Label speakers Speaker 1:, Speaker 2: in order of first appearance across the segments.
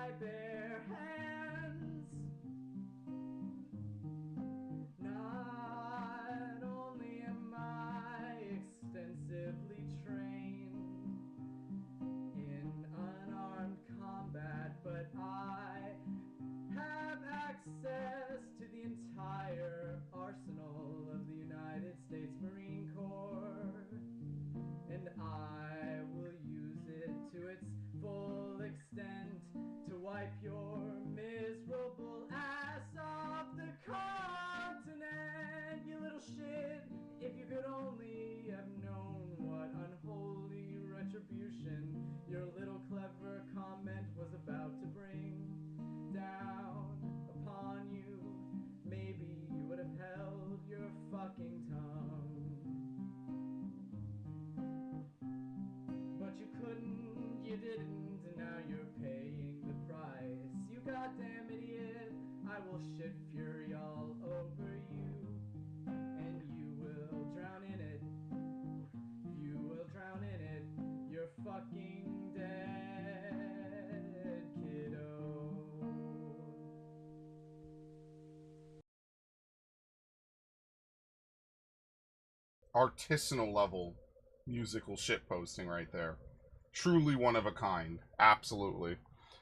Speaker 1: my bare hands. Not only am I extensively trained in unarmed combat, but I have access to the entire arsenal of the United States Marine Corps, and I will use it to its full extent to wipe your miserable ass off the continent, you little shit. If you could only have known what unholy retribution your little clever comment was about to bring down upon you, maybe you would have held your fucking tongue. But you couldn't, you didn't, and now you're paying the price. You goddamn idiot, I will shit fury all over you, and you will drown in it. You will drown in it. You're fucking dead, kiddo.
Speaker 2: Artisanal level musical shitposting right there. Truly one of a kind. Absolutely.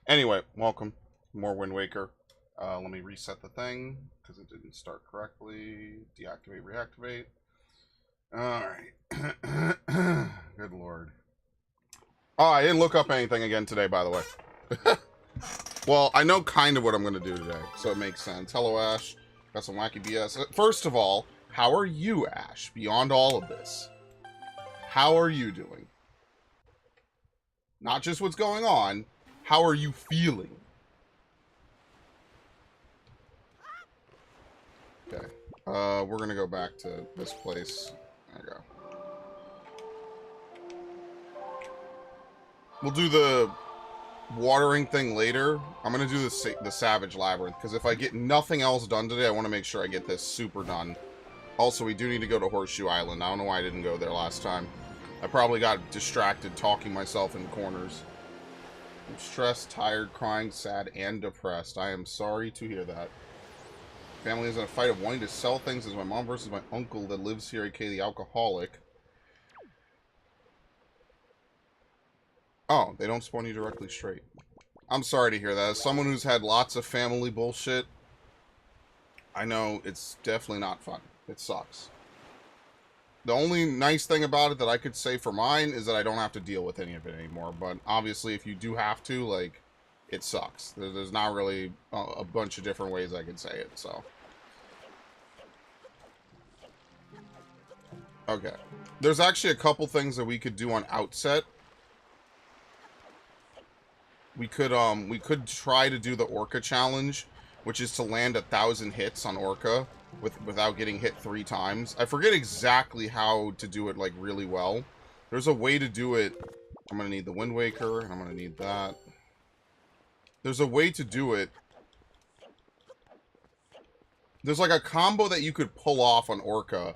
Speaker 2: Anyway, welcome. More Wind Waker. Let me reset the thing because it didn't start correctly. Deactivate, reactivate. Alright. Good lord. Oh, I didn't look up anything again today, by the way. Well, I know kind of what I'm going to do today, so it makes sense. Hello, Ash. Got some wacky BS. First of all, how are you, Ash, beyond all of this? How are you doing? Not just what's going on, how are you feeling? Okay. We're gonna go back to this place. There we go. We'll do the watering thing later. I'm gonna do the Savage Labyrinth, because if I get nothing else done today, I want to make sure I get this super done. Also, we do need to go to Horseshoe Island. I don't know why I didn't go there last time. I probably got distracted talking myself in corners. I'm stressed, tired, crying, sad, and depressed. I am sorry to hear that. Family is in a fight of wanting to sell things as my mom versus my uncle that lives here, aka the alcoholic. Oh, they don't spawn you directly straight. I'm sorry to hear that. As someone who's had lots of family bullshit, I know it's definitely not fun. It sucks. The only nice thing about it that I could say for mine is that I don't have to deal with any of it anymore. But obviously, if you do have to, like, it sucks. There's not really a bunch of different ways I could say it, so. Okay. There's actually a couple things that we could do on Outset. We could try to do the Orca challenge, which is to land 1,000 hits on Orca without getting hit 3 times. I forget exactly how to do it, like, really well. There's a way to do it. I'm gonna need the Wind Waker, and I'm gonna need that. There's a way to do it. There's, like, a combo that you could pull off on Orca,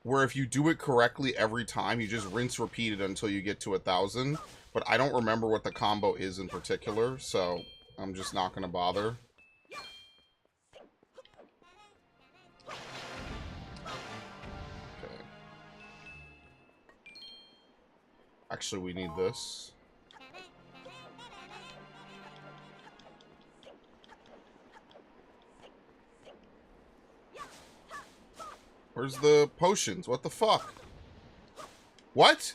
Speaker 2: where if you do it correctly every time, you just rinse repeat it until you get to 1,000. But I don't remember what the combo is in particular, so I'm just not gonna bother. Actually, we need this. Where's the potions? What the fuck? What?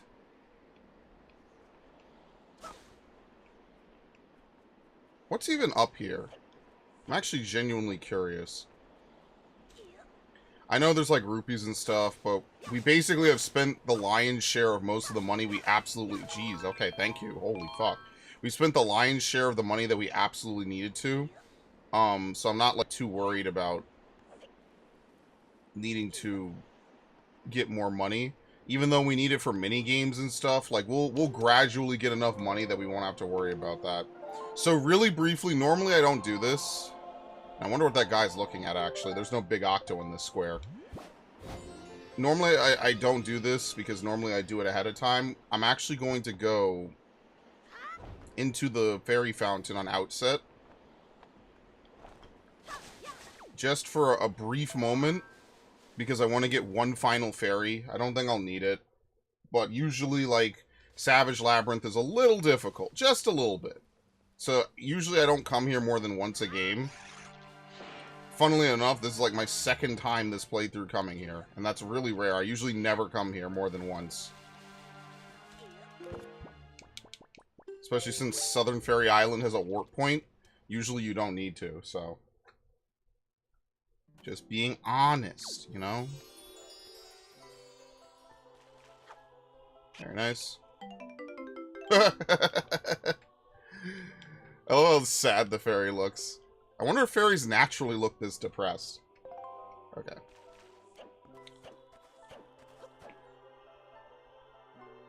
Speaker 2: What's even up here? I'm actually genuinely curious. I know there's like rupees and stuff, but we basically have spent the lion's share of most of the money we absolutely... Jeez, okay, thank you. Holy fuck. We spent the lion's share of the money that we absolutely needed to. So I'm not like too worried about needing to get more money. Even though we need it for mini games and stuff, like we'll gradually get enough money that we won't have to worry about that. So really briefly, normally I don't do this. I wonder what that guy's looking at, actually. There's no big octo in this square. Normally, I don't do this, because normally I do it ahead of time. I'm actually going to go into the fairy fountain on Outset, just for a brief moment, because I want to get one final fairy. I don't think I'll need it. But usually, like, Savage Labyrinth is a little difficult. Just a little bit. So, usually I don't come here more than once a game. Funnily enough, this is like my second time this playthrough coming here. And that's really rare. I usually never come here more than once. Especially since Southern Fairy Island has a warp point. Usually you don't need to, so. Just being honest, you know? Very nice. I love how sad the fairy looks. I wonder if fairies naturally look this depressed. Okay.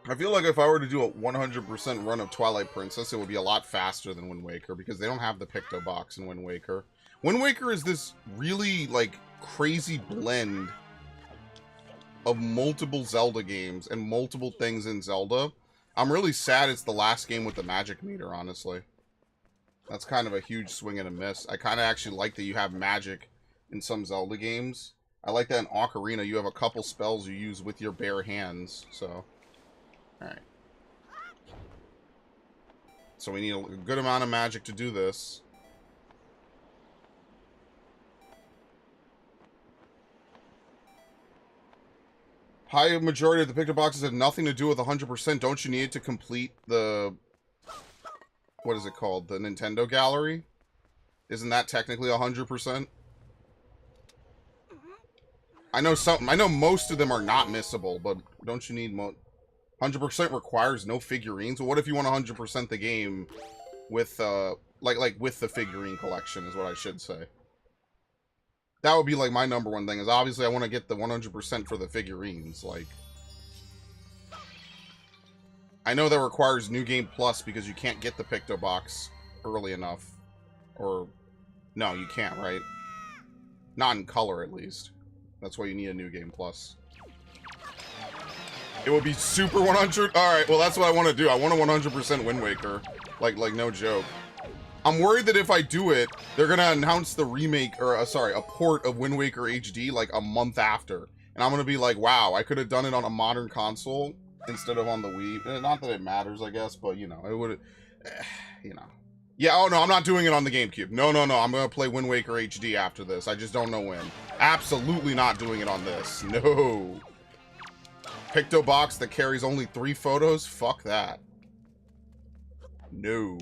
Speaker 2: I feel like if I were to do a 100% run of Twilight Princess, it would be a lot faster than Wind Waker, because they don't have the Picto Box in Wind Waker. Wind Waker is this really, like, crazy blend of multiple Zelda games and multiple things in Zelda. I'm really sad it's the last game with the magic meter, honestly. That's kind of a huge swing and a miss. I kind of actually like that you have magic in some Zelda games. I like that in Ocarina you have a couple spells you use with your bare hands, so. Alright. So we need a good amount of magic to do this. High majority of the Picto Boxes have nothing to do with 100%. Don't you need it to complete the... What is it called? The Nintendo Gallery? Isn't that technically 100%? I know most of them are not missable, but don't you need 100% requires no figurines? Well, what if you want 100% the game with like with the figurine collection is what I should say. That would be like my number one thing, is obviously I want to get the 100% for the figurines. Like, I know that requires New Game Plus because you can't get the Picto Box early enough. Or, no, you can't, right? Not in color, at least. That's why you need a New Game Plus. It would be super 100? Alright, well that's what I want to do. I want a 100% Wind Waker. Like, no joke. I'm worried that if I do it, they're gonna announce the remake, or, sorry, a port of Wind Waker HD, like, a month after. And I'm gonna be like, wow, I could have done it on a modern console instead of on the Wii. Not that it matters, I guess, but, you know, it would, you know. Yeah, oh no, I'm not doing it on the GameCube. No, I'm gonna play Wind Waker HD after this. I just don't know when. Absolutely not doing it on this. No. Picto Box that carries only 3 photos? Fuck that. No.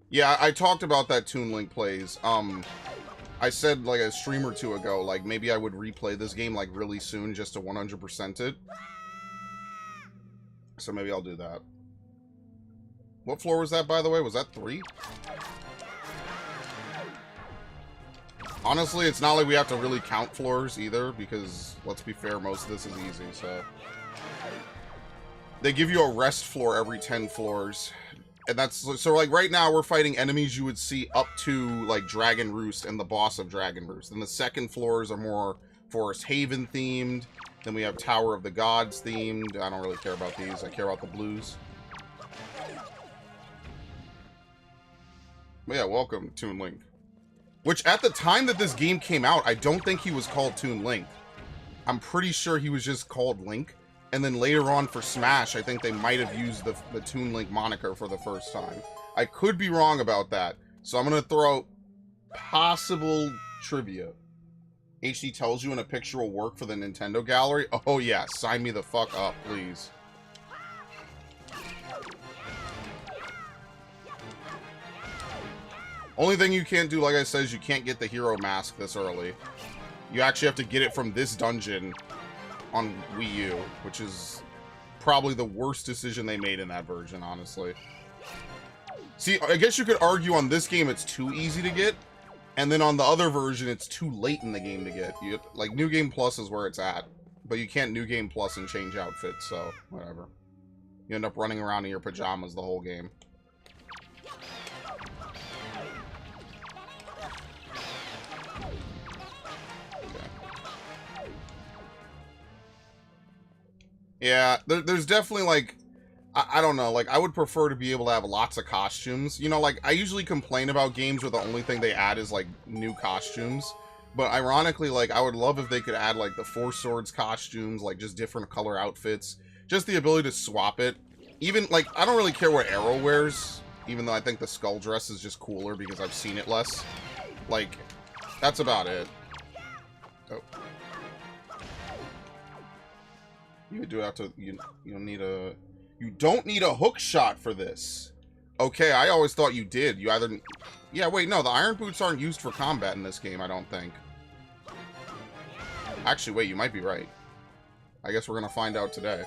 Speaker 2: Yeah, I talked about that Toon Link plays. I said like a stream or two ago, like maybe I would replay this game like really soon just to 100% it. So maybe I'll do that. What floor was that, by the way? Was that 3? Honestly, it's not like we have to really count floors either, because let's be fair, most of this is easy, so. They give you a rest floor every 10 floors. And that's, so like right now we're fighting enemies you would see up to like Dragon Roost and the boss of Dragon Roost. And the second floors are more Forest Haven themed. Then we have Tower of the Gods themed. I don't really care about these. I care about the blues. But yeah, welcome, Toon Link. Which, at the time that this game came out, I don't think he was called Toon Link. I'm pretty sure he was just called Link. And then later on for Smash, I think they might have used the Toon Link moniker for the first time. I could be wrong about that. So I'm going to throw out possible trivia. HD tells you when a picture will work for the Nintendo Gallery. Oh yeah, sign me the fuck up, please. Only thing you can't do, like I said, is you can't get the hero mask this early. You actually have to get it from this dungeon on Wii U, which is probably the worst decision they made in that version, honestly. See, I guess you could argue on this game it's too easy to get, and then on the other version it's too late in the game to get. Like, New Game Plus is where it's at, but you can't New Game Plus and change outfits, so whatever. You end up running around in your pajamas the whole game. Yeah, there's definitely, like, I don't know, like, I would prefer to be able to have lots of costumes. You know, like, I usually complain about games where the only thing they add is, like, new costumes. But ironically, like, I would love if they could add, like, the Four Swords costumes, like, just different color outfits. Just the ability to swap it. Even, like, I don't really care what Arrow wears, even though I think the skull dress is just cooler because I've seen it less. Like, that's about it. Oh. You do have to, you need a... You don't need a hook shot for this. Okay, I always thought you did. You either... Yeah, wait, no, the iron boots aren't used for combat in this game, I don't think. Actually, wait, you might be right. I guess we're gonna find out today.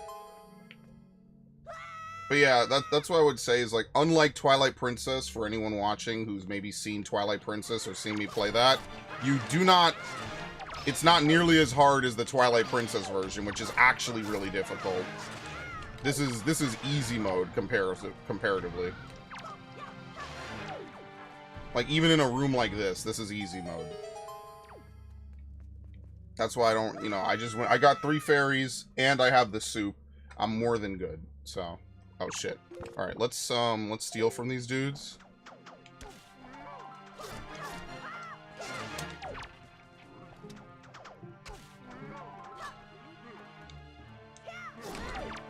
Speaker 2: But yeah, that's what I would say is, like, unlike Twilight Princess, for anyone watching who's maybe seen Twilight Princess or seen me play that, you do not... It's not nearly as hard as the Twilight Princess version, which is actually really difficult. This is easy mode comparatively. Like, even in a room like this is easy mode. That's why I don't, you know, I got 3 fairies, and I have the soup. I'm more than good, so... Oh, shit. Alright, let's steal from these dudes.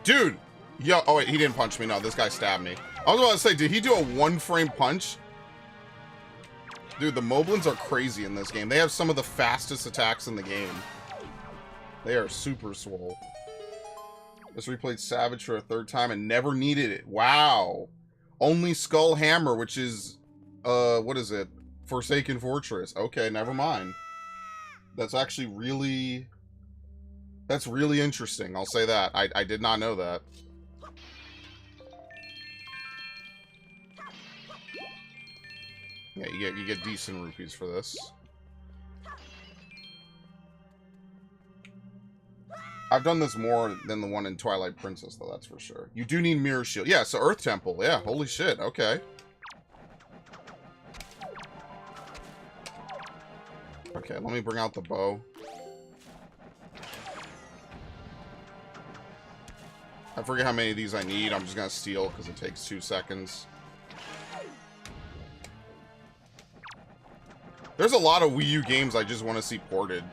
Speaker 2: Dude! Yo, oh wait, he didn't punch me. No, this guy stabbed me. I was about to say, did he do a 1-frame punch? Dude, the Moblins are crazy in this game. They have some of the fastest attacks in the game. They are super swole. Just replayed Savage for a 3rd time and never needed it. Wow. Only Skull Hammer, which is, what is it? Forsaken Fortress. Okay, never mind. That's actually really... That's really interesting, I'll say that. I did not know that. Yeah, you get decent rupees for this. I've done this more than the one in Twilight Princess, though, that's for sure. You do need Mirror Shield. Yeah, so Earth Temple. Yeah, holy shit. Okay. Okay, let me bring out the bow. I forget how many of these I need. I'm just going to steal because it takes 2 seconds. There's a lot of Wii U games I just want to see ported.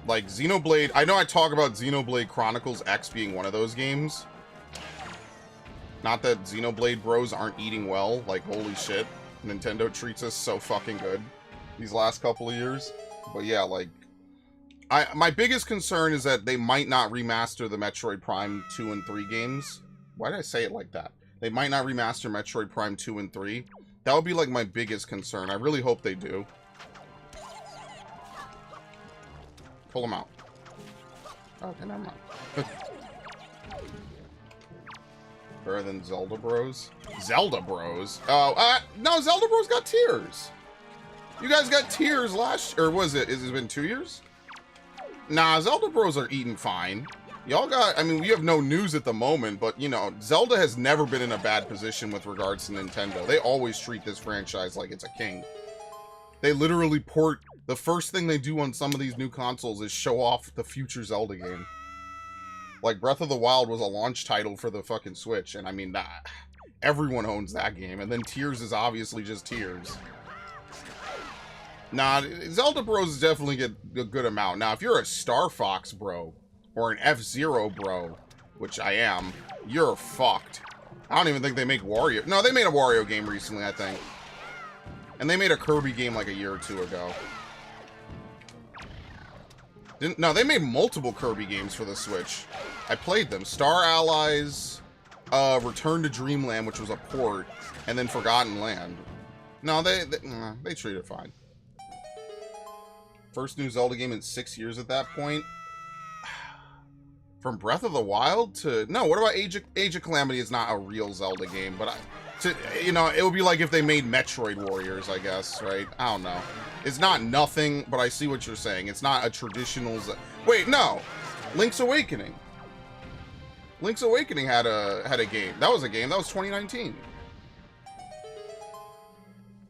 Speaker 2: Like Xenoblade. I know I talk about Xenoblade Chronicles X being one of those games. Not that Xenoblade bros aren't eating well. Like, holy shit. Nintendo treats us so fucking good these last couple of years. But yeah, like... my biggest concern is that they might not remaster the Metroid Prime 2 and 3 games. Why did I say it like that? They might not remaster Metroid Prime 2 and 3. That would be like my biggest concern. I really hope they do. Pull them out. Okay, never mind. Better than Zelda Bros? Zelda Bros? Oh, no, Zelda Bros got tears. You guys got tears last... Or was it? Has it been 2 years? Nah, Zelda Bros are eating fine. Y'all got... I mean, we have no news at the moment, but, you know, Zelda has never been in a bad position with regards to Nintendo. They always treat this franchise like it's a king. They literally port... The first thing they do on some of these new consoles is show off the future Zelda game. Like, Breath of the Wild was a launch title for the fucking Switch, and I mean, everyone owns that game, and then Tears is obviously just Tears. Nah, Zelda Bros definitely get a good amount. Now, if you're a Star Fox bro, or an F-Zero bro, which I am, you're fucked. I don't even think they make Wario... No, they made a Wario game recently, I think. And they made a Kirby game like a year or 2 ago. No, they made multiple Kirby games for the Switch. I played them. Star Allies, Return to Dreamland, which was a port, and then Forgotten Land. No, they treat it fine. First new Zelda game in 6 years at that point. From Breath of the Wild to... No, what about Age of Calamity is not a real Zelda game, but you know, it would be like if they made Metroid Warriors, I guess, right? I don't know. It's not nothing, but I see what you're saying. It's not a traditional... Wait, no! Link's Awakening. Link's Awakening had a game. That was a game. That was 2019.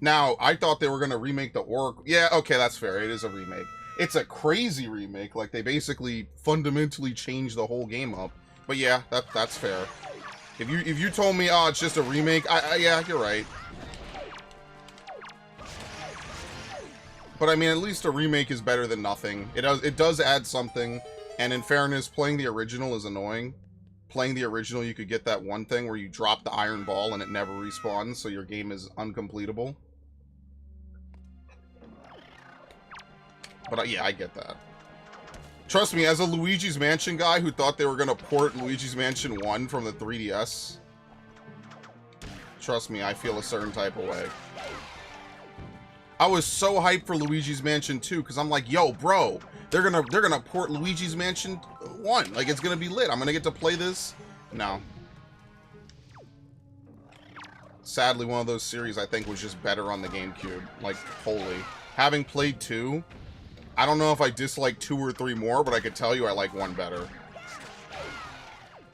Speaker 2: Now, I thought they were going to remake the Oracle... Yeah, okay, that's fair. It is a remake. It's a crazy remake. Like, they basically fundamentally changed the whole game up. But yeah, that's fair. If you told me, oh, it's just a remake, yeah, you're right. But I mean, at least a remake is better than nothing. It does add something, and in fairness, playing the original is annoying. Playing the original, you could get that one thing where you drop the iron ball and it never respawns, so your game is uncompletable. But yeah, I get that. Trust me, as a Luigi's Mansion guy who thought they were going to port Luigi's Mansion 1 from the 3DS, trust me, I feel a certain type of way. I was so hyped for Luigi's Mansion 2 because I'm like, yo, bro, they're gonna port Luigi's Mansion 1. Like, it's gonna be lit. I'm gonna get to play this. No. Sadly, one of those series I think was just better on the GameCube. Like, holy. Having played 2, I don't know if I dislike 2 or 3 more, but I could tell you I like 1 better.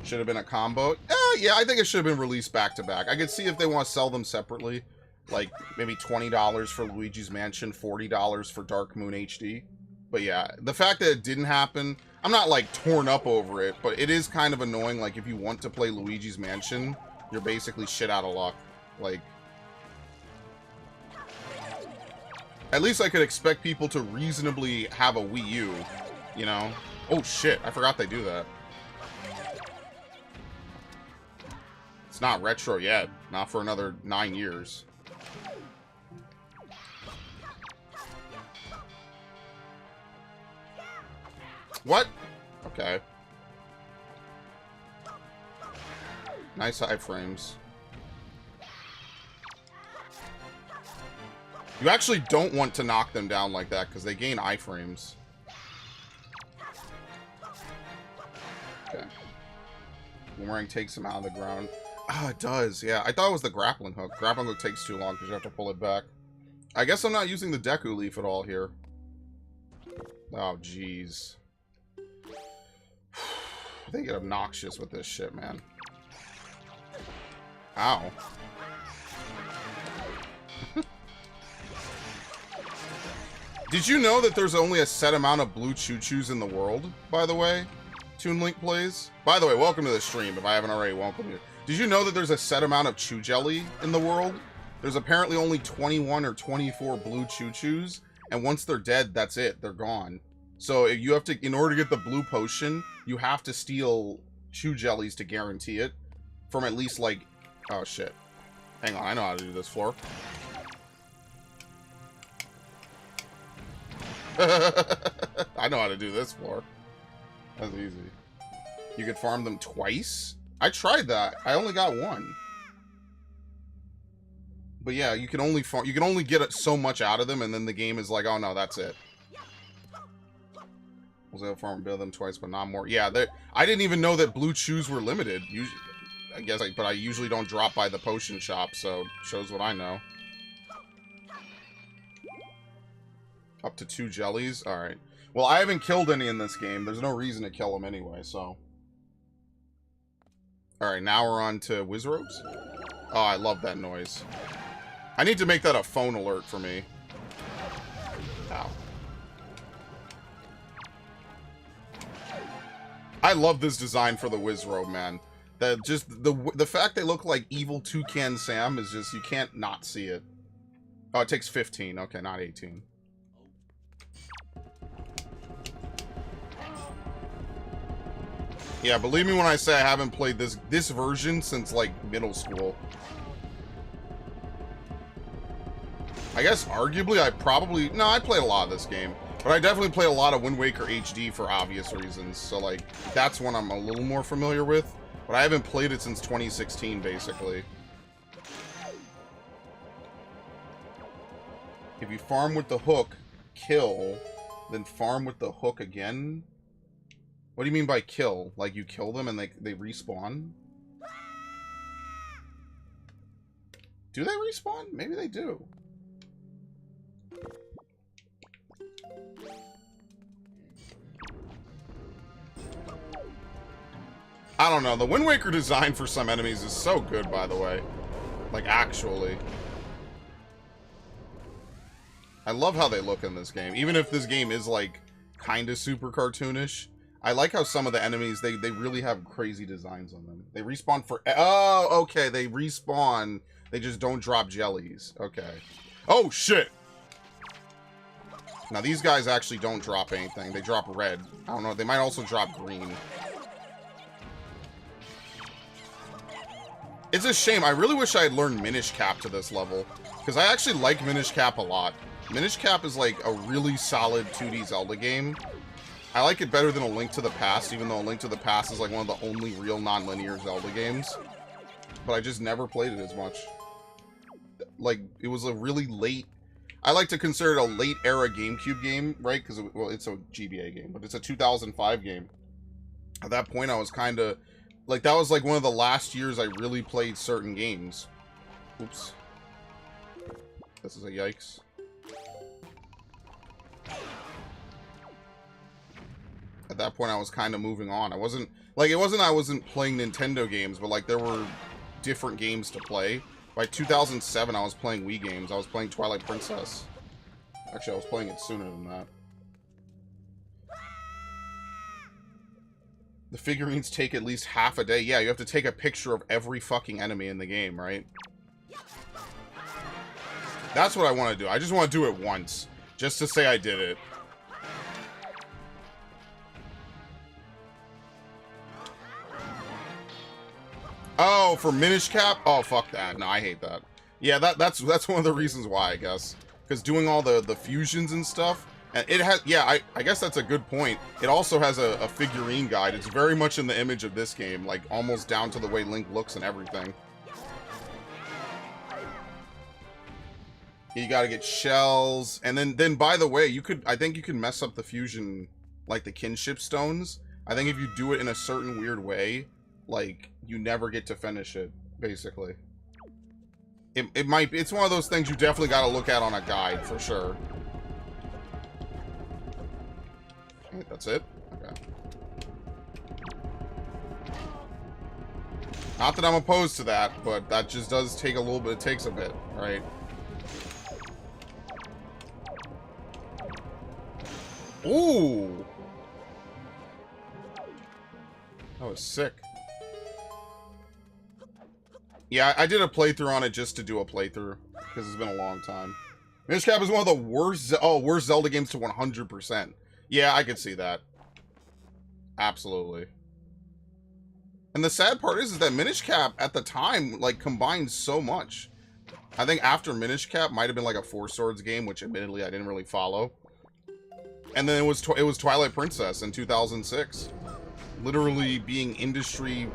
Speaker 2: Should have been a combo. Yeah, I think it should have been released back to back. I could see if they want to sell them separately. Like, maybe $20 for Luigi's Mansion, $40 for Dark Moon HD. But yeah, the fact that it didn't happen, I'm not, like, torn up over it, but it is kind of annoying. Like, if you want to play Luigi's Mansion, you're basically shit out of luck. Like, at least I could expect people to reasonably have a Wii U, you know? Oh, shit, I forgot they do that. It's not retro yet. Not for another 9 years. What? Okay. Nice iframes. You actually don't want to knock them down like that because they gain iframes. Okay. Boomerang takes him out of the ground. Ah, it does. Yeah, I thought it was the grappling hook. Grappling hook takes too long because you have to pull it back. I guess I'm not using the Deku Leaf at all here. Oh, jeez. They get obnoxious with this shit, man. Ow. Did you know that there's only a set amount of blue choo-choos in the world, by the way? Toon Link plays. By the way, welcome to the stream. If I haven't already welcomed you. Did you know that there's a set amount of Chew Jelly in the world? There's apparently only 21 or 24 blue choo-choos, and once they're dead, that's it. They're gone. So if you have to, in order to get the blue potion, you have to steal Chew Jellies to guarantee it from at least, like... Oh, shit. Hang on, I know how to do this, Floor. I know how to do this, Floor. That's easy. You could farm them twice? I tried that. I only got 1. But yeah, you can only farm, you can only get so much out of them, and then the game is like, oh no, that's it. I was able to farm and build them twice, but not more. Yeah, I didn't even know that blue chews were limited. Usually, I guess, but I usually don't drop by the potion shop, so shows what I know. Up to 2 jellies? Alright. Well, I haven't killed any in this game. There's no reason to kill them anyway, so... Alright, now we're on to Wizrobes. Oh, I love that noise. I need to make that a phone alert for me. Ow. I love this design for the Wizrobe, man. That just the fact they look like evil Toucan Sam is just, you can't not see it. Oh, it takes 15. Okay, not 18. Yeah, believe me when I say I haven't played this version since, like, middle school. I guess, arguably, I played a lot of this game. But I definitely played a lot of Wind Waker HD for obvious reasons. So, like, that's one I'm a little more familiar with. But I haven't played it since 2016, basically. If you farm with the hook, kill, then farm with the hook again... What do you mean by kill? Like, you kill them and they respawn? Do they respawn? Maybe they do. I don't know. The Wind Waker design for some enemies is so good, by the way. Like, actually. I love how they look in this game. Even if this game is, like, kind of super cartoonish. I like how some of the enemies, they really have crazy designs on them. They respawn for... Oh, okay. They respawn. They just don't drop jellies. Okay. Oh, shit. Now, these guys actually don't drop anything. They drop red. I don't know. They might also drop green. It's a shame. I really wish I had learned Minish Cap to this level. Because I actually like Minish Cap a lot. Minish Cap is like a really solid 2D Zelda game. I like it better than A Link to the Past, even though A Link to the Past is like one of the only real non-linear Zelda games. But I just never played it as much. Like, it was a really late... I like to consider it a late-era GameCube game, right? Because, well, it's a GBA game, but it's a 2005 game. At that point, I was kind of... Like, that was like one of the last years I really played certain games. Oops. This is a yikes. At that point, I was kind of moving on. I wasn't... Like, it wasn't I wasn't playing Nintendo games, but, like, there were different games to play. By 2007, I was playing Wii games. I was playing Twilight Princess. Actually, I was playing it sooner than that. The figurines take at least half a day. Yeah, you have to take a picture of every fucking enemy in the game, right? That's what I want to do. I just want to do it once. Just to say I did it. Oh, for Minish Cap? Oh, fuck that. No, I hate that. Yeah, that's one of the reasons why, I guess. Because doing all the fusions and stuff... And it has, yeah, I guess that's a good point. It also has a figurine guide. It's very much in the image of this game, like almost down to the way Link looks and everything. You gotta get shells, and then by the way, I think you can mess up the fusion, like the kinship stones. I think if you do it in a certain weird way, like you never get to finish it, basically. It might be, it's one of those things you definitely gotta look at on a guide for sure. That's it? Okay. Not that I'm opposed to that, but that just does take a little bit. It takes a bit, right? Ooh! That was sick. Yeah, I did a playthrough on it just to do a playthrough, because it's been a long time. Minish Cap is one of the worst Zelda games to 100%. Yeah, I could see that. Absolutely. And the sad part is that Minish Cap, at the time, like, combined so much. I think after Minish Cap might have been like a Four Swords game, which admittedly I didn't really follow. And then it was Twilight Princess in 2006. Literally being industry...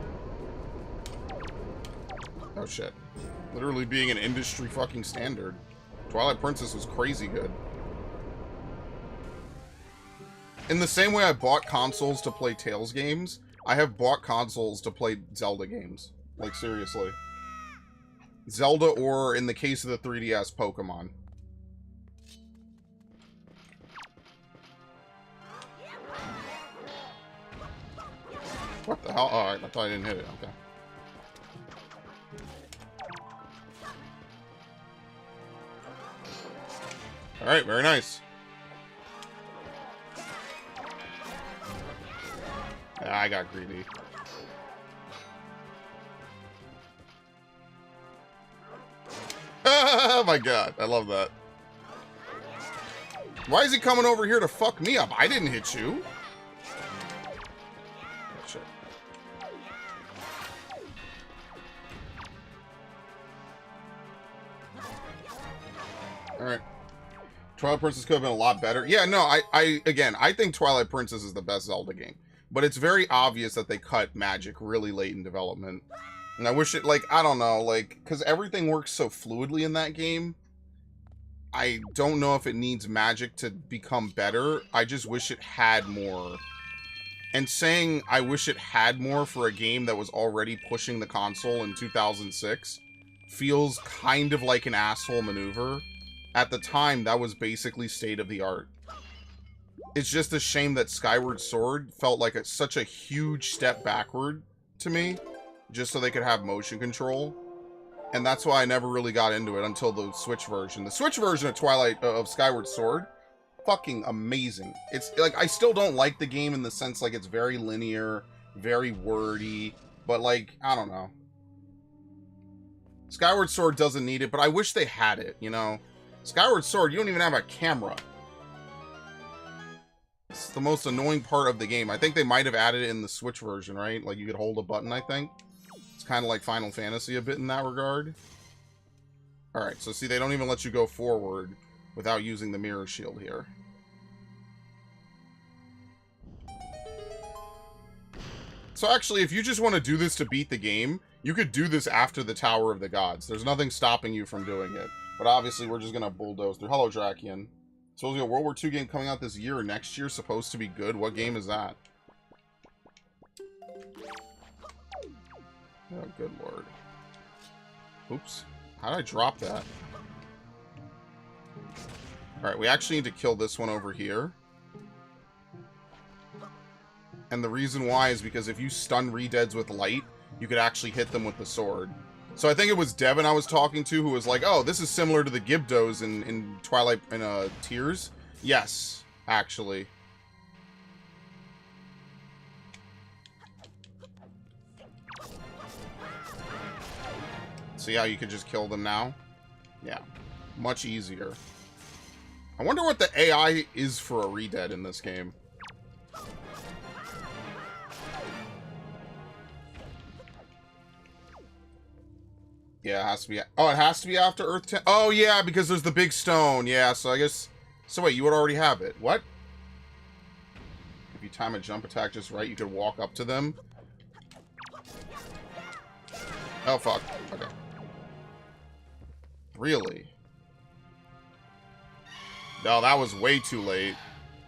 Speaker 2: Oh, shit. Literally being an industry fucking standard. Twilight Princess was crazy good. In the same way I bought consoles to play Tales games, I have bought consoles to play Zelda games. Like, seriously. Zelda, or in the case of the 3DS, Pokemon. What the hell? Oh, I thought I didn't hit it. Okay. Alright, very nice. Yeah, I got greedy. Oh my god, I love that. Why is he coming over here to fuck me up? I didn't hit you. Shit. Alright. Twilight Princess could have been a lot better. Yeah, no, again, I think Twilight Princess is the best Zelda game. But it's very obvious that they cut magic really late in development. And I wish it, like, I don't know, like, because everything works so fluidly in that game. I don't know if it needs magic to become better. I just wish it had more. And saying I wish it had more for a game that was already pushing the console in 2006 feels kind of like an asshole maneuver. At the time, that was basically state of the art. It's just a shame that Skyward Sword felt like such a huge step backward to me, just so they could have motion control. And that's why I never really got into it until the Switch version. The Switch version of Skyward Sword fucking amazing. It's like, I still don't like the game in the sense like it's very linear, very wordy, but like, I don't know. Skyward Sword doesn't need it, but I wish they had it, you know? Skyward Sword, you don't even have a camera. It's the most annoying part of the game. I think they might have added it in the Switch version, right? Like, you could hold a button, I think. It's kind of like Final Fantasy a bit in that regard. Alright, so see, they don't even let you go forward without using the mirror shield here. So actually, if you just want to do this to beat the game, you could do this after the Tower of the Gods. There's nothing stopping you from doing it. But obviously, we're just going to bulldoze through. Hello, Drakian. Supposed to be a World War II game coming out this year or next year, supposed to be good. What game is that? Oh, good lord. Oops. How did I drop that? Alright, we actually need to kill this one over here. And the reason why is because if you stun Redeads with light, you could actually hit them with the sword. So I think it was Devin I was talking to who was like, oh, this is similar to the Gibdos in Twilight and Tears. Yes, actually. See how you could just kill them now? Yeah, much easier. I wonder what the AI is for a Redead in this game. Yeah, it has to be... Oh, it has to be after Earth 10? Oh, yeah, because there's the big stone. Yeah, so I guess... So wait, you would already have it. What? If you time a jump attack just right, you could walk up to them. Oh, fuck. Okay. Really? No, that was way too late.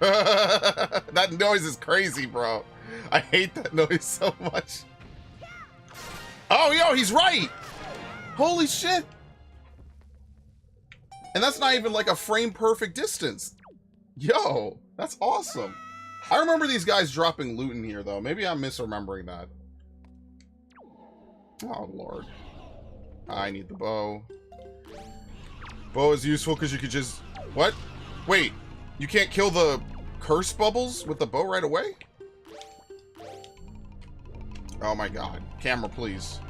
Speaker 2: That noise is crazy, bro. I hate that noise so much. Oh, yo, he's right! Holy shit! And that's not even like a frame perfect distance. Yo, that's awesome. I remember these guys dropping loot in here, though. Maybe I'm misremembering that. Oh, lord. I need the bow. Bow is useful because you could just... What? Wait, you can't kill the curse bubbles with the bow right away? Oh my god. Camera, please.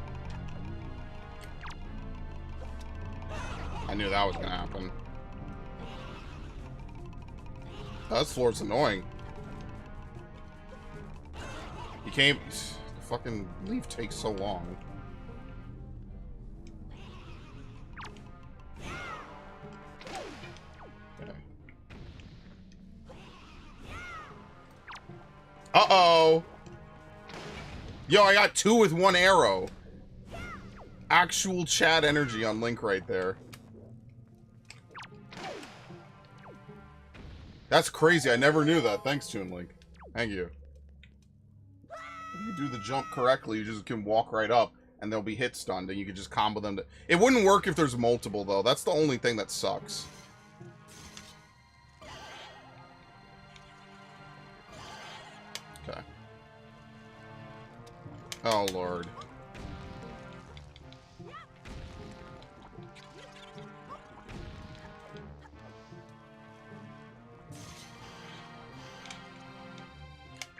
Speaker 2: I knew that was gonna happen. Oh, this floor's annoying. You can't... The fucking leaf takes so long. Okay. Uh-oh! Yo, I got 2 with 1 arrow. Actual Chad energy on Link right there. That's crazy. I never knew that. Thanks, Toon Link. Thank you. If you do the jump correctly, you just can walk right up, and they'll be hit stunned, and you can just combo them to... It wouldn't work if there's multiple, though. That's the only thing that sucks. Okay. Oh, Lord.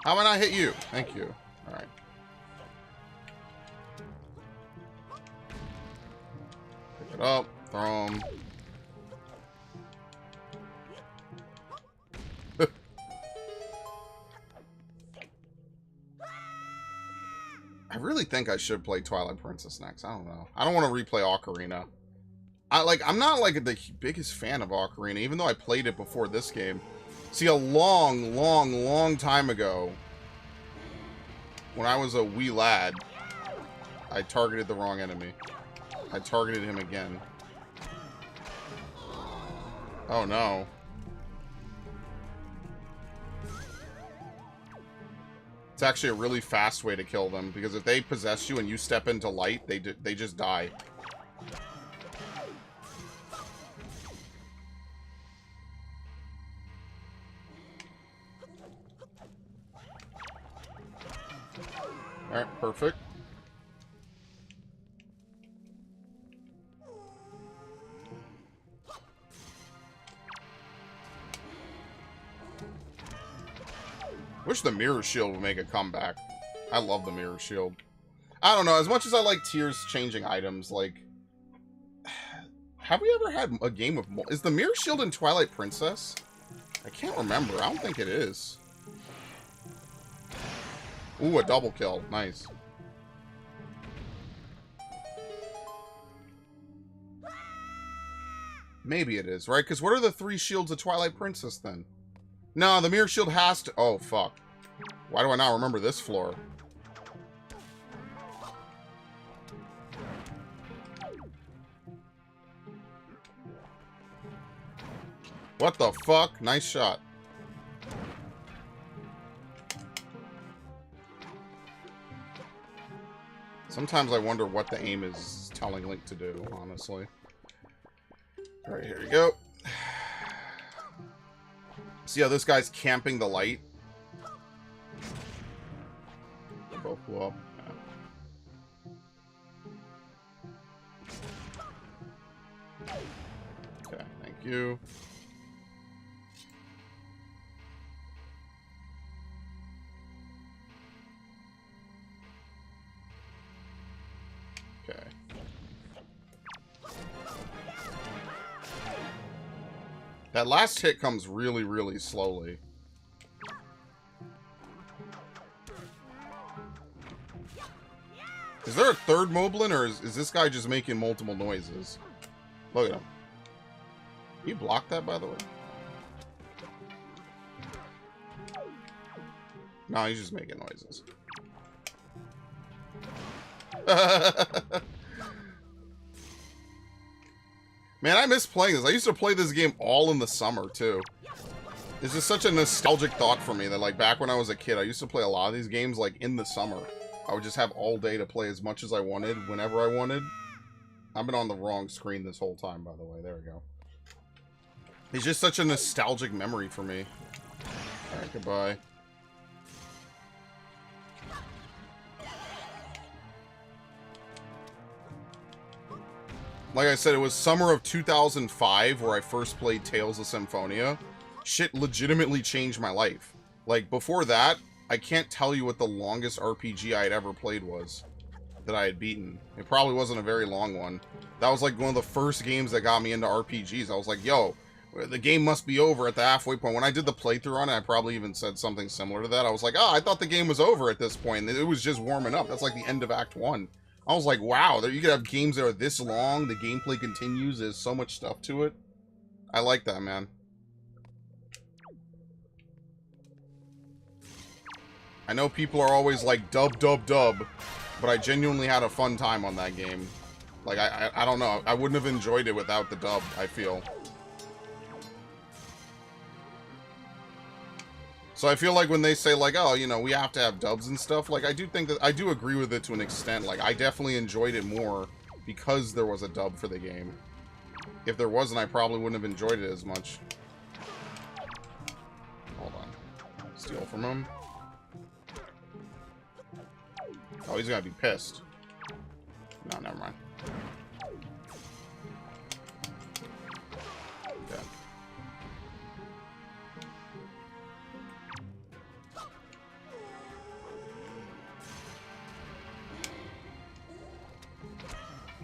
Speaker 2: How am I not hit you? Thank you. Alright. Pick it up. Throw him. I really think I should play Twilight Princess next. I don't know. I don't want to replay Ocarina. I'm not like the biggest fan of Ocarina, even though I played it before this game. See, a long time ago, when I was a wee lad, I targeted the wrong enemy. I targeted him again. Oh no. It's actually a really fast way to kill them, because if they possess you and you step into light, they just die. Alright, perfect. wish the mirror shield would make a comeback. I love the mirror shield. I don't know, as much as I like tiers changing items, like... Have we ever had a game of... Is the mirror shield in Twilight Princess? I can't remember. I don't think it is. Ooh, a double kill. Nice. Maybe it is, right? Because what are the 3 shields of Twilight Princess, then? No, the mirror shield has to... Oh, fuck. Why do I not remember this floor? What the fuck? Nice shot. Sometimes I wonder what the aim is telling Link to do, honestly. Alright, here we go. See how this guy's camping the light? They both blew up. Yeah. Okay, thank you. Okay. That last hit comes really, really slowly. Is there a third Moblin, or is this guy just making multiple noises? Look at him. You blocked that, by the way? No, he's just making noises. Man, I miss playing this. I used to play this game all in the summer, too. It's just such a nostalgic thought for me that, like, back when I was a kid, I used to play a lot of these games, like, in the summer. I would just have all day to play as much as I wanted, whenever I wanted. I've been on the wrong screen this whole time, by the way. There we go. It's just such a nostalgic memory for me. Alright, goodbye. Like I said, it was summer of 2005 where I first played Tales of Symphonia. Shit legitimately changed my life. Like, before that, I can't tell you what the longest RPG I had ever played was that I had beaten. It probably wasn't a very long one. That was like one of the first games that got me into RPGs. I was like, yo, the game must be over at the halfway point. When I did the playthrough on it, I probably even said something similar to that. I was like, oh, I thought the game was over at this point. It was just warming up. That's like the end of Act 1. I was like, wow, you could have games that are this long, the gameplay continues, there's so much stuff to it. I like that, man. I know people are always like, dub, dub, dub, but I genuinely had a fun time on that game. Like, I don't know, I wouldn't have enjoyed it without the dub, I feel. So I feel like when they say, like, oh, you know, we have to have dubs and stuff, like, I do think that, I do agree with it to an extent. Like, I definitely enjoyed it more because there was a dub for the game. If there wasn't, I probably wouldn't have enjoyed it as much. Hold on. Steal from him. Oh, he's gonna be pissed. No, never mind. Okay.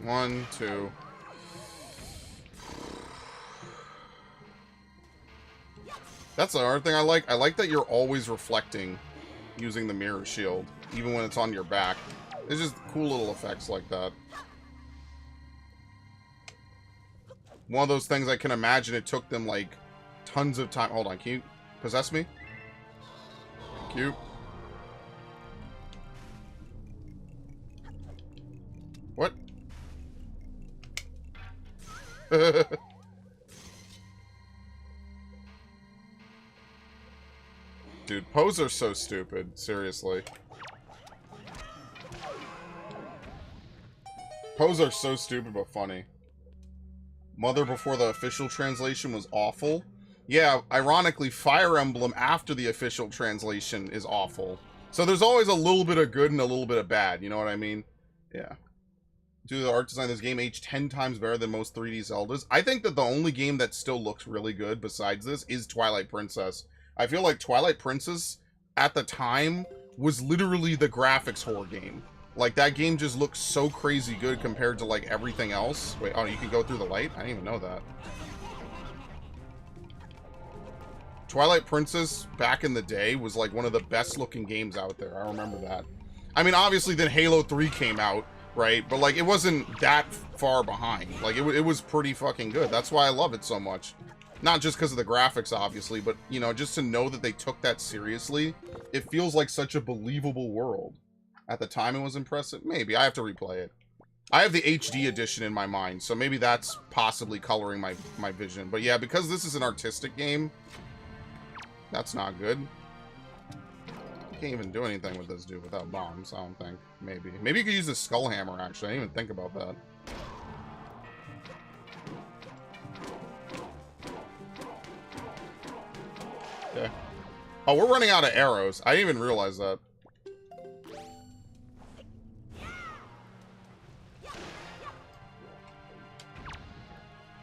Speaker 2: One, two. That's the other thing I like. I like that you're always reflecting using the mirror shield, even when it's on your back. It's just cool little effects like that. One of those things I can imagine it took them, like, tons of time. Hold on, can you possess me? Thank you. What? Dude, Poes are so stupid. Seriously. Poes are so stupid but funny. Mother before the official translation was awful. Yeah, ironically, Fire Emblem after the official translation is awful. So there's always a little bit of good and a little bit of bad, you know what I mean? Yeah. Due to the art design, this game aged 10 times better than most 3D Zeldas. I think that the only game that still looks really good besides this is Twilight Princess. I feel like Twilight Princess at the time was literally the graphics horror game. Like, that game just looks so crazy good compared to, like, everything else. Wait, oh, you can go through the light? I didn't even know that. Twilight Princess, back in the day, was, like, one of the best-looking games out there. I remember that. I mean, obviously, then Halo 3 came out, right? But, like, it wasn't that far behind. Like, it was pretty fucking good. That's why I love it so much. Not just because of the graphics, obviously, but, you know, just to know that they took that seriously, it feels like such a believable world. At the time, it was impressive. Maybe. I have to replay it. I have the HD edition in my mind, so maybe that's possibly coloring my vision. But yeah, because this is an artistic game, that's not good. You can't even do anything with this dude without bombs, I don't think. Maybe. Maybe you could use a skull hammer, actually. I didn't even think about that. Okay. Oh, we're running out of arrows. I didn't even realize that.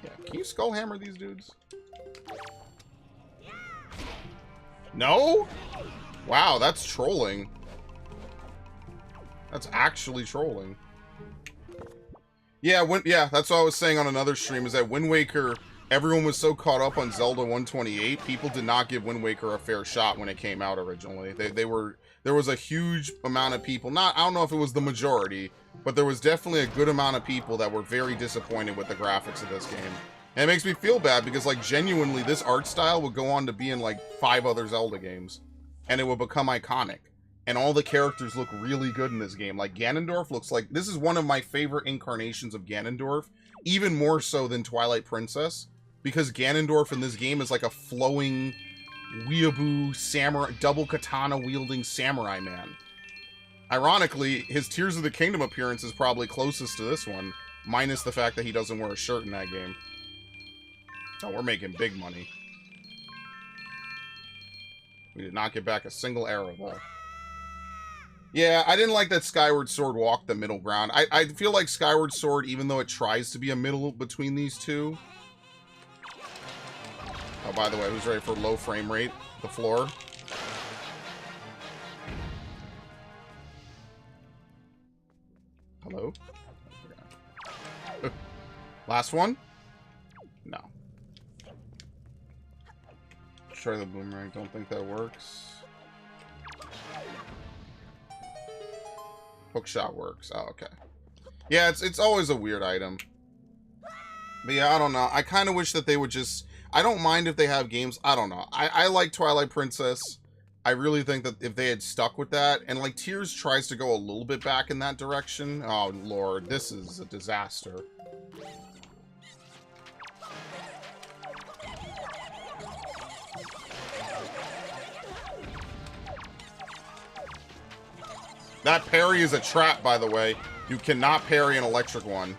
Speaker 2: Yeah, can you skull hammer these dudes? No? Wow, that's trolling. That's actually trolling. Yeah, that's what I was saying on another stream, is that Wind Waker, everyone was so caught up on Zelda 128, people did not give Wind Waker a fair shot when it came out originally. There was a huge amount of people, I don't know if it was the majority, but there was definitely a good amount of people that were very disappointed with the graphics of this game. And it makes me feel bad because, like, genuinely, this art style would go on to be in, like, 5 other Zelda games. And it would become iconic. And all the characters look really good in this game. Like, Ganondorf looks like... This is one of my favorite incarnations of Ganondorf. Even more so than Twilight Princess. Because Ganondorf in this game is like a flowing, weeaboo, samurai, double katana-wielding samurai man. Ironically, his Tears of the Kingdom appearance is probably closest to this one. Minus the fact that he doesn't wear a shirt in that game. Oh, we're making big money. We did not get back a single arrow, though. Yeah, I didn't like that Skyward Sword walked the middle ground. I feel like Skyward Sword, even though it tries to be a middle between these two... Oh, by the way, who's ready for low frame rate? The floor. Hello? Last one? No. Try the boomerang. Don't think that works. Hookshot works. Oh, okay. Yeah, it's always a weird item. But yeah, I don't know. I kind of wish that they would just... I don't mind if they have games. I don't know. I like Twilight Princess. I really think that if they had stuck with that... And, like, Tears tries to go a little bit back in that direction. Oh, Lord. This is a disaster. That parry is a trap, by the way. You cannot parry an electric one.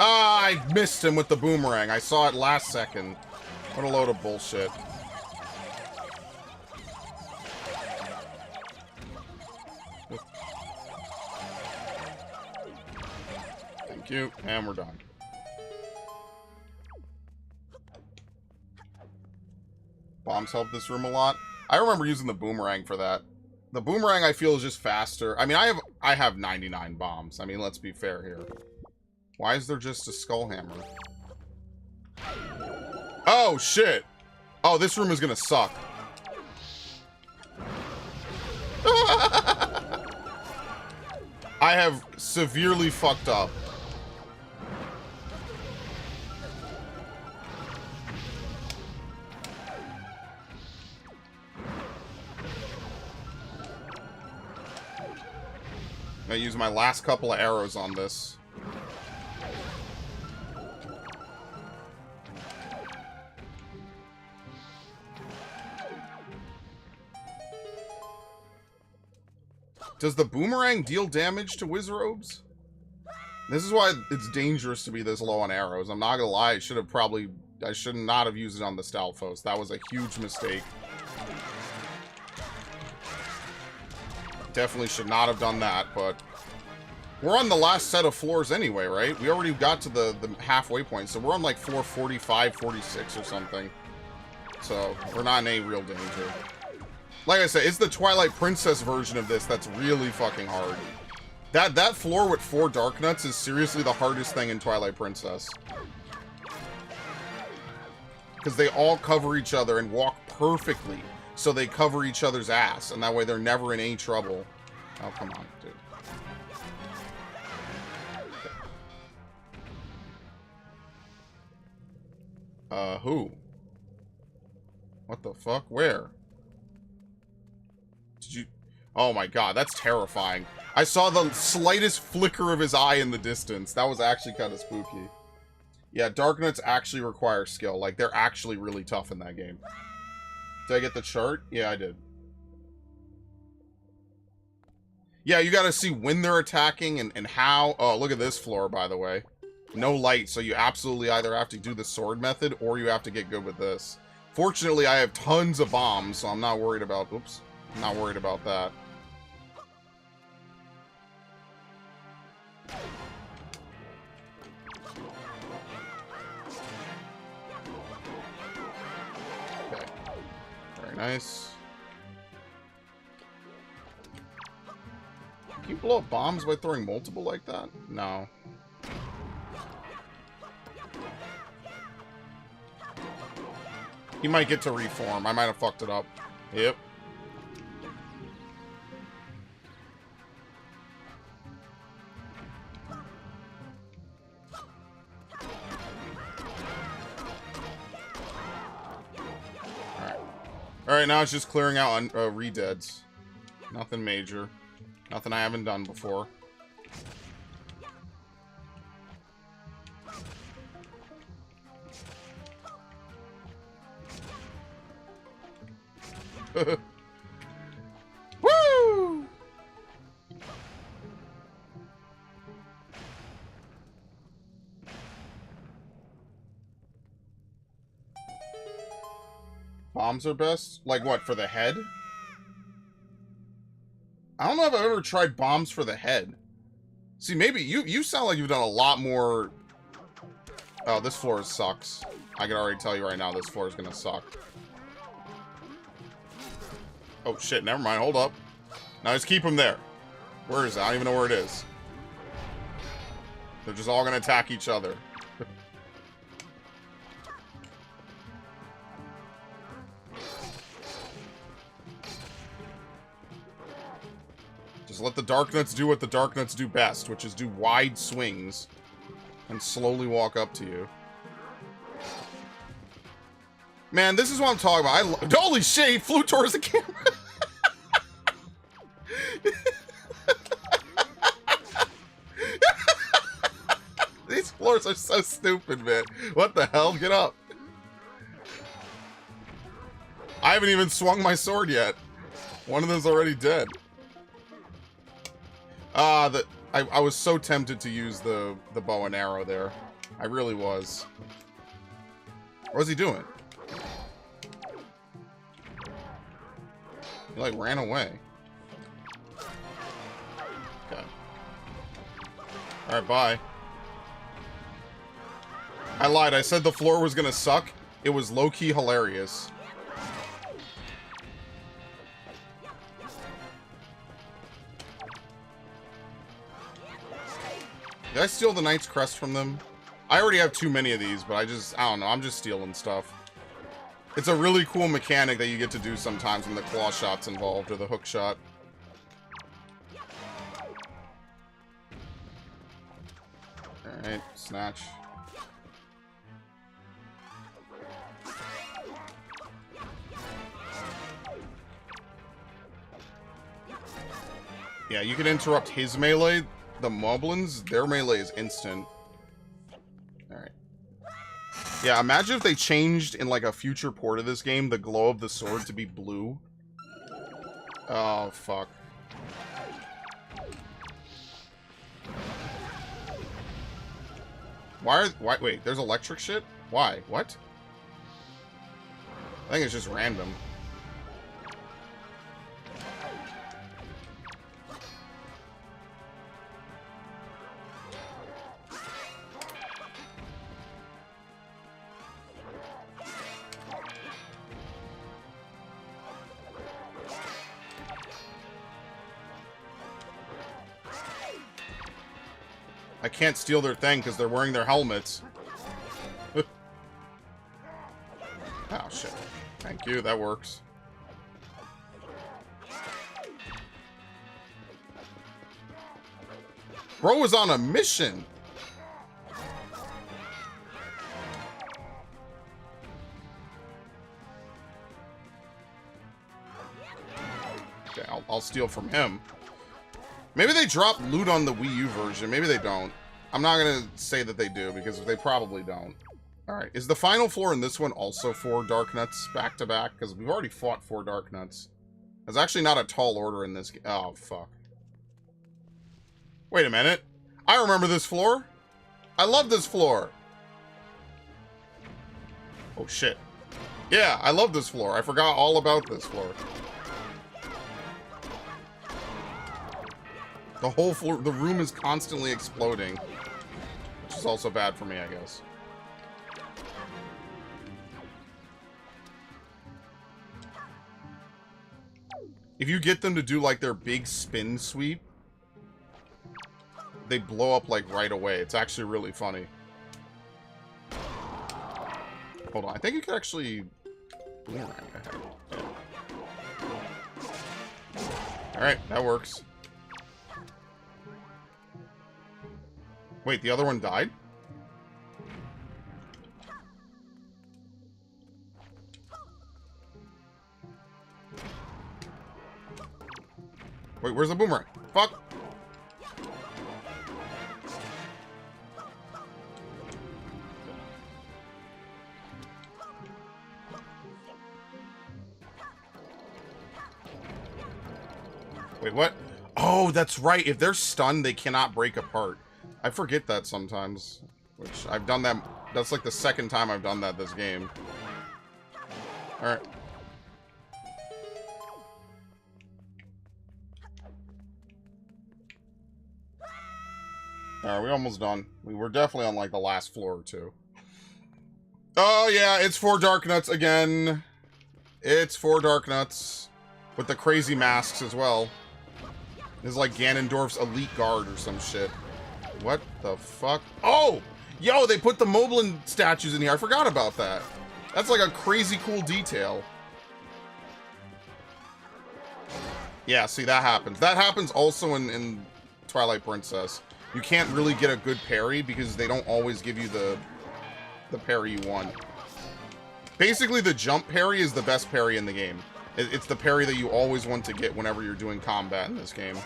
Speaker 2: Ah, I missed him with the boomerang. I saw it last second. What a load of bullshit. Thank you, and we're done. Bombs help this room a lot. I remember using the boomerang for that. The boomerang, I feel, is just faster. I mean, I have 99 bombs. I mean, let's be fair here. Why is there just a skull hammer? Oh, shit. Oh, this room is gonna suck. I have severely fucked up. I'm gonna use my last couple of arrows on this. Does the boomerang deal damage to Wizrobes? This is why it's dangerous to be this low on arrows. I'm not gonna lie, I should not have used it on the Stalfos. That was a huge mistake. Definitely should not have done that, but we're on the last set of floors anyway, right? We already got to the halfway point, so we're on like floor 45, 46 or something. So, we're not in any real danger. Like I said, it's the Twilight Princess version of this that's really fucking hard. That floor with 4 Dark Nuts is seriously the hardest thing in Twilight Princess. Because they all cover each other and walk perfectly. So they cover each other's ass. And that way they're never in any trouble. Oh, come on, dude. Who? What the fuck? Where? Did you... Oh my god, that's terrifying. I saw the slightest flicker of his eye in the distance. That was actually kind of spooky. Yeah, Dark Nuts actually require skill. Like, they're actually really tough in that game. Did I get the chart? Yeah, I did. Yeah, you gotta see when they're attacking and how... Oh, look at this floor, by the way. No light, so you absolutely either have to do the sword method or you have to get good with this. Fortunately, I have tons of bombs, so I'm not worried about... Oops. I'm not worried about that. Okay. Very nice. Can you blow up bombs by throwing multiple like that? No. He might get to reform. I might have fucked it up. Yep. Alright, now it's just clearing out on re-deads. Nothing major. Nothing I haven't done before. Woo! Bombs are best? Like what, for the head? I don't know if I've ever tried bombs for the head. See, maybe you sound like you've done a lot more... Oh, this floor sucks. I can already tell you right now this floor is gonna suck. Oh shit, never mind, hold up. Now just keep them there. Where is it? I don't even know where it is. They're just all gonna attack each other. Just let the Dark Nuts do what the Dark Nuts do best, which is do wide swings and slowly walk up to you. Man, this is what I'm talking about. Holy shit, he flew towards the camera. These floors are so stupid, man. What the hell? Get up. I haven't even swung my sword yet. One of them's already dead. I was so tempted to use the bow and arrow there. I really was. What was he doing? He like ran away. Okay. Alright, bye. I lied. I said the floor was gonna suck. It was low-key hilarious. Did I steal the Knight's Crest from them? I already have too many of these, but I don't know. I'm just stealing stuff. It's a really cool mechanic that you get to do sometimes when the claw shot's involved, or the hook shot. Alright, snatch. Yeah, you can interrupt his melee. The Moblins, their melee is instant. Alright. Yeah, imagine if they changed in like a future port of this game the glow of the sword to be blue. Oh, fuck. Why, wait, there's electric shit? Why? What? I think it's just random. I can't steal their thing because they're wearing their helmets. Oh, shit. Thank you, that works. Bro was on a mission. Okay, I'll steal from him. Maybe they drop loot on the Wii U version. Maybe they don't. I'm not going to say that they do, because they probably don't. Alright, is the final floor in this one also 4 Dark Nuts back-to-back? Because we've already fought 4 Dark Nuts. There's actually not a tall order in this game. Oh, fuck. Wait a minute. I remember this floor. I love this floor. Oh, shit. Yeah, I love this floor. I forgot all about this floor. The whole floor, the room is constantly exploding. Which is also bad for me, I guess. If you get them to do, like, their big spin sweep, they blow up, like, right away. It's actually really funny. Hold on, I think you could actually... Alright, that works. Wait, the other one died? Wait, where's the boomerang? Fuck! Wait, what? Oh, that's right. If they're stunned, they cannot break apart. I forget that sometimes. Which, I've done that. That's like the second time I've done that this game. Alright. Alright, we're almost done. We were definitely on like the last floor or two. Oh yeah, it's 4 Dark Nuts again. It's 4 Dark Nuts. With the crazy masks as well. This is like Ganondorf's elite guard or some shit. What the fuck? Oh! Yo, they put the Moblin statues in here. I forgot about that. That's like a crazy cool detail. Yeah, see, that happens. That happens also in Twilight Princess. You can't really get a good parry because they don't always give you the parry you want. Basically, the jump parry is the best parry in the game. It's the parry that you always want to get whenever you're doing combat in this game.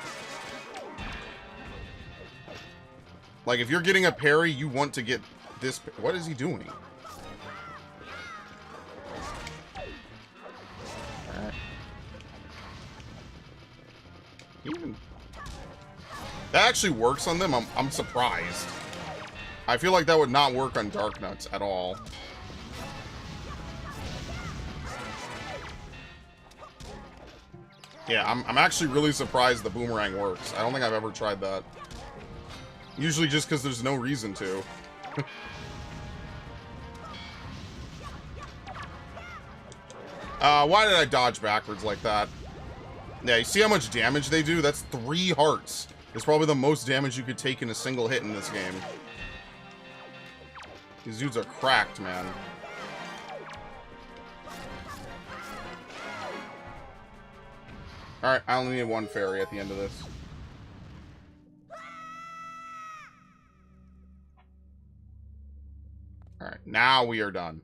Speaker 2: Like, if you're getting a parry, you want to get this... What is he doing? Alright. Even... That actually works on them. I'm surprised. I feel like that would not work on Dark Nuts at all. Yeah, I'm actually really surprised the boomerang works. I don't think I've ever tried that. Usually just because there's no reason to. Why did I dodge backwards like that? Yeah, you see how much damage they do? That's 3 hearts. It's probably the most damage you could take in a single hit in this game. These dudes are cracked, man. Alright, I only need 1 fairy at the end of this. Alright, now we are done.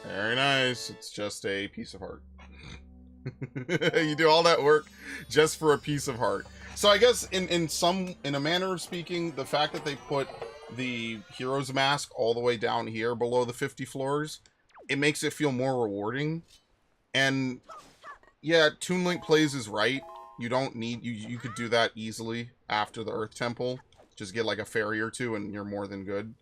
Speaker 2: Very nice. It's just a piece of heart. You do all that work just for a piece of heart. So I guess in a manner of speaking, the fact that they put the hero's mask all the way down here below the 50 floors, it makes it feel more rewarding. And yeah, Toon Link Plays is right. You don't need you could do that easily after the Earth Temple. Just get like a fairy or two and you're more than good.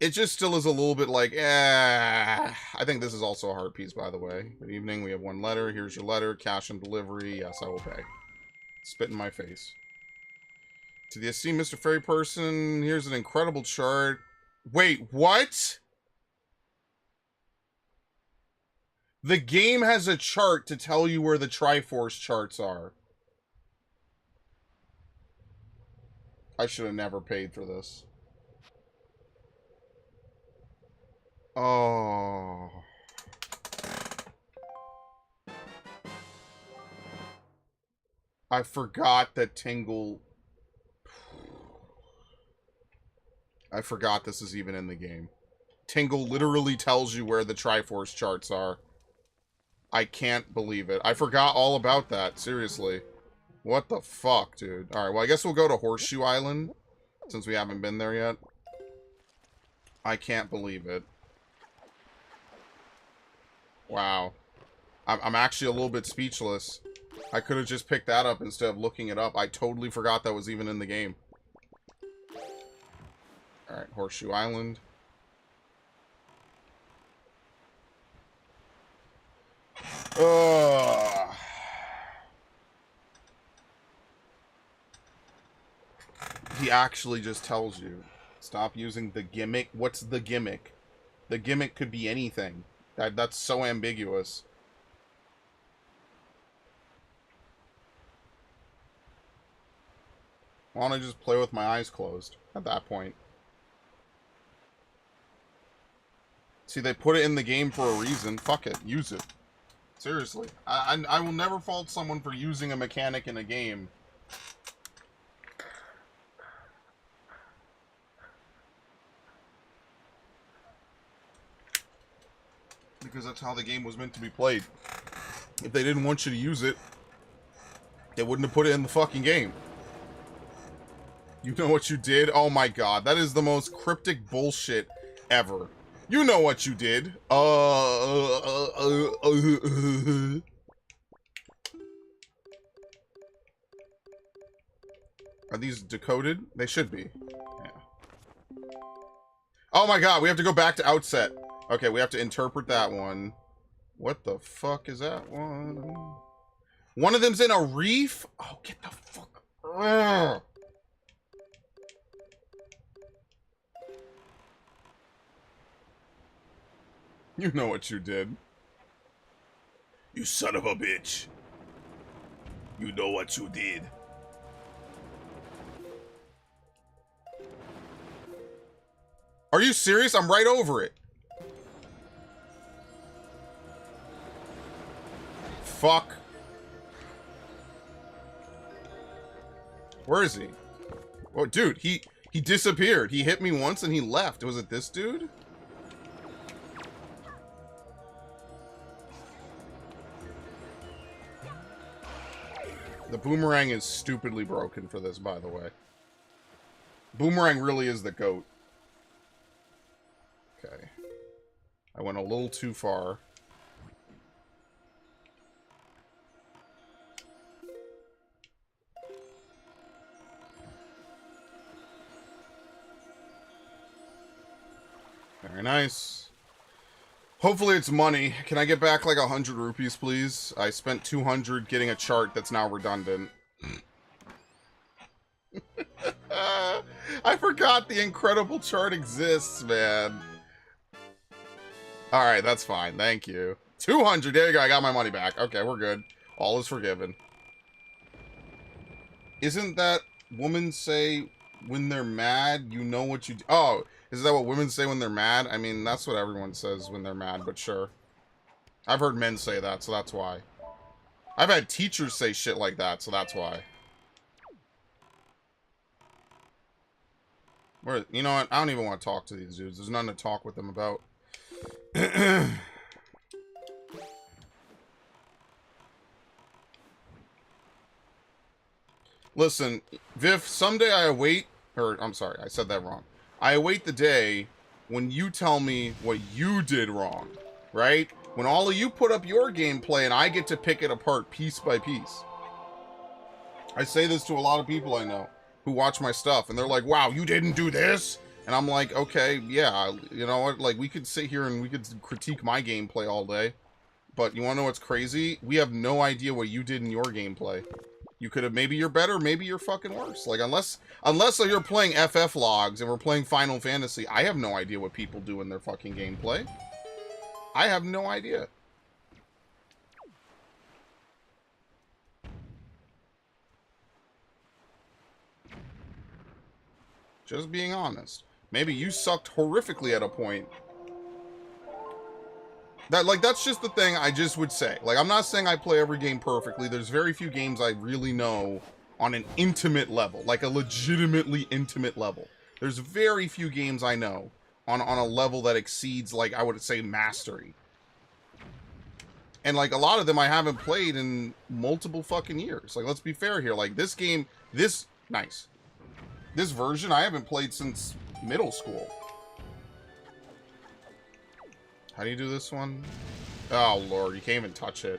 Speaker 2: It just still is a little bit like, I think this is also a heart piece, by the way. Good evening, we have one letter. Here's your letter. Cash and delivery. Yes, I will pay. Spit in my face. To the esteemed Mr. Fairy Person, here's an incredible chart. Wait, what? The game has a chart to tell you where the Triforce charts are. I should have never paid for this. Oh. I forgot that Tingle... I forgot this is even in the game. Tingle literally tells you where the Triforce charts are. I can't believe it. I forgot all about that, seriously. What the fuck, dude? Alright, well, I guess we'll go to Horseshoe Island, since we haven't been there yet. I can't believe it. Wow. I'm actually a little bit speechless. I could have just picked that up instead of looking it up. I totally forgot that was even in the game. Alright, Horseshoe Island. Ugh. He actually just tells you. Stop using the gimmick. What's the gimmick? The gimmick could be anything. That's so ambiguous. Why don't I just play with my eyes closed at that point? See, they put it in the game for a reason. Fuck it. Use it. Seriously. I will never fault someone for using a mechanic in a game. Because that's how the game was meant to be played. If they didn't want you to use it, they wouldn't have put it in the fucking game. You know what you did? Oh my god, that is the most cryptic bullshit ever. You know what you did. Are these decoded? They should be. Yeah. Oh my god, we have to go back to Outset. Okay, we have to interpret that one. What the fuck is that one? One of them's in a reef? Oh, get the fuck... Ugh. You know what you did. You son of a bitch. You know what you did. Are you serious? I'm right over it. Fuck. Where is he? Oh, dude, he disappeared. He hit me once and he left. Was it this dude? The boomerang is stupidly broken for this, by the way. Boomerang really is the GOAT. Okay. I went a little too far. Very nice. Hopefully it's money. Can I get back like 100 rupees, please? I spent 200 getting a chart that's now redundant. I forgot the incredible chart exists, man. Alright, that's fine. Thank you. 200. There you go. I got my money back. Okay, we're good. All is forgiven. Isn't that women say when they're mad, you know what you do? Oh, is that what women say when they're mad? I mean, that's what everyone says when they're mad, but sure. I've heard men say that, so that's why. I've had teachers say shit like that, so that's why. Where, you know what? I don't even want to talk to these dudes. There's nothing to talk with them about. Listen, Viv, someday I await... Or, I'm sorry, I said that wrong. I await the day when you tell me what you did wrong, right? When all of you put up your gameplay and I get to pick it apart piece by piece. I say this to a lot of people I know who watch my stuff, and they're like, wow, you didn't do this? And I'm like, okay, yeah, you know what? Like, we could sit here and we could critique my gameplay all day. But you want to know what's crazy? We have no idea what you did in your gameplay. You could have, maybe you're better, maybe you're fucking worse. Like, unless you're playing FF logs and we're playing Final Fantasy, I have no idea what people do in their fucking gameplay. I have no idea. Just being honest. Maybe you sucked horrifically at a point. That's just the thing I just would say. Like, I'm not saying I play every game perfectly. There's very few games I really know on an intimate level. Like, a legitimately intimate level. There's very few games I know on a level that exceeds, like, I would say mastery. And, like, a lot of them I haven't played in multiple fucking years. Like, let's be fair here. Like, this game, nice. This version I haven't played since middle school. How do you do this one? Oh, Lord, you can't even touch it.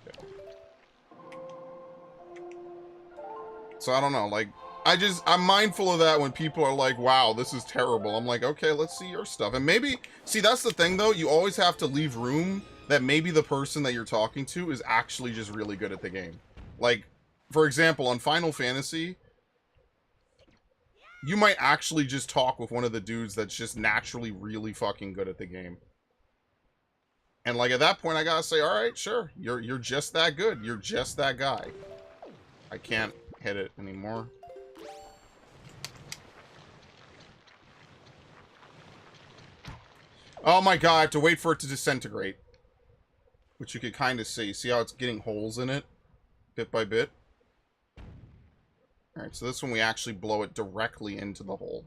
Speaker 2: Okay. So, I don't know, like, I'm mindful of that when people are like, wow, this is terrible. I'm like, okay, let's see your stuff. And maybe, see, that's the thing, though. You always have to leave room that maybe the person that you're talking to is actually just really good at the game. Like, for example, on Final Fantasy, you might actually just talk with one of the dudes that's just naturally really fucking good at the game. And, like, at that point, I gotta say, all right, sure, you're just that good. You're just that guy. I can't hit it anymore. Oh my god, I have to wait for it to disintegrate. Which you could kind of see. See how it's getting holes in it? Bit by bit. Alright, so this one we actually blow it directly into the hole.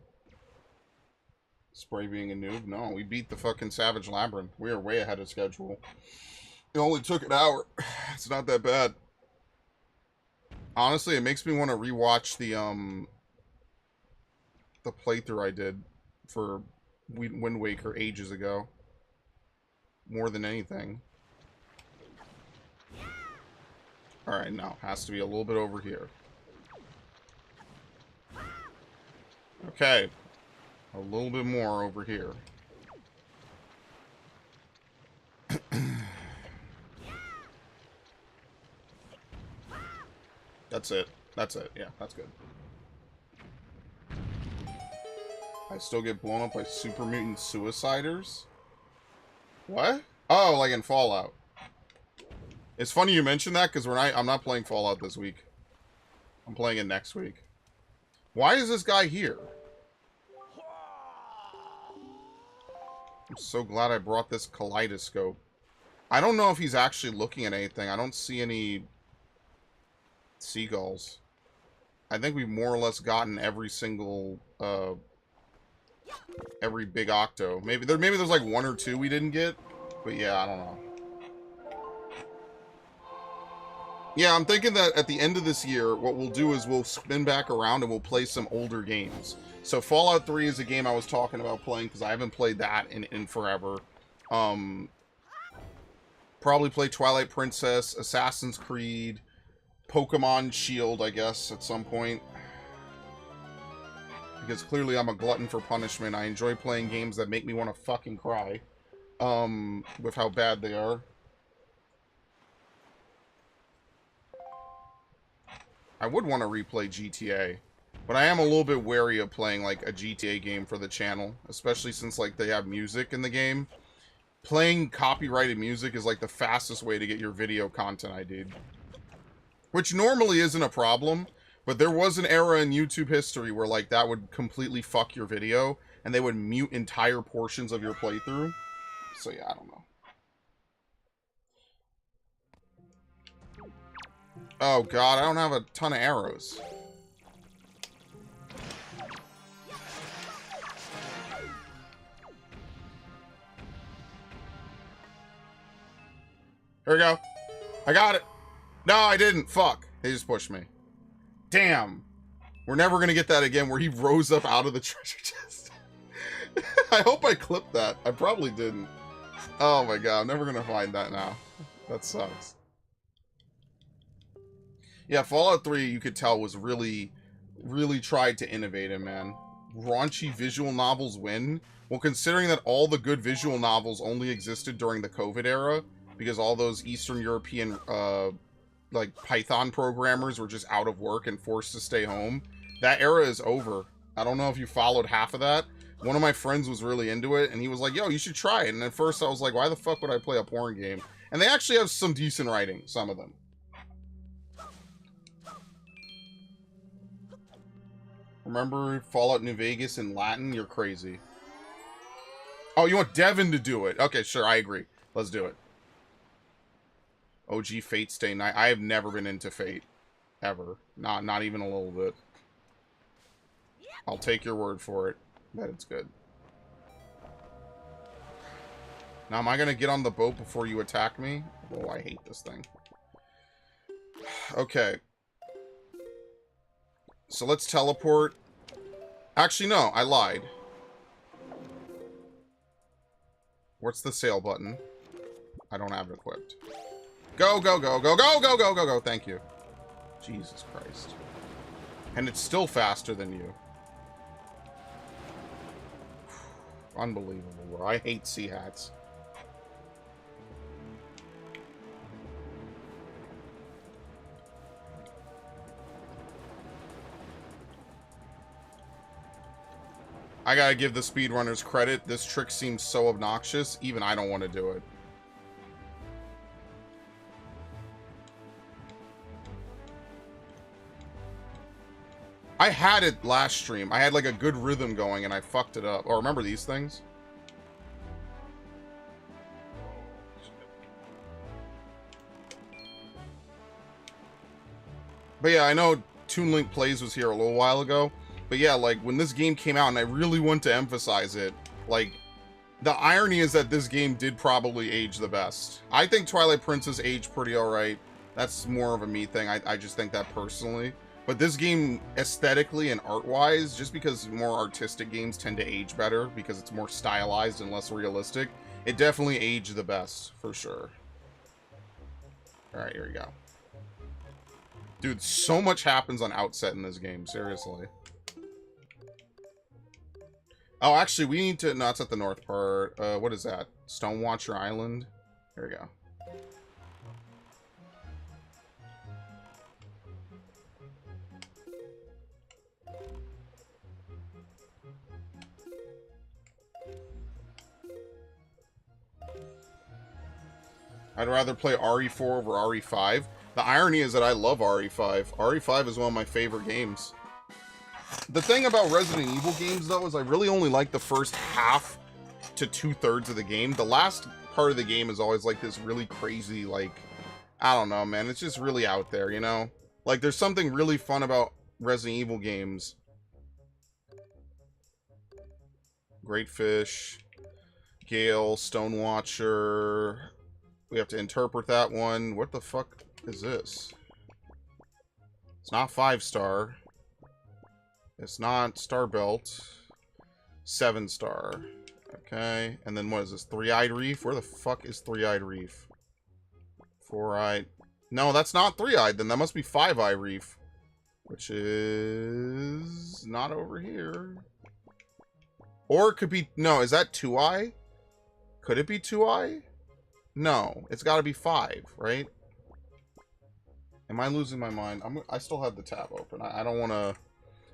Speaker 2: Spray being a noob? No, we beat the fucking Savage Labyrinth. We are way ahead of schedule. It only took an hour. It's not that bad. Honestly, it makes me want to rewatch the playthrough I did for Wind Waker ages ago. More than anything. Alright, no. Has to be a little bit over here. Okay. A little bit more over here. That's it. That's it. Yeah, that's good. I still get blown up by super mutant suiciders? What? Oh, like in Fallout. It's funny you mentioned that, because I'm not playing Fallout this week. I'm playing it next week. Why is this guy here? I'm so glad I brought this kaleidoscope. I don't know if he's actually looking at anything. I don't see any seagulls. I think we've more or less gotten every single, every big octo. Maybe there's like one or two we didn't get. But yeah, I don't know. Yeah, I'm thinking that at the end of this year, what we'll do is we'll spin back around and we'll play some older games. So Fallout 3 is a game I was talking about playing because I haven't played that in forever. Probably play Twilight Princess, Assassin's Creed, Pokemon Shield, I guess, at some point. Because clearly I'm a glutton for punishment. I enjoy playing games that make me want to fucking cry. With how bad they are. I would want to replay GTA, but I am a little bit wary of playing, like, a GTA game for the channel, especially since, like, they have music in the game. Playing copyrighted music is, like, the fastest way to get your video content ID'd. Which normally isn't a problem, but there was an era in YouTube history where, like, that would completely fuck your video, and they would mute entire portions of your playthrough. So, yeah, I don't know. Oh, God, I don't have a ton of arrows. Here we go. I got it. No, I didn't. Fuck. They just pushed me. Damn. We're never gonna get that again where he rose up out of the treasure chest. I hope I clipped that. I probably didn't. Oh my god, I'm never gonna find that now. That sucks. Yeah, Fallout 3, you could tell, was really tried to innovate it, man. Raunchy visual novels win? Well, considering that all the good visual novels only existed during the COVID era, because all those Eastern European, like, Python programmers were just out of work and forced to stay home, that era is over. I don't know if you followed half of that. One of my friends was really into it, and he was like, yo, you should try it. And at first I was like, why the fuck would I play a porn game? And they actually have some decent writing, some of them. Remember Fallout New Vegas in Latin? You're crazy. Oh, you want Devin to do it? Okay, sure, I agree. Let's do it. OG Fate Stay Night. I have never been into Fate. Ever. Not even a little bit. I'll take your word for it. That it's good. Now, am I going to get on the boat before you attack me? Oh, I hate this thing. Okay. So let's teleport. Actually, no, I lied. What's the sail button? I don't have it equipped. Go, go, go, go, go, go, go, go, go. Thank you. Jesus Christ. And it's still faster than you. Unbelievable, bro. I hate sea hats. I gotta give the speedrunners credit. This trick seems so obnoxious, even I don't want to do it. I had it last stream. I had like a good rhythm going and I fucked it up. Oh, remember these things? But yeah, I know Toon Link Plays was here a little while ago. But yeah, like, when this game came out, and I really want to emphasize it, like, the irony is that this game did probably age the best. I think Twilight Princess aged pretty alright. That's more of a me thing. I just think that personally. But this game, aesthetically and art-wise, just because more artistic games tend to age better, because it's more stylized and less realistic, it definitely aged the best, for sure. Alright, here we go. Dude, so much happens on Outset in this game, seriously. Oh, actually, we need to... No, it's at the north part. What is that? Stonewatcher Island? There we go. I'd rather play RE4 over RE5. The irony is that I love RE5. RE5 is one of my favorite games. The thing about Resident Evil games, though, is I really only like the first half to 2/3 of the game. The last part of the game is always like this really crazy, like, I don't know, man. It's just really out there, you know? Like, there's something really fun about Resident Evil games. Great Fish, Gale, Stonewatcher. We have to interpret that one. What the fuck is this? It's not 5-star. It's not Starbelt. 7-star. Okay. And then what is this? Three-Eyed Reef? Where the fuck is Three-Eyed Reef? 4-Eyed. No, that's not 3-Eyed. Then that must be 5-Eye Reef. Which is not over here. Or it could be... No, is that 2-Eye? Could it be 2-Eye? No. It's got to be 5, right? Am I losing my mind? I still have the tab open. I don't want to...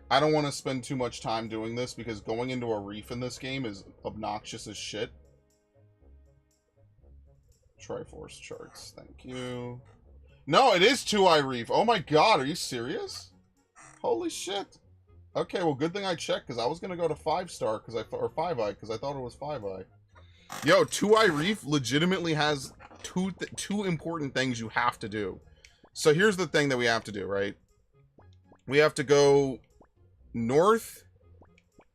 Speaker 2: I don't want to spend too much time doing this because going into a reef in this game is obnoxious as shit. Triforce charts, thank you. No, it is 2-Eye Reef. Oh my god, are you serious? Holy shit. Okay, well, good thing I checked because I was going to go to 5-star because or 5-Eye because I thought it was 5-Eye. Yo, 2-Eye Reef legitimately has two important things you have to do. So here's the thing that we have to do, right? We have to go north.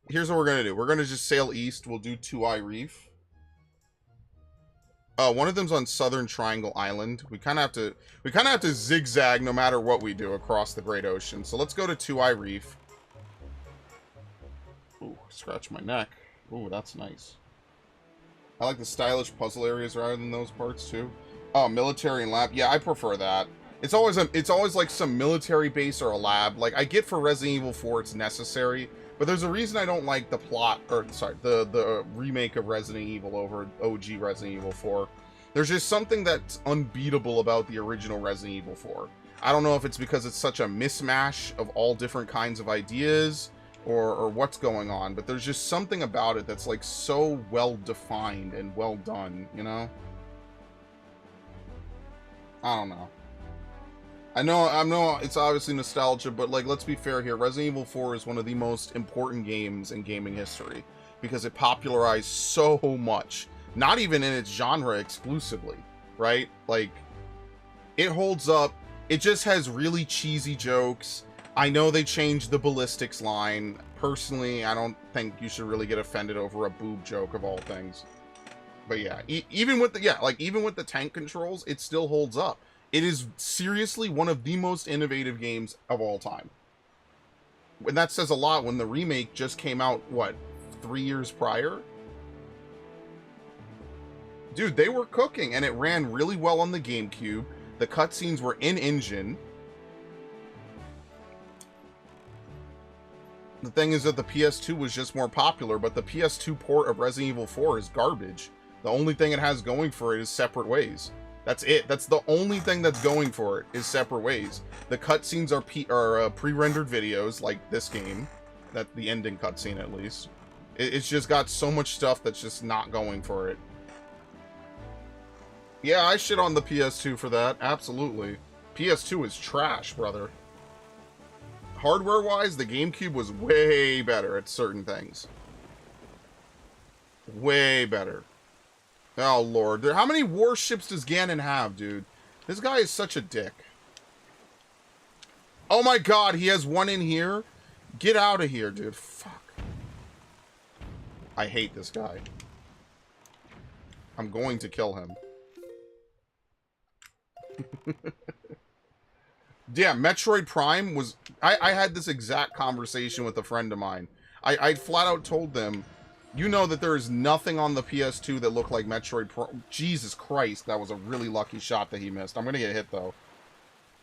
Speaker 2: Here's what we're gonna do. We're gonna just sail east. We'll do 2-Eye Reef. Oh, one of them's on Southern Triangle Island. We kind of have to zigzag no matter what we do across the Great Ocean. So let's go to 2-Eye Reef. Ooh, scratch my neck. Ooh, that's nice. I like the stylish puzzle areas rather than those parts too. Oh, military and lab. Yeah, I prefer that. It's always like some military base or a lab. Like I get for Resident Evil 4 it's necessary, but there's a reason I don't like the plot or sorry, the remake of Resident Evil over OG Resident Evil 4. There's just something that's unbeatable about the original Resident Evil 4. I don't know if it's because it's such a mishmash of all different kinds of ideas or what's going on, but there's just something about it that's like so well defined and well done, you know? I don't know. I know it's obviously nostalgia, but like let's be fair here, Resident Evil 4 is one of the most important games in gaming history because it popularized so much, not even in its genre exclusively, right? Like it holds up. It just has really cheesy jokes. I know they changed the ballistics line. Personally, I don't think you should really get offended over a boob joke of all things. But yeah, even with the tank controls, it still holds up. It is seriously one of the most innovative games of all time. And that says a lot when the remake just came out, what, 3 years prior? Dude, they were cooking, and it ran really well on the GameCube. The cutscenes were in-engine. The thing is that the PS2 was just more popular, but the PS2 port of Resident Evil 4 is garbage. The only thing it has going for it is Separate Ways. That's it. That's the only thing that's going for it is Separate Ways. The cutscenes are pre-rendered videos, like this game. That's the ending cutscene, at least. It's just got so much stuff that's just not going for it. Yeah, I shit on the PS2 for that. Absolutely. PS2 is trash, brother. Hardware-wise, the GameCube was way better at certain things. Way better. Oh, Lord. How many warships does Ganon have, dude? This guy is such a dick. Oh my god, he has one in here? Get out of here, dude. Fuck. I hate this guy. I'm going to kill him. Yeah, Metroid Prime was... I had this exact conversation with a friend of mine. I flat out told them, you know that there is nothing on the PS2 that looked like Metroid Prime. Jesus Christ, that was a really lucky shot that he missed. I'm going to get hit, though.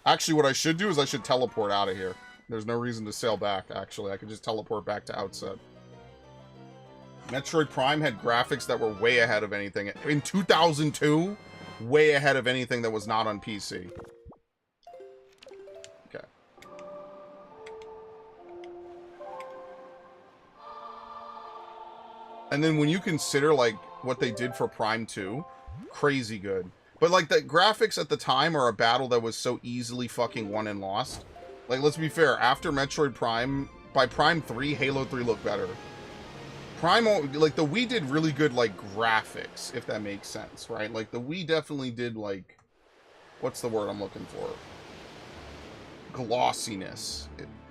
Speaker 2: Actually, what I should do is I should teleport out of here. There's no reason to sail back, actually. I could just teleport back to Outset. Metroid Prime had graphics that were way ahead of anything. In 2002, way ahead of anything that was not on PC. Okay. And then when you consider, like, what they did for Prime 2, crazy good. But, like, the graphics at the time are a battle that was so easily fucking won and lost. Like, let's be fair, after Metroid Prime, by Prime 3, Halo 3 looked better. Prime, like, the Wii did really good, like, graphics, if that makes sense, right? Like, the Wii definitely did, like, what's the word I'm looking for? Glossiness.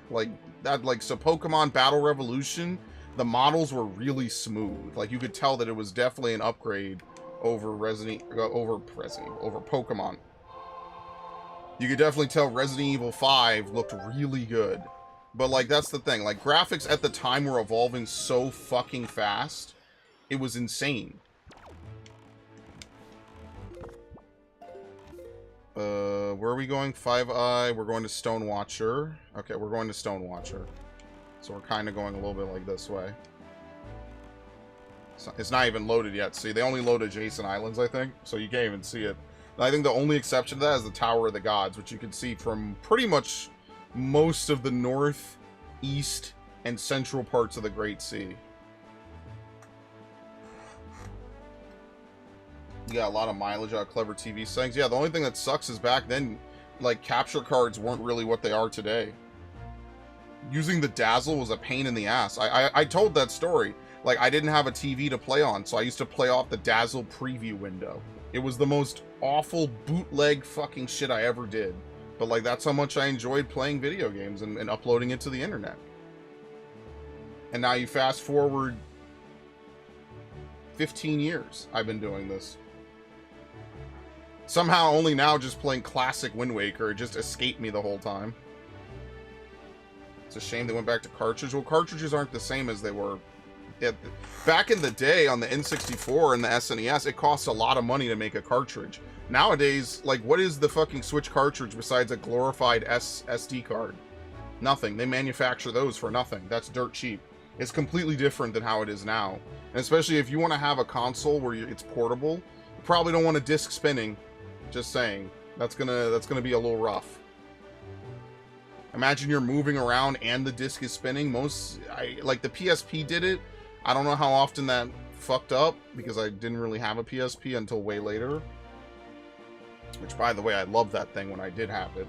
Speaker 2: Like, that, like, so Pokemon Battle Revolution, the models were really smooth. Like, you could tell that it was definitely an upgrade over over Pokemon. You could definitely tell Resident Evil 5 looked really good. But, like, that's the thing. Like, graphics at the time were evolving so fucking fast. It was insane. Where are we going? 5-Eye. We're going to Stonewatcher. Okay, we're going to Stonewatcher. So we're kind of going a little bit like this way. It's not even loaded yet. See, they only load adjacent islands, I think. So you can't even see it. And I think the only exception to that is the Tower of the Gods, which you can see from pretty much most of the north, east, and central parts of the Great Sea. You got a lot of mileage out of clever TV settings. Yeah, the only thing that sucks is back then, like, capture cards weren't really what they are today. Using the Dazzle was a pain in the ass. I told that story. Like, I didn't have a TV to play on, so I used to play off the Dazzle preview window. It was the most awful bootleg fucking shit I ever did. But, like, that's how much I enjoyed playing video games and uploading it to the internet. And now you fast forward 15 years I've been doing this. Somehow only now just playing classic Wind Waker. It just escaped me the whole time. It's a shame they went back to cartridge. Well, cartridges aren't the same as they were. Back in the day on the N64 and the SNES, it costs a lot of money to make a cartridge. Nowadays, like, what is the fucking Switch cartridge besides a glorified SD card? Nothing. They manufacture those for nothing. That's dirt cheap. It's completely different than how it is now. And especially if you want to have a console where it's portable, you probably don't want a disc spinning. Just saying. That's gonna be a little rough. Imagine you're moving around and the disc is spinning. Like the PSP did it. I don't know how often that fucked up because I didn't really have a PSP until way later. Which, by the way, I loved that thing when I did have it.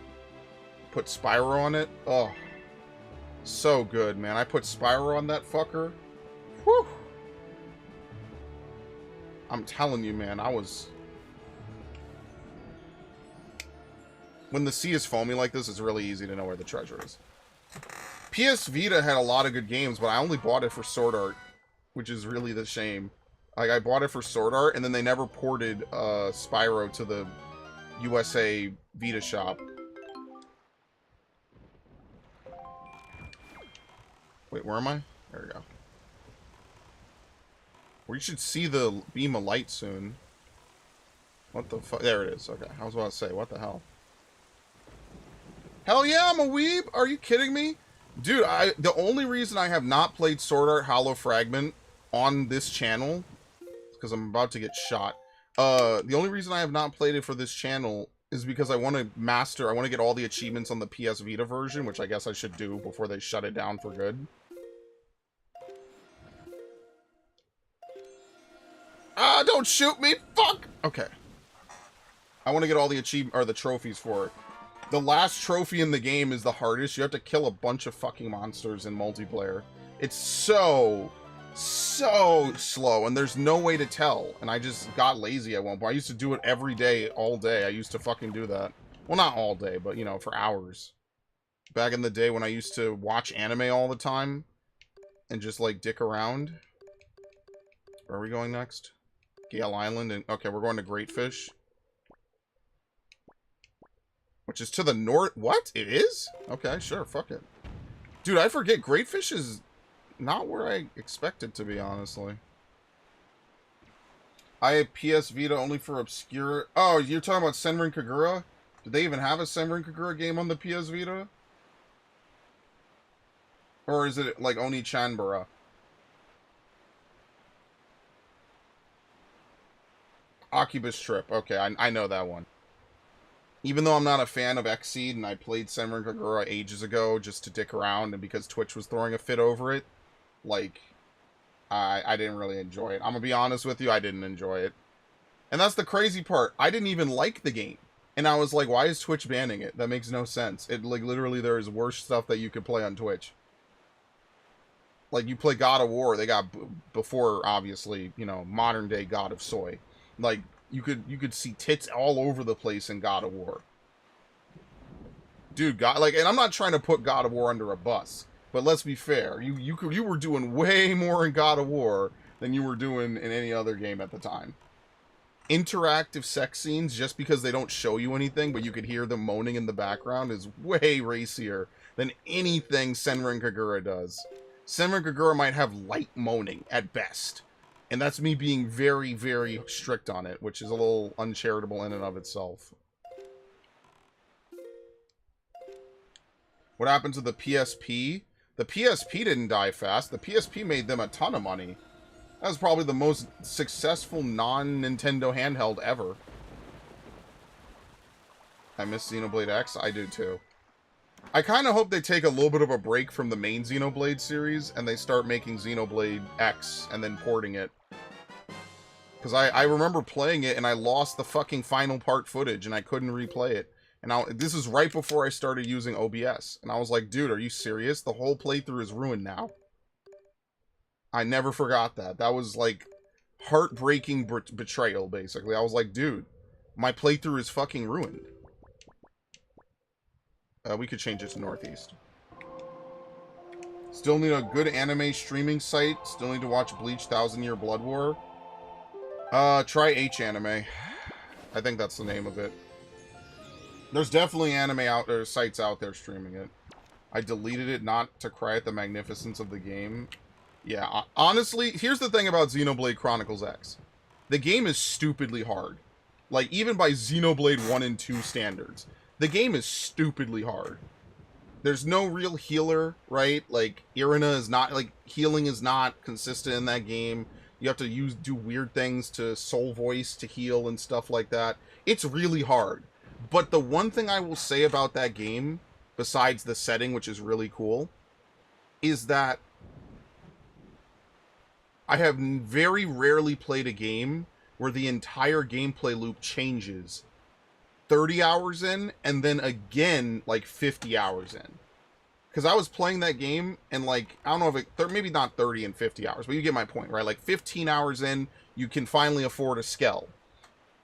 Speaker 2: Put Spyro on it. Oh, so good, man. I put Spyro on that fucker. Whew. I'm telling you, man, I was... When the sea is foamy like this, it's really easy to know where the treasure is. PS Vita had a lot of good games, but I only bought it for Sword Art, which is really the shame. Like, I bought it for Sword Art, and then they never ported Spyro to the USA Vita shop. Wait, where am I? There we go. We should see the beam of light soon. What the fuck? There it is. Okay, I was about to say, what the hell? Hell yeah, I'm a weeb! Are you kidding me? Dude, the only reason I have not played Sword Art Hollow Fragment on this channel is because I'm about to get shot. The only reason I have not played it for this channel is because I want to get all the achievements on the PS Vita version, which I guess I should do before they shut it down for good. Ah, don't shoot me! Fuck! Okay. I want to get all the the trophies for it. The last trophy in the game is the hardest. You have to kill a bunch of fucking monsters in multiplayer. It's so slow, and there's no way to tell. And I just got lazy at one point. I used to do it every day, all day. I used to fucking do that. Well, not all day, but, you know, for hours. Back in the day when I used to watch anime all the time and just, like, dick around. Where are we going next? Gale Island. And okay, we're going to Great Fish. Which is to the north. What? It is? Okay, sure. Fuck it. Dude, I forget. Great Fish is not where I expected to be, honestly. I have PS Vita only for obscure... Oh, you're talking about Senran Kagura? Did they even have a Senran Kagura game on the PS Vita? Or is it like Oni Chanbara? Oculus Trip. Okay, I know that one. Even though I'm not a fan of Xseed and I played Senran Kagura ages ago just to dick around and because Twitch was throwing a fit over it, like, I didn't really enjoy it. I'm gonna be honest with you, I didn't enjoy it. And that's the crazy part. I didn't even like the game. And I was like, why is Twitch banning it? That makes no sense. It, like, literally there is worse stuff that you could play on Twitch. Like, you play God of War, they got, before, obviously, you know, modern day God of Soy. Like, you could see tits all over the place in God of War. Dude, and I'm not trying to put God of War under a bus, but let's be fair. You were doing way more in God of War than you were doing in any other game at the time. Interactive sex scenes, just because they don't show you anything, but you could hear them moaning in the background, is way racier than anything Senran Kagura does. Senran Kagura might have light moaning at best. And that's me being very, very strict on it, which is a little uncharitable in and of itself. What happened to the PSP? The PSP didn't die fast. The PSP made them a ton of money. That was probably the most successful non-Nintendo handheld ever. I miss Xenoblade X. I do too. I kind of hope they take a little bit of a break from the main Xenoblade series and they start making Xenoblade X and then porting it. Because I remember playing it and I lost the fucking final part footage and I couldn't replay it. And this is right before I started using OBS. And I was like, dude, are you serious? The whole playthrough is ruined now. I never forgot that. That was like heartbreaking betrayal, basically. I was like, dude, my playthrough is fucking ruined. We could change it to Northeast. Still need a good anime streaming site. Still need to watch Bleach 1000 Year Blood War. Try H Anime. I think that's the name of it. There's definitely anime out there, sites out there streaming it. I deleted it not to cry at the magnificence of the game. Yeah, honestly, here's the thing about Xenoblade Chronicles X. The game is stupidly hard. Like, even by Xenoblade 1 and 2 standards. The game is stupidly hard. There's no real healer, right? Like, Irina is not, like, healing is not consistent in that game. You have to do weird things to soul voice to heal and stuff like that. It's really hard. But the one thing I will say about that game, besides the setting, which is really cool, is that I have very rarely played a game where the entire gameplay loop changes 30 hours in and then again like 50 hours in. Because I was playing that game and like, I don't know if it, maybe not 30 and 50 hours, but you get my point, right? Like 15 hours in, you can finally afford a Skell.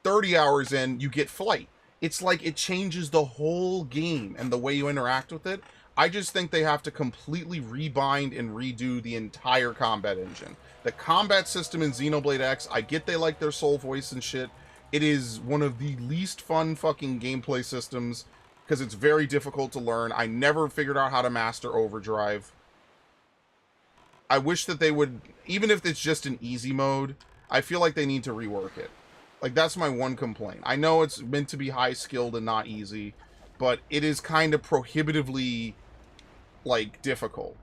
Speaker 2: 30 hours in, you get Flight. It's like it changes the whole game and the way you interact with it. I just think they have to completely rebind and redo the entire combat engine. The combat system in Xenoblade X, I get they like their soul voice and shit. It is one of the least fun fucking gameplay systems because it's very difficult to learn. I never figured out how to master Overdrive. I wish that they would, even if it's just an easy mode, I feel like they need to rework it. Like, that's my one complaint. I know it's meant to be high skilled and not easy, but it is kind of prohibitively, like, difficult.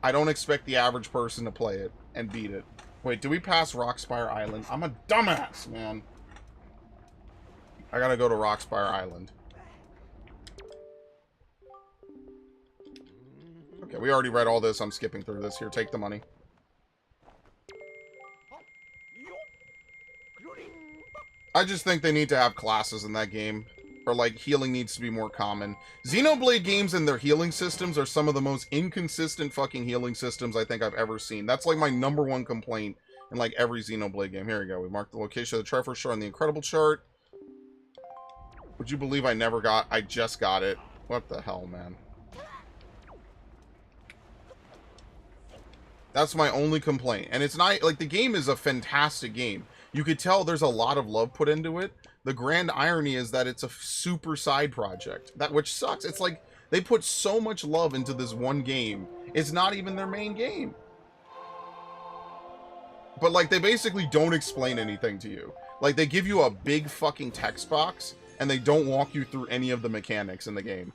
Speaker 2: I don't expect the average person to play it and beat it. Wait, do we pass Rockspire Island? I'm a dumbass, man. I gotta go to Rockspire Island. Okay, we already read all this. I'm skipping through this. Here, take the money. I just think they need to have classes in that game. Or, like, healing needs to be more common. Xenoblade games and their healing systems are some of the most inconsistent fucking healing systems I think I've ever seen. That's, like, my #1 complaint in, like, every Xenoblade game. Here we go. We marked the location of the Triforce Shard on the Incredible chart. Would you believe I just got it? What the hell, man? That's my only complaint. And it's not, like, the game is a fantastic game. You could tell there's a lot of love put into it. The grand irony is that it's a super side project. Which sucks. It's like, they put so much love into this one game. It's not even their main game. But, like, they basically don't explain anything to you. Like, they give you a big fucking text box, and they don't walk you through any of the mechanics in the game.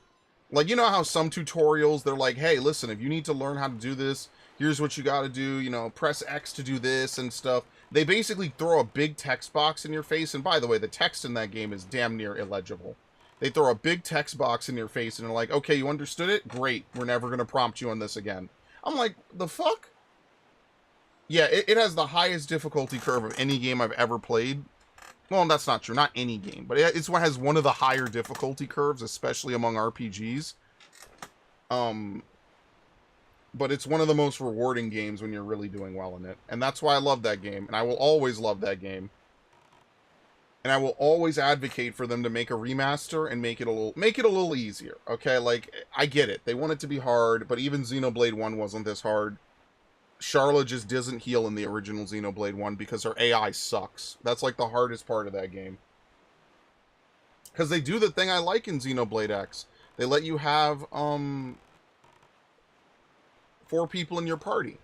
Speaker 2: Like, you know how some tutorials, they're like, hey, listen, if you need to learn how to do this, here's what you gotta do, you know, press X to do this and stuff. They basically throw a big text box in your face, and by the way, the text in that game is damn near illegible. They throw a big text box in your face, and they're like, okay, you understood it? Great, we're never gonna prompt you on this again. I'm like, the fuck? Yeah, it has the highest difficulty curve of any game I've ever played. Well, that's not true, not any game, but it has one of the higher difficulty curves, especially among RPGs. But it's one of the most rewarding games when you're really doing well in it. And that's why I love that game. And I will always love that game. And I will always advocate for them to make a remaster and make it a little easier. Okay, like, I get it. They want it to be hard, but even Xenoblade 1 wasn't this hard. Charlotte just doesn't heal in the original Xenoblade 1 because her AI sucks. That's like the hardest part of that game. Because they do the thing I like in Xenoblade X. They let you have, 4 people in your party,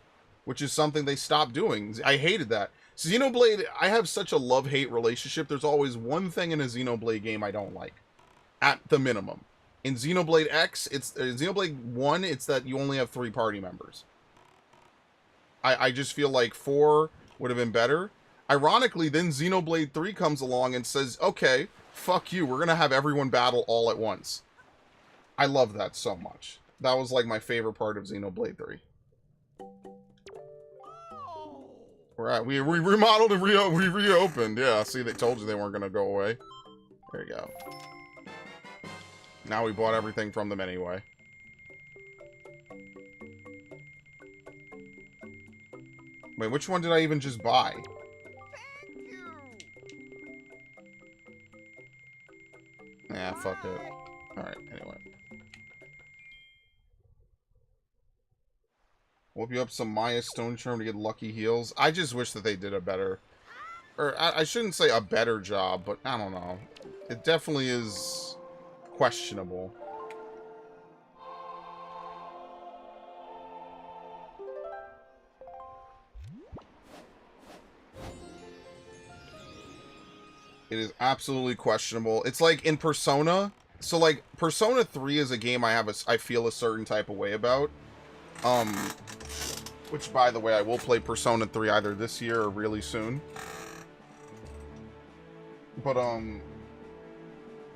Speaker 2: which is something they stopped doing. I hated that. Xenoblade, I have such a love-hate relationship. There's always one thing in a Xenoblade game I don't like, at the minimum. In Xenoblade X, it's Xenoblade 1, it's that you only have 3 party members. I just feel like 4 would have been better. Ironically, then Xenoblade 3 comes along and says, okay, fuck you, we're gonna have everyone battle all at once. I love that so much. That was like my favorite part of Xenoblade 3. We remodeled and we reopened. Yeah, see, they told you they weren't going to go away. There you go. Now we bought everything from them anyway. Wait, which one did I even just buy? Yeah, fuck it. Alright, anyway. Whoop you up some Maya Stone Charm to get lucky heals. I just wish that they did a better... Or, I shouldn't say a better job, but I don't know. It definitely is questionable. It is absolutely questionable. It's like in Persona. So like Persona 3 is a game I feel a certain type of way about. Which by the way, I will play Persona 3 either this year or really soon. But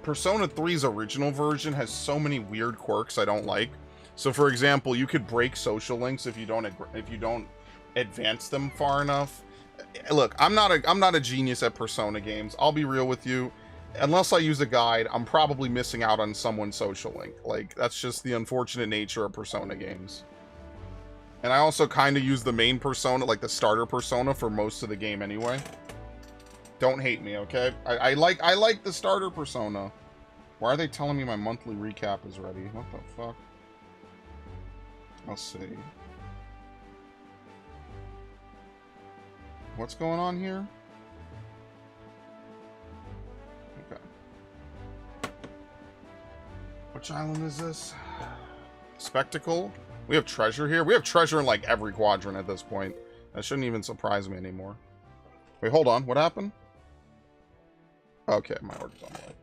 Speaker 2: Persona 3's original version has so many weird quirks I don't like. So for example, you could break social links if you don't advance them far enough. Look, I'm not a genius at Persona games. I'll be real with you. Unless I use a guide, I'm probably missing out on someone's social link. Like, that's just the unfortunate nature of Persona games. And I also kind of use the main Persona, like the starter Persona, for most of the game anyway. Don't hate me, okay? I like the starter Persona. Why are they telling me my monthly recap is ready? What the fuck? Let's see. What's going on here? Okay. Which island is this? Spectacle? We have treasure here? We have treasure in like every quadrant at this point. That shouldn't even surprise me anymore. Wait, hold on. What happened? Okay, my order's on the way.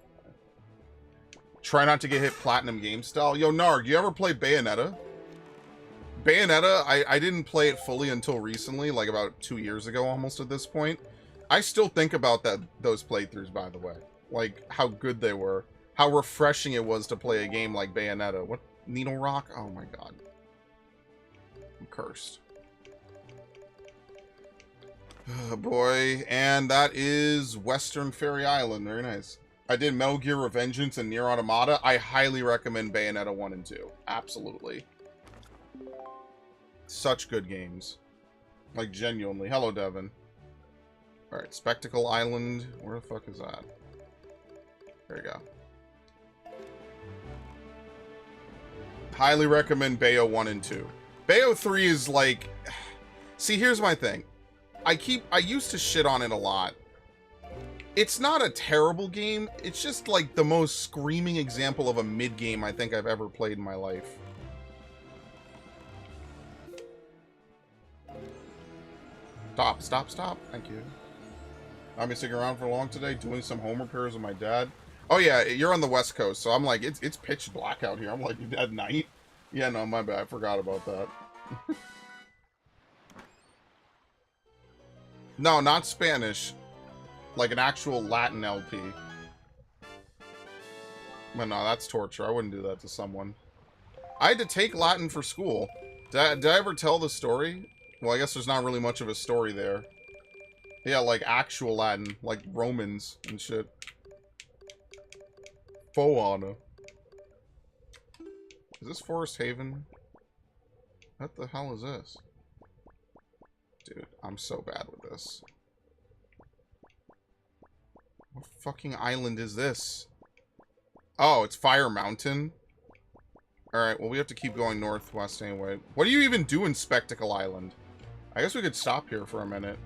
Speaker 2: Try not to get hit platinum game style. Yo, Narg, you ever play Bayonetta? Bayonetta, I didn't play it fully until recently, like about 2 years ago almost at this point. I still think about those playthroughs, by the way. Like, how good they were. How refreshing it was to play a game like Bayonetta. What? Needle Rock? Oh my god. I'm cursed. Oh boy. And that is Western Fairy Island. Very nice. I did Metal Gear Revengeance and Nier Automata. I highly recommend Bayonetta 1 and 2. Absolutely. Such good games. Like, genuinely. Hello, Devin. Alright, Spectacle Island. Where the fuck is that? There you go. Highly recommend Bayo 1 and 2. Bayo 3 is like... See, here's my thing. I used to shit on it a lot. It's not a terrible game. It's just like the most screaming example of a mid-game I think I've ever played in my life. Stop, stop, stop. Thank you. I've been sticking around for long today, doing some home repairs with my dad. Oh yeah, you're on the West Coast, so I'm like, it's pitch black out here. I'm like, at night? Yeah, no, my bad. I forgot about that. No, not Spanish. Like an actual Latin LP. But no, that's torture. I wouldn't do that to someone. I had to take Latin for school. Did I ever tell the story? Well, I guess there's not really much of a story there. Yeah, like actual Latin. Like Romans and shit. Foana. Is this Forest Haven? What the hell is this? Dude, I'm so bad with this. What fucking island is this? Oh, it's Fire Mountain. Alright, well we have to keep going northwest anyway. What do you even do in Spectacle Island? I guess we could stop here for a minute.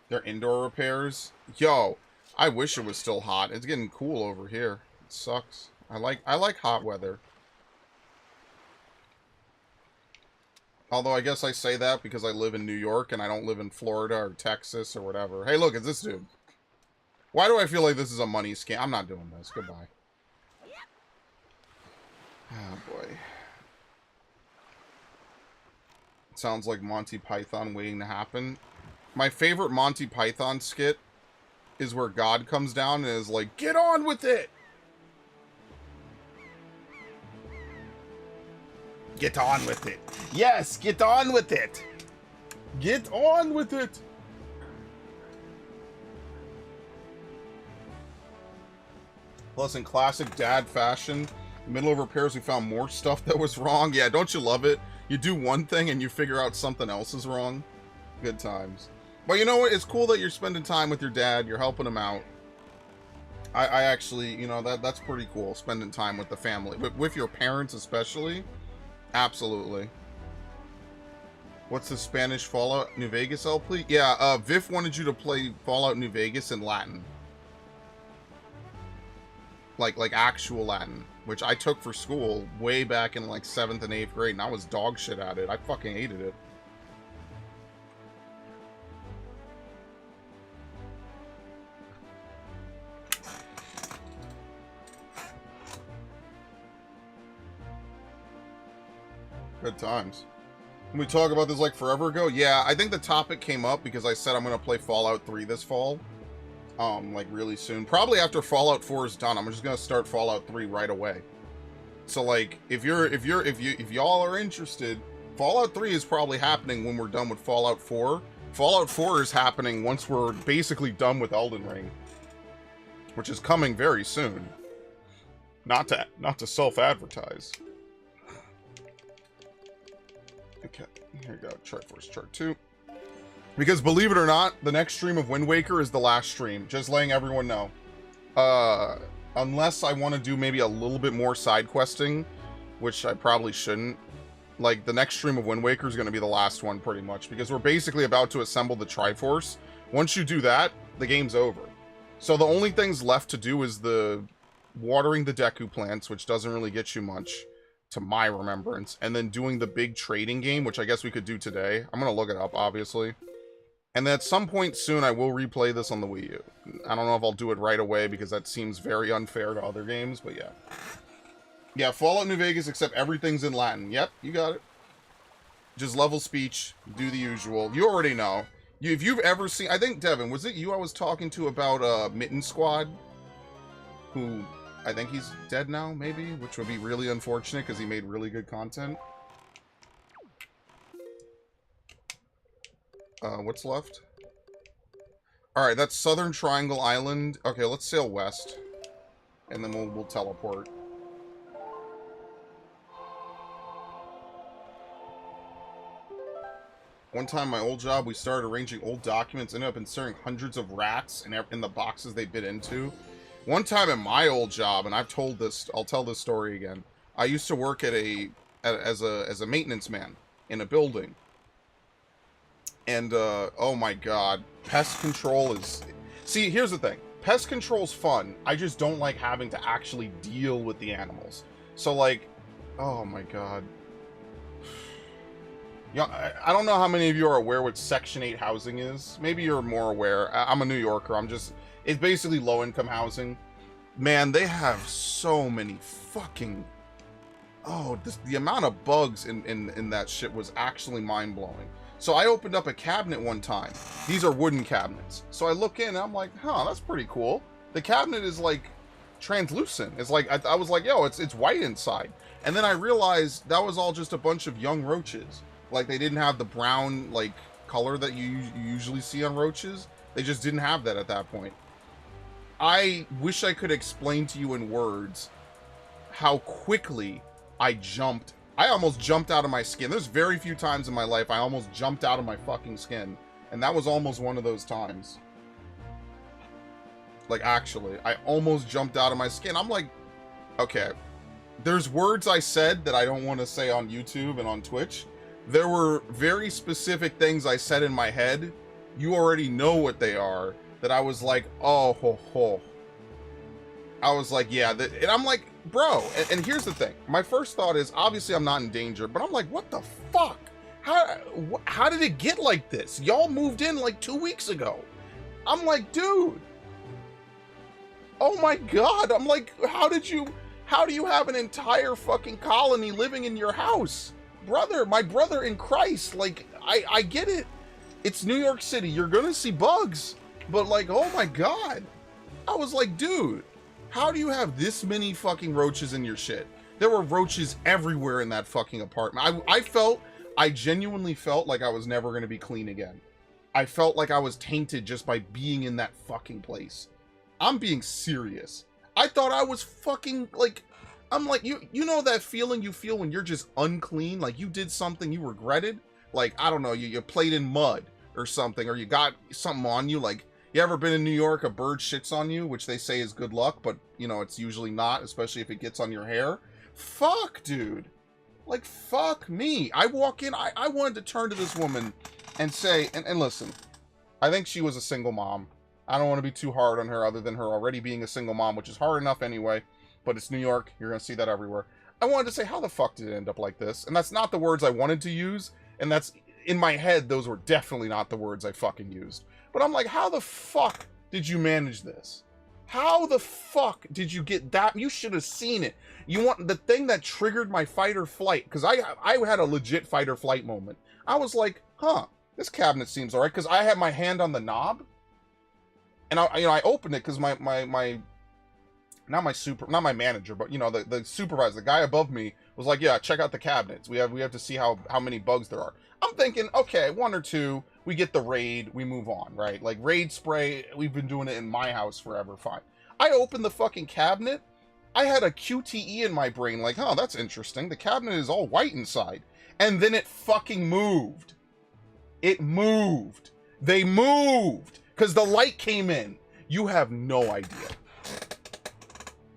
Speaker 2: They're indoor repairs? Yo, I wish it was still hot. It's getting cool over here. It sucks. I like hot weather. Although I guess I say that because I live in New York and I don't live in Florida or Texas or whatever. Hey, look, it's this dude. Why do I feel like this is a money scam? I'm not doing this. Goodbye. Oh, boy. It sounds like Monty Python waiting to happen. My favorite Monty Python skit is where God comes down and is like, get on with it! Get on with it. Yes, get on with it. Get on with it. Plus, in classic dad fashion, in the middle of repairs, we found more stuff that was wrong. Yeah, don't you love it? You do one thing and you figure out something else is wrong. Good times. But you know what? It's cool that you're spending time with your dad. You're helping him out. I actually, you know, that's pretty cool. Spending time with the family. With your parents especially. Absolutely. What's the Spanish Fallout New Vegas LP? Yeah, Viv wanted you to play Fallout New Vegas in Latin. Like actual Latin. Which I took for school way back in like 7th and 8th grade. And I was dog shit at it. I fucking hated it. Good times. Can we talk about this like forever ago? Yeah, I think the topic came up because I said I'm gonna play Fallout 3 this fall. Like really soon. Probably after Fallout 4 is done. I'm just gonna start Fallout 3 right away. So like, if y'all are interested, Fallout 3 is probably happening when we're done with Fallout 4. Fallout 4 is happening once we're basically done with Elden Ring, which is coming very soon. Not to self-advertise. Okay, here we go. Triforce Chart 2. Because believe it or not, the next stream of Wind Waker is the last stream. Just letting everyone know. Unless I want to do maybe a little bit more side questing, which I probably shouldn't. Like, the next stream of Wind Waker is going to be the last one, pretty much. Because we're basically about to assemble the Triforce. Once you do that, the game's over. So the only things left to do is the watering the Deku plants, which doesn't really get you much, to my remembrance. And then doing the big trading game, which I guess we could do today. I'm going to look it up, obviously. And then at some point soon, I will replay this on the Wii U. I don't know if I'll do it right away, because that seems very unfair to other games, but yeah. Yeah, Fallout New Vegas, except everything's in Latin. Yep, you got it. Just level speech, do the usual. You already know. If you've ever seen... I think, Devin, was it you I was talking to about Mitten Squad? Who, I think he's dead now, maybe? Which would be really unfortunate, because he made really good content. What's left? Alright, that's Southern Triangle Island. Okay, let's sail west. And then we'll teleport. One time, my old job, we started arranging old documents, ended up inserting hundreds of rats in the boxes they bit into. One time in my old job, and I've told this, I'll tell this story again. I used to work as a maintenance man in a building. And, oh my god, pest control is... See, here's the thing. Pest control's fun. I just don't like having to actually deal with the animals. So, like, oh my god. Yeah, I don't know how many of you are aware what Section 8 housing is. Maybe you're more aware. I'm a New Yorker. It's basically low-income housing. Man, they have so many fucking... Oh, the amount of bugs in that shit was actually mind-blowing. So I opened up a cabinet one time. These are wooden cabinets. So I look in and I'm like, huh, that's pretty cool. The cabinet is like translucent. It's like, I was like, yo, it's white inside. And then I realized that was all just a bunch of young roaches. Like, they didn't have the brown, like, color that you usually see on roaches. They just didn't have that at that point. I wish I could explain to you in words how quickly I jumped. I almost jumped out of my skin. There's very few times in my life I almost jumped out of my fucking skin. And that was almost one of those times. Like, actually, I almost jumped out of my skin. I'm like, okay. There's words I said that I don't want to say on YouTube and on Twitch. There were very specific things I said in my head. You already know what they are. That I was like, oh, ho, ho. I was like, yeah. And I'm like, bro. And here's the thing. My first thought is, obviously I'm not in danger. But I'm like, what the fuck? How did it get like this? Y'all moved in like 2 weeks ago. I'm like, dude. Oh my god. I'm like, how do you have an entire fucking colony living in your house? Brother, my brother in Christ, like, I get it. It's New York City. You're gonna see bugs. But, like, oh my god. I was like, dude, how do you have this many fucking roaches in your shit? There were roaches everywhere in that fucking apartment. I genuinely felt like I was never gonna be clean again. I felt like I was tainted just by being in that fucking place. I'm being serious. I thought I was fucking, like... I'm like, you know that feeling you feel when you're just unclean? Like, you did something you regretted? Like, I don't know, you played in mud or something, or you got something on you. Like, you ever been in New York, a bird shits on you, which they say is good luck, but, you know, it's usually not, especially if it gets on your hair. Fuck, dude. Like, fuck me. I walk in, I wanted to turn to this woman and say, and listen, I think she was a single mom. I don't want to be too hard on her, other than her already being a single mom, which is hard enough anyway. But it's New York. You're going to see that everywhere. I wanted to say, how the fuck did it end up like this? And that's not the words I wanted to use. And that's, in my head, those were definitely not the words I fucking used. But I'm like, how the fuck did you manage this? How the fuck did you get that? You should have seen it. You want the thing that triggered my fight or flight, because I had a legit fight or flight moment. I was like, huh, this cabinet seems alright, because I had my hand on the knob, and I opened it because my not my manager, but the supervisor, the guy above me was like, yeah, check out the cabinets. We have to see how many bugs there are. I'm thinking, okay, one or two, we get the raid, we move on, right? Like raid spray, we've been doing it in my house forever, fine. I opened the fucking cabinet, I had a QTE in my brain, like, oh, that's interesting. The cabinet is all white inside. And then it fucking moved. It moved. They moved. Because the light came in. You have no idea.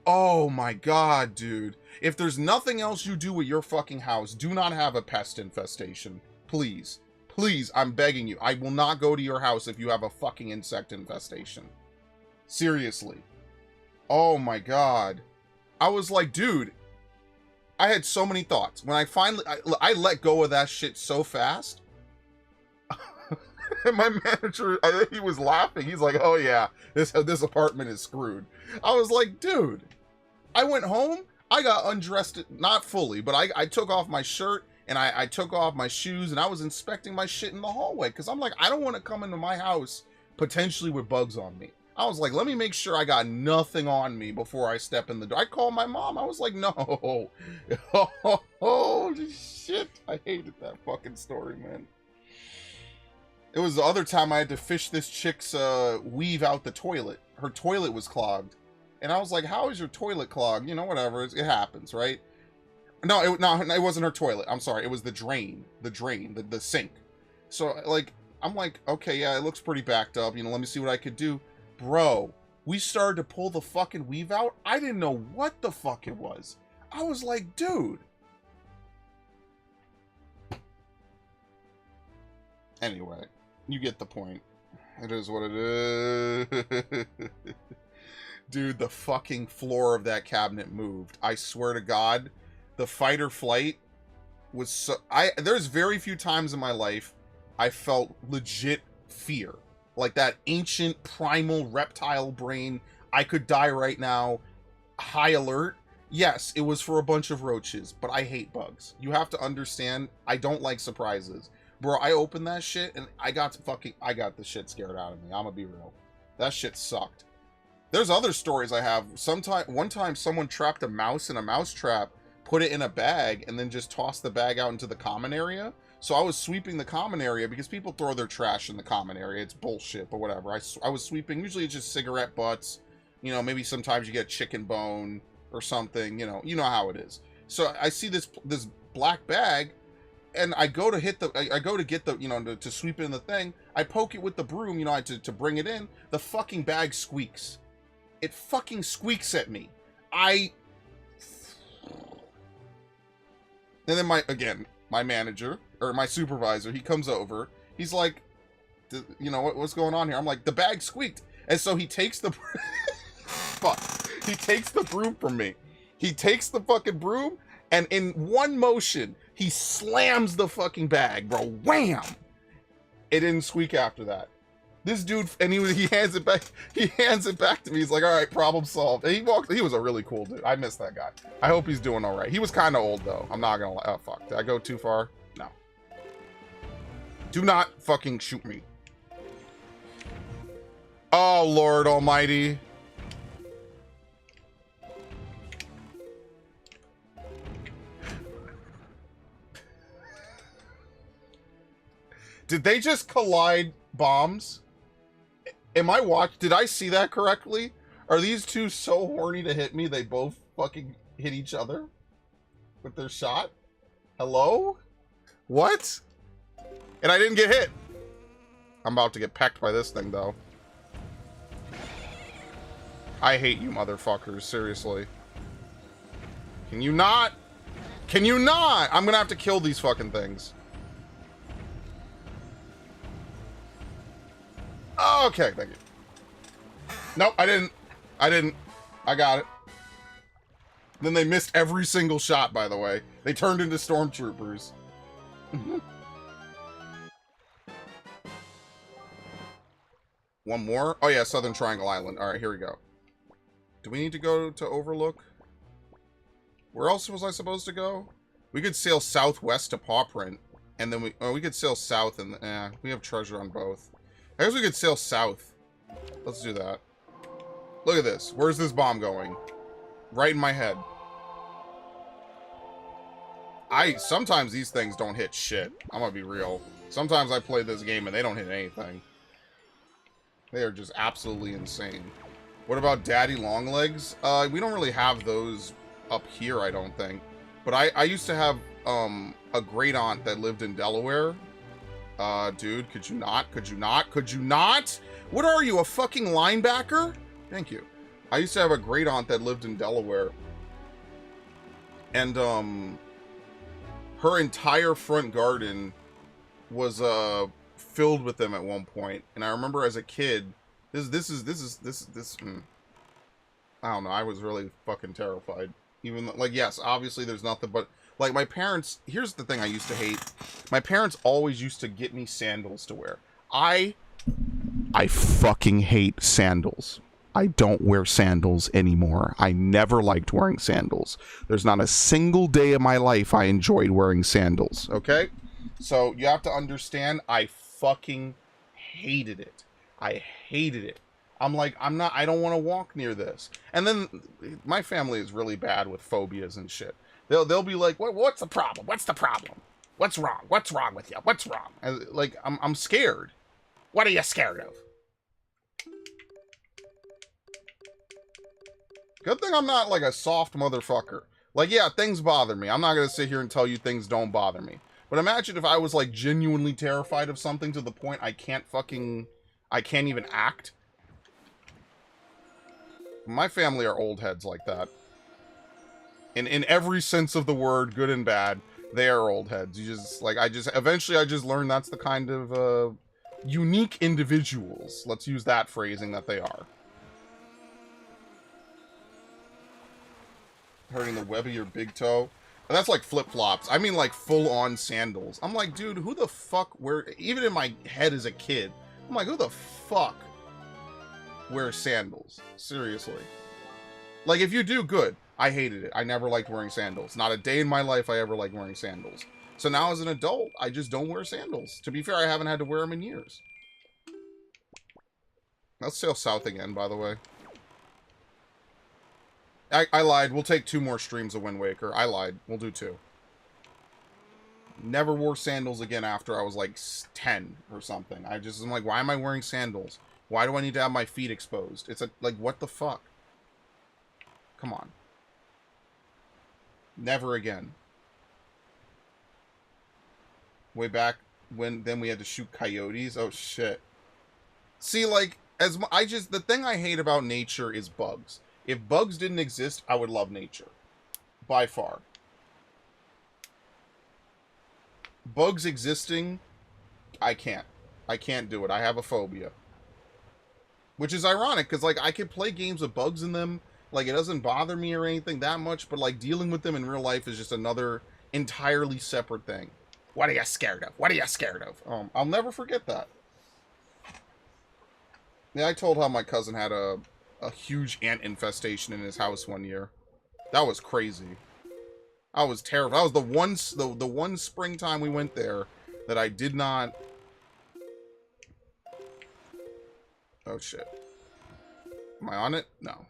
Speaker 2: Oh my god, dude. If there's nothing else you do with your fucking house, do not have a pest infestation. Please. Please, I'm begging you. I will not go to your house if you have a fucking insect infestation. Seriously. Oh my god. I was like, dude, I had so many thoughts. When I finally, I let go of that shit so fast. And my manager, he was laughing. He's like, oh yeah, this apartment is screwed. I was like, dude, I went home, I got undressed, not fully, but I took off my shirt and I took off my shoes and I was inspecting my shit in the hallway. Because I'm like, I don't want to come into my house potentially with bugs on me. I was like, let me make sure I got nothing on me before I step in the door. I called my mom. I was like, no. Holy shit. I hated that fucking story, man. It was the other time I had to fish this chick's weave out the toilet. Her toilet was clogged. And I was like, how is your toilet clogged? You know, whatever. It happens, right? No, it wasn't her toilet. I'm sorry. It was the drain. The sink. So, like, I'm like, okay, yeah, it looks pretty backed up. You know, let me see what I could do. Bro, we started to pull the fucking weave out. I didn't know what the fuck it was. I was like, dude. Anyway, you get the point. It is what it is. Dude, the fucking floor of that cabinet moved. I swear to God, the fight or flight was so... There's very few times in my life I felt legit fear. Like that ancient primal reptile brain, I could die right now, high alert. Yes, it was for a bunch of roaches, but I hate bugs. You have to understand, I don't like surprises. Bro, I opened that shit and I got the shit scared out of me. I'm gonna be real. That shit sucked. There's other stories I have. One time someone trapped a mouse in a mouse trap, put it in a bag, and then just tossed the bag out into the common area. So I was sweeping the common area because people throw their trash in the common area. It's bullshit, but whatever. I was sweeping. Usually it's just cigarette butts. You know, maybe sometimes you get chicken bone or something. You know how it is. So I see this black bag, and I go to get the to sweep it in the thing. I poke it with the broom, to bring it in. The fucking bag squeaks. It fucking squeaks at me. And then my manager, or my supervisor, he comes over. He's like, what's going on here? I'm like, the bag squeaked. And so he takes the... Fuck. He takes the broom from me. He takes the fucking broom, and in one motion, he slams the fucking bag, bro. Wham! It didn't squeak after that. This dude, and he hands it back. He hands it back to me. He's like, all right, problem solved. And he was a really cool dude. I miss that guy. I hope he's doing all right. He was kind of old, though. I'm not gonna lie. Oh, fuck. Did I go too far? No. Do not fucking shoot me. Oh, Lord Almighty. Did they just collide bombs? Did I see that correctly? Are these two so horny to hit me, they both fucking hit each other with their shot? Hello? What? And I didn't get hit. I'm about to get pecked by this thing, though. I hate you motherfuckers, seriously. Can you not? Can you not? I'm gonna have to kill these fucking things. Okay, thank you. Nope, I didn't. I got it. Then they missed every single shot, by the way. They turned into stormtroopers. One more? Oh yeah, Southern Triangle Island. Alright, here we go. Do we need to go to Overlook? Where else was I supposed to go? We could sail southwest to Paw Print. And then we could sail south and... we have treasure on both. I guess we could sail south. Let's do that. Look at this. Where's this bomb going? Right in my head. Sometimes these things don't hit shit. I'm gonna be real. Sometimes I play this game and they don't hit anything. They are just absolutely insane. What about Daddy Longlegs? We don't really have those up here, I don't think. But I used to have a great aunt that lived in Delaware. Dude, could you not? Could you not? Could you not? What are you, a fucking linebacker? Thank you. I used to have a great aunt that lived in Delaware. And her entire front garden was filled with them at one point. And I remember as a kid, this I don't know, I was really fucking terrified. Even though, like, yes, obviously there's nothing but, like, my parents, here's the thing I used to hate. My parents always used to get me sandals to wear. I fucking hate sandals. I don't wear sandals anymore. I never liked wearing sandals. There's not a single day of my life I enjoyed wearing sandals, okay? So you have to understand, I fucking hated it. I hated it. I'm like, I don't want to walk near this. And then my family is really bad with phobias and shit. They'll be like, what's the problem? What's the problem? What's wrong? What's wrong with you? What's wrong? And, like, I'm scared. What are you scared of? Good thing I'm not like a soft motherfucker. Like, yeah, things bother me. I'm not going to sit here and tell you things don't bother me. But imagine if I was like genuinely terrified of something to the point I can't even act. My family are old heads like that. In every sense of the word, good and bad, they are old heads. Eventually I just learned that's the kind of, unique individuals, let's use that phrasing, that they are. Hurting the web of your big toe. And that's like flip-flops. I mean like full-on sandals. I'm like, dude, who the fuck even in my head as a kid, I'm like, who the fuck wears sandals? Seriously. Like, if you do, good. I hated it. I never liked wearing sandals. Not a day in my life I ever liked wearing sandals. So now as an adult, I just don't wear sandals. To be fair, I haven't had to wear them in years. Let's sail south again, by the way. I lied. We'll take 2 more streams of Wind Waker. I lied. We'll do 2. Never wore sandals again after I was like 10 or something. I'm like, why am I wearing sandals? Why do I need to have my feet exposed? It's like, what the fuck? Come on. Never again. Way back when then we had to shoot coyotes. Oh shit. See, like, the thing I hate about nature is bugs. If bugs didn't exist, I would love nature. By far. Bugs existing, I can't. I can't do it. I have a phobia. Which is ironic, because, like, I could play games with bugs in them. Like, it doesn't bother me or anything that much, but, like, dealing with them in real life is just another entirely separate thing. What are you scared of? What are you scared of? I'll never forget that. Yeah, I told how my cousin had a huge ant infestation in his house one year. That was crazy. I was terrified. That was the one springtime we went there that I did not... Oh, shit. Am I on it? No.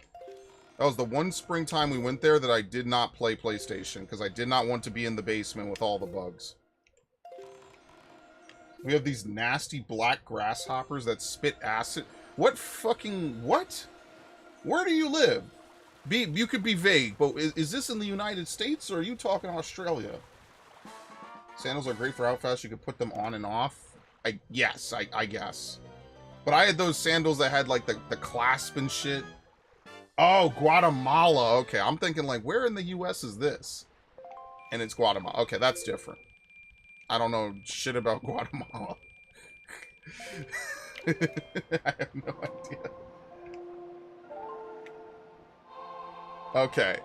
Speaker 2: That was the one springtime we went there that I did not play PlayStation, because I did not want to be in the basement with all the bugs. We have these nasty black grasshoppers that spit acid. What fucking... What? Where do you live? You could be vague, but is this in the United States, or are you talking Australia? Sandals are great for how fast you could put them on and off. Yes, I guess. But I had those sandals that had, like, the clasp and shit. Oh, Guatemala. Okay, I'm thinking, like, where in the U.S. is this? And it's Guatemala. Okay, that's different. I don't know shit about Guatemala. I have no idea. Okay.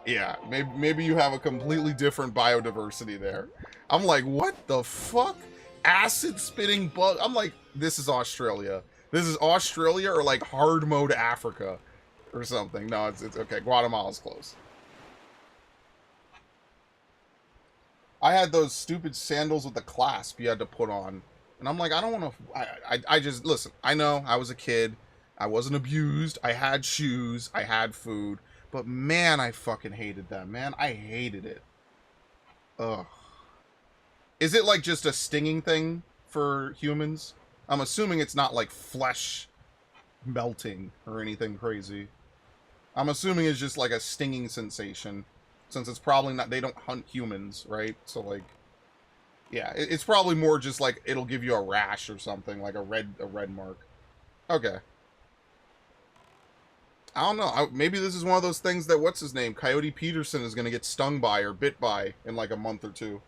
Speaker 2: Yeah, maybe you have a completely different biodiversity there. I'm like, what the fuck? Acid-spitting bug. I'm like, this is Australia. This is Australia or, like, hard mode Africa. or something. No, it's okay. Guatemala's close. I had those stupid sandals with the clasp you had to put on. And I'm like, I don't want to... I just... Listen, I know I was a kid. I wasn't abused. I had shoes. I had food. But man, I fucking hated them, man. I hated it. Ugh. Is it like just a stinging thing for humans? I'm assuming it's not like flesh melting or anything crazy. I'm assuming it's just like a stinging sensation. Since it's probably not... They don't hunt humans, right? So like... Yeah, it's probably more just like it'll give you a rash or something, like a red mark. Okay. I don't know. Maybe this is one of those things that what's his name, Coyote Peterson, is gonna get stung by or bit by in like a month or two.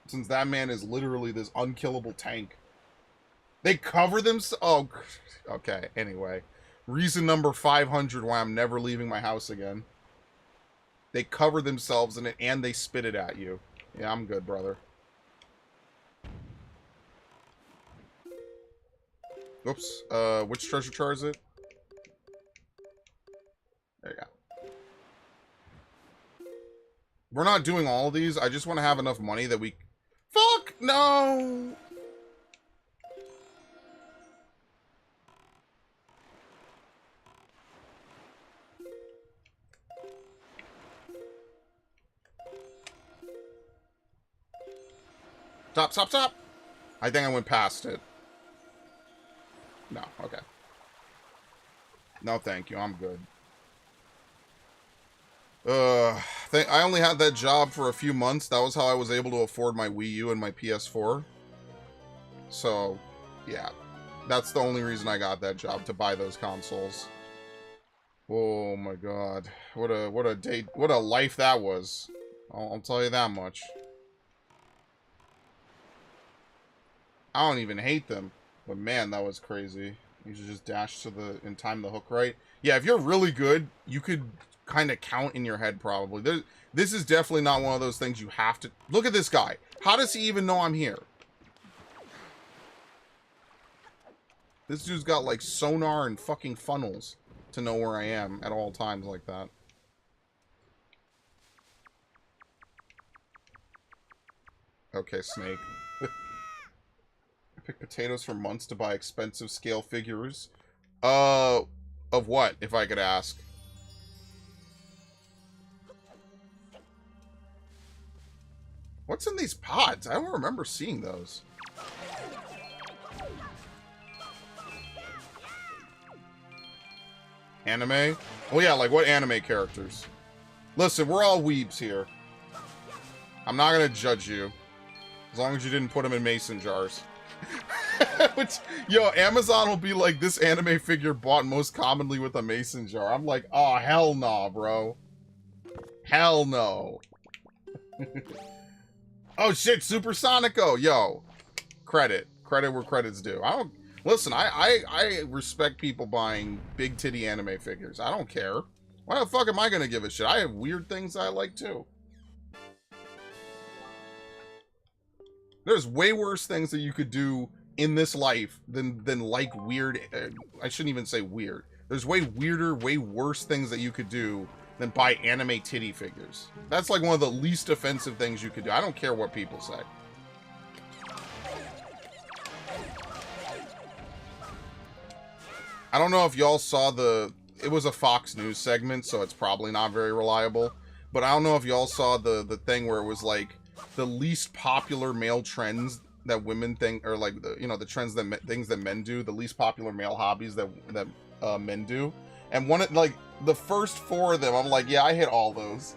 Speaker 2: Since that man is literally this unkillable tank. They cover themselves. Oh, okay. Anyway, reason number 500 why I'm never leaving my house again. They cover themselves in it and they spit it at you. Yeah, I'm good, brother. Oops. Which treasure chart is it? There you go. We're not doing all of these. I just want to have enough money that we... Fuck! No! Stop, stop, stop! I think I went past it. No, okay. No, thank you. I'm good. I only had that job for a few months. That was how I was able to afford my Wii U and my PS4. So, yeah. That's the only reason I got that job, to buy those consoles. Oh my god. What a day, what a life that was. I'll tell you that much. I don't even hate them. But man, that was crazy. You should just dash to and time the hook right. Yeah, if you're really good, you could kind of count in your head probably. This is definitely not one of those things you have to... Look at this guy. How does he even know I'm here? This dude's got like sonar and fucking funnels to know where I am at all times like that. Okay, Snake. Pick potatoes for months to buy expensive scale figures. Of what, if I could ask? What's in these pods? I don't remember seeing those. Anime? Oh yeah, like what anime characters? Listen, we're all weebs here. I'm not gonna judge you. As long as you didn't put them in mason jars. Which, yo, Amazon will be like, this anime figure bought most commonly with a mason jar. I'm like, oh, hell no, bro. Hell no. Oh, shit, Supersonico. Yo, credit. Credit where credit's due. I don't... Listen, I respect people buying big titty anime figures. I don't care. Why the fuck am I gonna give a shit? I have weird things I like, too. There's way worse things that you could do in this life than like weird... I shouldn't even say weird. There's way weirder, way worse things that you could do than buy anime titty figures. That's like one of the least offensive things you could do. I don't care what people say. I don't know if y'all saw the... It was a Fox News segment, so it's probably not very reliable. But I don't know if y'all saw the thing where it was like... the least popular male trends that women think, or like the, you know, the trends that things that men do, the least popular male hobbies that men do, and one, like the first 4 of them, I'm like, yeah, I hit all those.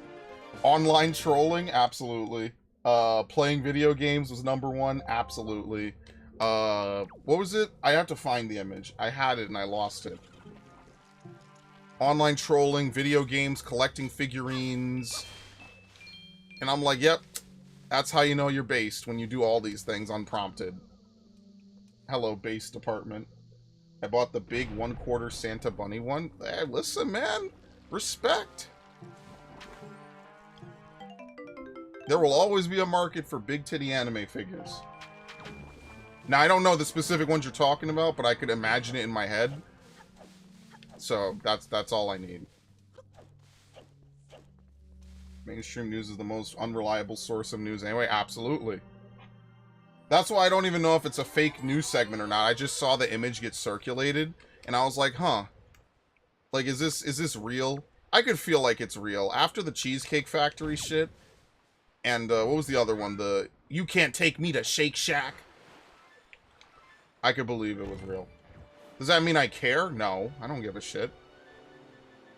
Speaker 2: Online trolling, absolutely. Playing video games was #1, absolutely. What was it? I have to find the image. I had it and I lost it. Online trolling, video games, collecting figurines, and I'm like, yep. That's how you know you're based, when you do all these things unprompted. Hello, base department. I bought the big 1/4 Santa Bunny one. Hey, listen, man. Respect. There will always be a market for big titty anime figures. Now, I don't know the specific ones you're talking about, but I could imagine it in my head. So that's all I need. Mainstream news is the most unreliable source of news anyway. Absolutely. That's why I don't even know if it's a fake news segment or not. I just saw the image get circulated, and I was like, huh. Like, is this real? I could feel like it's real. After the Cheesecake Factory shit, and what was the other one? The You Can't Take Me to Shake Shack. I could believe it was real. Does that mean I care? No, I don't give a shit.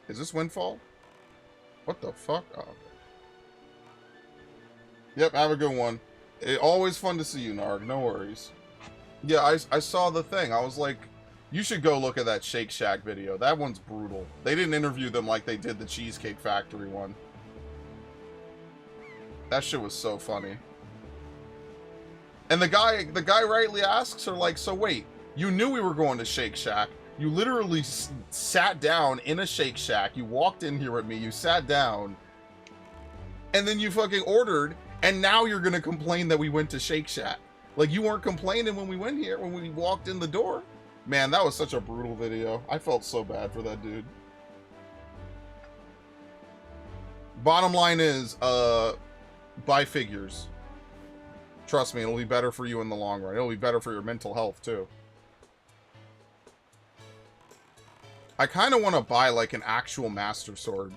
Speaker 2: Is this Windfall? What the fuck? Oh. Yep, have a good one. Always fun to see you, Narg. No worries. Yeah, I saw the thing. I was like, you should go look at that Shake Shack video. That one's brutal. They didn't interview them like they did the Cheesecake Factory one. That shit was so funny. And the guy rightly asks her, like, so wait, you knew we were going to Shake Shack. You literally sat down in a Shake Shack. You walked in here with me. You sat down. And then you fucking ordered. And now you're going to complain that we went to Shake Shack. Like, you weren't complaining when we went here, when we walked in the door. Man, that was such a brutal video. I felt so bad for that dude. Bottom line is, buy figures. Trust me, it'll be better for you in the long run. It'll be better for your mental health, too. I kind of want to buy, like, an actual Master Sword.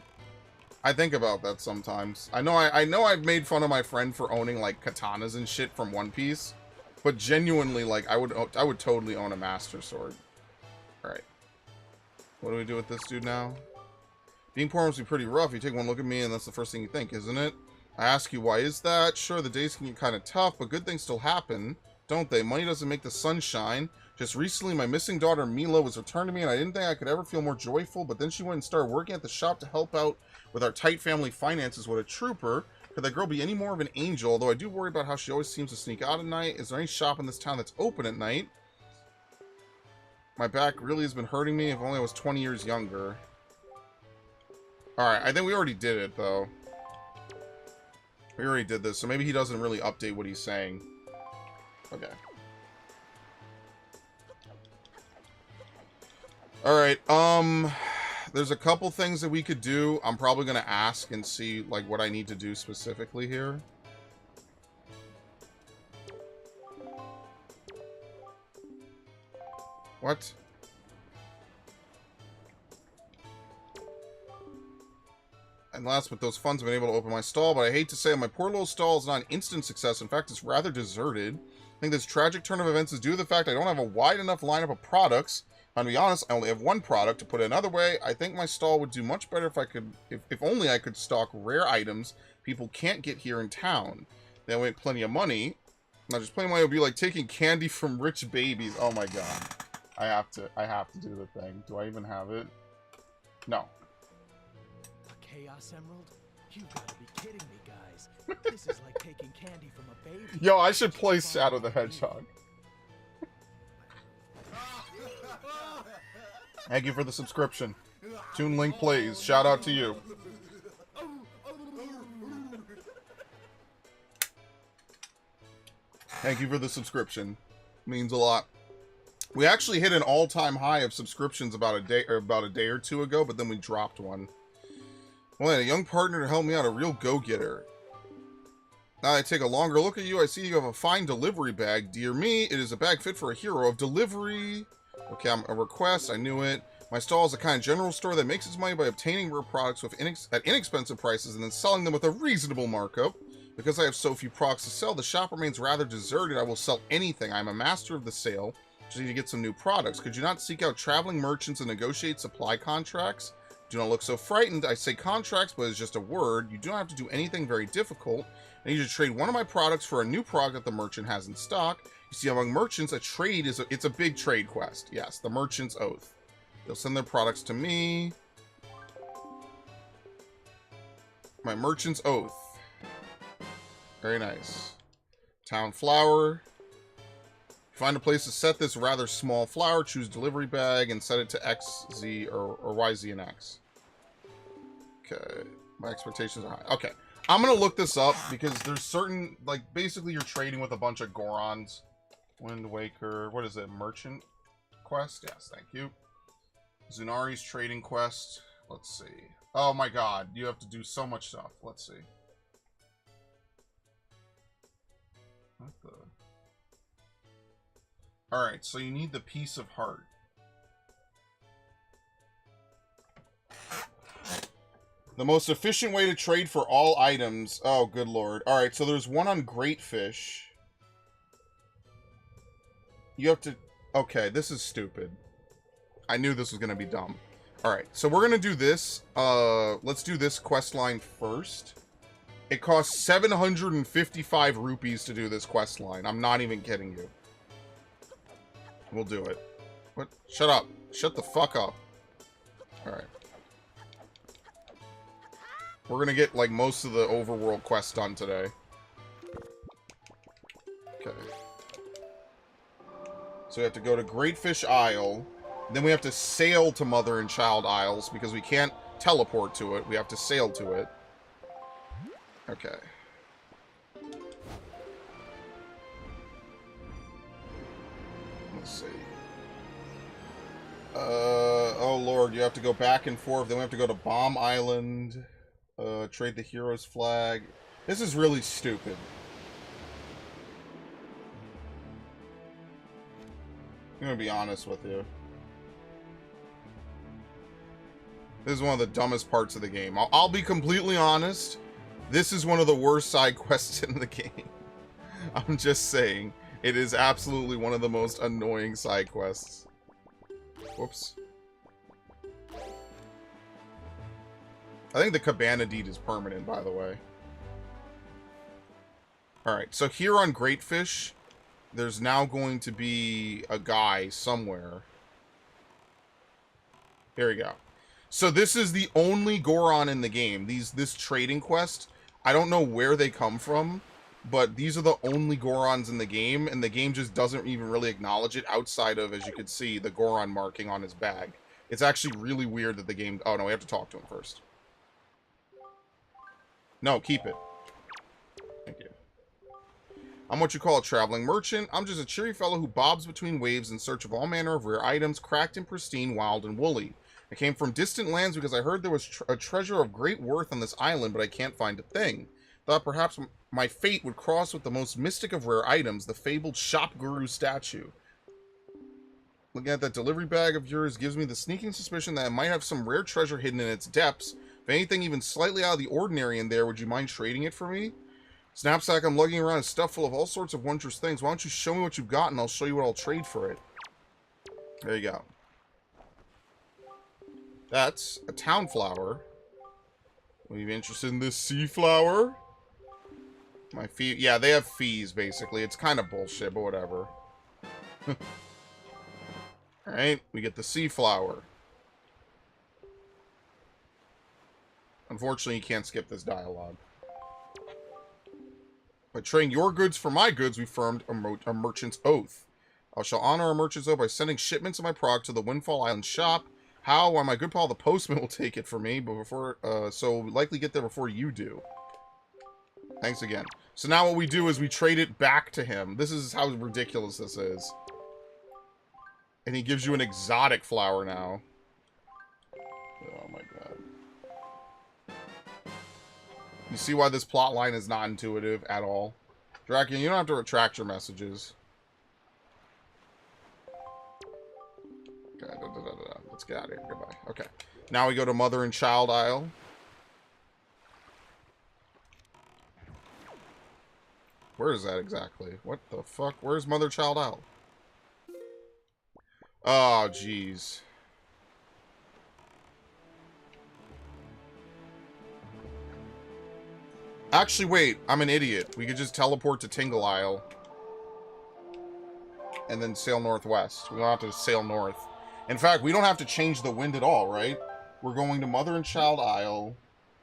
Speaker 2: I think about that sometimes. I know I've made fun of my friend for owning, like, katanas and shit from One Piece. But genuinely, like, I would totally own a Master Sword. Alright. What do we do with this dude now? Being poor must be pretty rough. You take one look at me and that's the first thing you think, isn't it? I ask you, why is that? Sure, the days can get kind of tough, but good things still happen, don't they? Money doesn't make the sun shine. Just recently, my missing daughter, Mila, was returned to me, and I didn't think I could ever feel more joyful, but then she went and started working at the shop to help out with our tight family finances. What a trooper. Could that girl be any more of an angel? Although I do worry about how she always seems to sneak out at night. Is there any shop in this town that's open at night? My back really has been hurting me. If only I was 20 years younger. Alright, I think we already did it, though. We already did this, so maybe he doesn't really update what he's saying. Okay. Alright, there's a couple things that we could do. I'm probably going to ask and see, like, what I need to do specifically here. What? And last, with those funds, I've been able to open my stall, but I hate to say it, my poor little stall is not an instant success. In fact, it's rather deserted. I think this tragic turn of events is due to the fact I don't have a wide enough lineup of products. To be honest, I only have one product. To put it another way, I think my stall would do much better if I could, if only I could stock rare items people can't get here in town. They'll make plenty of money. Not just plenty of money, it would be like taking candy from rich babies. Oh my god. I have to do the thing. Do I even have it? No.
Speaker 3: A Chaos Emerald? You gotta be kidding me, guys. This is like taking candy from a baby.
Speaker 2: Yo, I should play Shadow the Hedgehog. Thank you for the subscription. Toon Link plays. Shout out to you. Thank you for the subscription. Means a lot. We actually hit an all-time high of subscriptions about a day or two ago, but then we dropped one. Well, I had a young partner to help me out, a real go-getter. Now I take a longer look at you, I see you have a fine delivery bag. Dear me, it is a bag fit for a hero of delivery. Okay, I'm a request, I knew it. My stall is the kind of general store that makes its money by obtaining rare products at inexpensive prices and then selling them with a reasonable markup. Because I have so few products to sell, the shop remains rather deserted. I will sell anything. I'm a master of the sale. Just need to get some new products. Could you not seek out traveling merchants and negotiate supply contracts? Do not look so frightened. I say contracts, but it's just a word. You do not have to do anything very difficult. I need you to trade one of my products for a new product that the merchant has in stock. You see, among merchants, a trade is it's a big trade quest. Yes, the merchant's oath. They'll send their products to me. My merchant's oath. Very nice. Town flower. Find a place to set this rather small flower. Choose delivery bag and set it to X, Z, or Y, Z, and X. Okay. My expectations are high. Okay. I'm going to look this up because there's certain, like, basically you're trading with a bunch of Gorons. Wind Waker. What is it? Merchant quest? Yes, thank you. Zunari's trading quest. Let's see. Oh my god, you have to do so much stuff. Let's see. What the... Alright, so you need the Piece of Heart. The most efficient way to trade for all items. Oh, good lord. Alright, so there's one on Great Fish. You have to... Okay, this is stupid. I knew this was going to be dumb. Alright, so we're going to do this. Let's do this quest line first. It costs 755 rupees to do this quest line. I'm not even kidding you. We'll do it. What? Shut up. Shut the fuck up. Alright. We're gonna get, like, most of the overworld quests done today. Okay. So we have to go to Great Fish Isle. Then we have to sail to Mother and Child Isles, because we can't teleport to it. We have to sail to it. Okay. Let's see. Oh lord, you have to go back and forth. Then we have to go to Bomb Island. Trade the hero's flag. This is really stupid. I'm gonna be honest with you. This is one of the dumbest parts of the game. I'll be completely honest. This is one of the worst side quests in the game. I'm just saying. It is absolutely one of the most annoying side quests. Whoops. I think the Cabana Deed is permanent, by the way. Alright, so here on Great Fish, there's now going to be a guy somewhere. Here we go. So this is the only Goron in the game. This trading quest, I don't know where they come from, but these are the only Gorons in the game, and the game just doesn't even really acknowledge it outside of, as you can see, the Goron marking on his bag. It's actually really weird that the game... Oh, no, we have to talk to him first. No, keep it. Thank you. I'm what you call a traveling merchant. I'm just a cheery fellow who bobs between waves in search of all manner of rare items, cracked and pristine, wild and woolly. I came from distant lands because I heard there was a treasure of great worth on this island, but I can't find a thing. Thought perhaps my fate would cross with the most mystic of rare items, the fabled shop guru statue. Looking at that delivery bag of yours gives me the sneaking suspicion that it might have some rare treasure hidden in its depths. If anything even slightly out of the ordinary in there, would you mind trading it for me? Snapsack I'm lugging around is stuffed full of all sorts of wondrous things. Why don't you show me what you've got and I'll show you what I'll trade for it. There you go. That's a town flower. Are you interested in this sea flower? My fee... Yeah, they have fees, basically. It's kind of bullshit, but whatever. Alright, we get the sea flower. Unfortunately, you can't skip this dialogue. By trading your goods for my goods, we firmed a merchant's oath. I shall honor a merchant's oath by sending shipments of my product to the Windfall Island shop. How? Why, my good pal, the postman will take it for me, but before, so we'll likely get there before you do. Thanks again. So now what we do is we trade it back to him. This is how ridiculous this is. And he gives you an exotic flower now. Oh my god. You see why this plot line is not intuitive at all? Draken, you don't have to retract your messages. Okay, let's get out of here. Goodbye. Okay. Now we go to Mother and Child Isle. Where is that exactly? What the fuck? Where's Mother Child Isle? Oh, jeez. Actually, wait. I'm an idiot. We could just teleport to Tingle Isle. And then sail northwest. We don't have to sail north. In fact, we don't have to change the wind at all, right? We're going to Mother and Child Isle.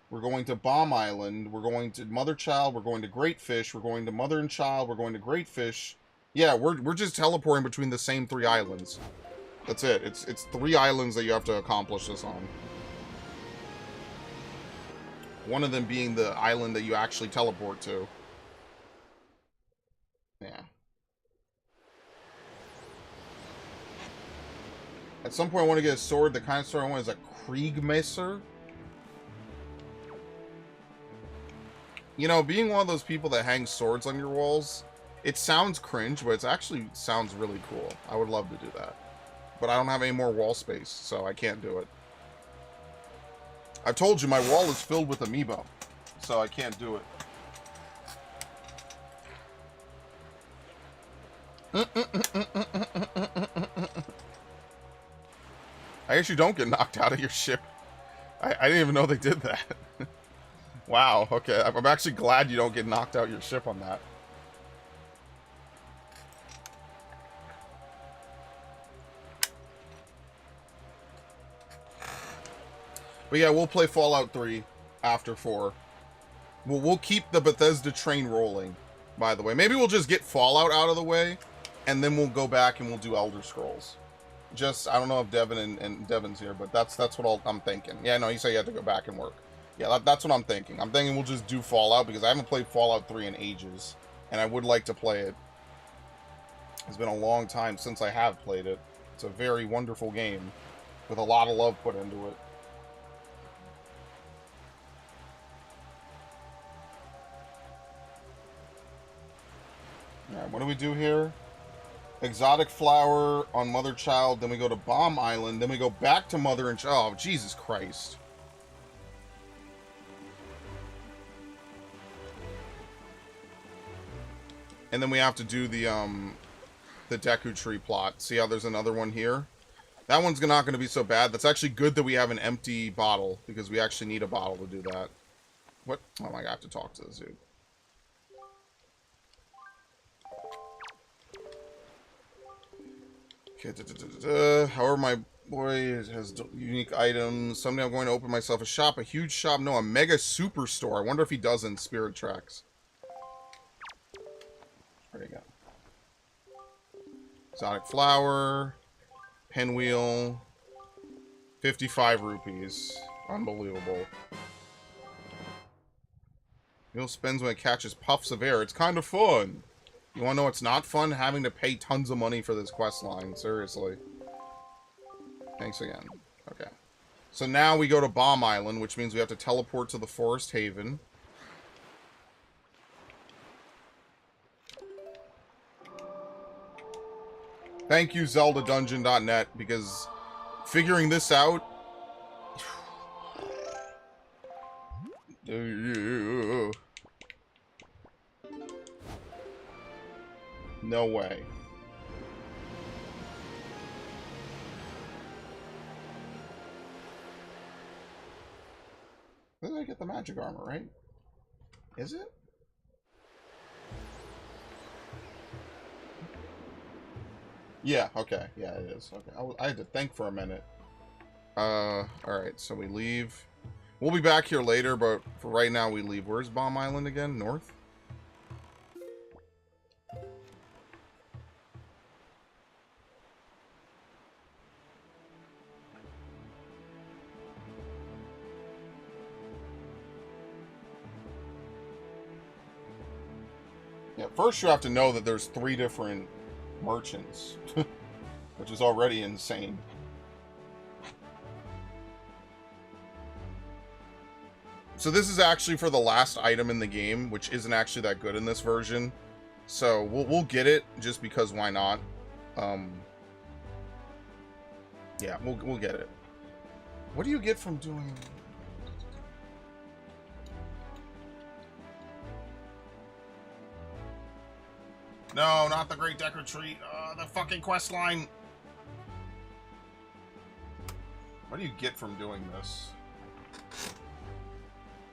Speaker 2: We're going to Bomb Island. We're going to Mother Child. We're going to Great Fish. We're going to Mother and Child. We're going to Great Fish. Yeah, we're just teleporting between the same 3 islands. That's it. It's 3 islands that you have to accomplish this on. One of them being the island that you actually teleport to. Yeah. At some point, I want to get a sword. The kind of sword I want is a Kriegmesser. You know, being one of those people that hangs swords on your walls, it sounds cringe, but it actually sounds really cool. I would love to do that. But I don't have any more wall space, so I can't do it. I told you, my wall is filled with amiibo, so I can't do it. I guess you don't get knocked out of your ship. I didn't even know they did that. Wow, okay. I'm actually glad you don't get knocked out your ship on that. But yeah, we'll play Fallout 3 after 4. We'll keep the Bethesda train rolling, by the way. Maybe we'll just get Fallout out of the way, and then we'll go back and we'll do Elder Scrolls. Just, I don't know if Devin and Devin's here, but that's what I'm thinking. Yeah, no, you say you have to go back and work. Yeah, that's what I'm thinking. I'm thinking we'll just do Fallout, because I haven't played Fallout 3 in ages, and I would like to play it. It's been a long time since I have played it. It's a very wonderful game, with a lot of love put into it. Alright, what do we do here? Exotic flower on Mother Child, then we go to Bomb Island, then we go back to Mother and Child. Oh, Jesus Christ. And then we have to do the Deku Tree plot. See how there's another one here? That one's not going to be so bad. That's actually good that we have an empty bottle, because we actually need a bottle to do that. What? Oh my god, I have to talk to this dude. Okay, however, my boy has unique items. Someday I'm going to open myself a shop, a huge shop. No, a mega superstore. I wonder if he does in Spirit Tracks. There you go. Exotic flower, pinwheel, 55 rupees. Unbelievable. Wheel spins when it catches puffs of air. It's kind of fun. You want to know what's not fun? Having to pay tons of money for this quest line. Seriously. Thanks again. Okay. So now we go to Bomb Island, which means we have to teleport to the Forest Haven. Thank you, ZeldaDungeon.net, because figuring this out... No way. Where did I get the magic armor, right? Is it? Yeah, okay. Yeah, it is. Okay. I had to think for a minute. Alright, so we leave. We'll be back here later, but for right now we leave. Where's Bomb Island again? North? Yeah, first you have to know that there's 3 different merchants, which is already insane. So this is actually for the last item in the game, which isn't actually that good in this version. So we'll get it just because why not? Yeah, we'll get it. What do you get from doing? No, not the Great Deku Tree. The fucking quest line. What do you get from doing this?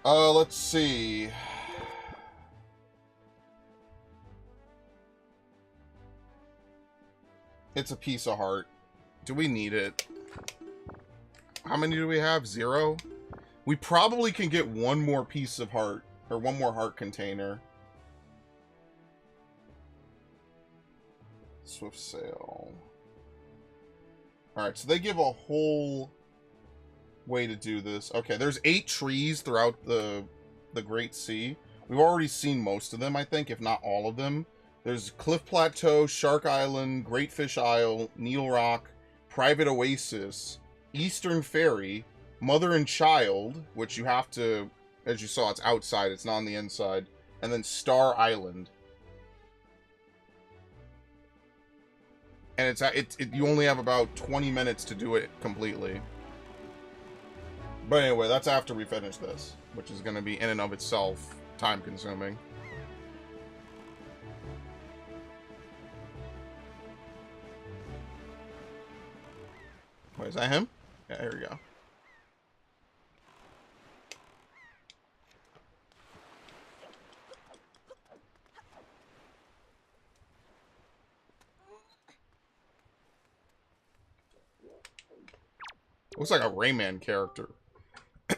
Speaker 2: Let's see. It's a piece of heart. Do we need it? How many do we have? 0? We probably can get one more piece of heart, or one more heart container. Swift Sail. Alright, so they give a whole way to do this. Okay, there's 8 trees throughout the Great Sea. We've already seen most of them, I think, if not all of them. There's Cliff Plateau, Shark Island, Great Fish Isle, Needle Rock, Private Oasis, Eastern Ferry, Mother and Child, which you have to, as you saw, it's outside, it's not on the inside, and then Star Island. And you only have about 20 minutes to do it completely. But anyway, that's after we finish this, which is going to be in and of itself time-consuming. Wait, is that him? Yeah, here we go. Looks like a Rayman character.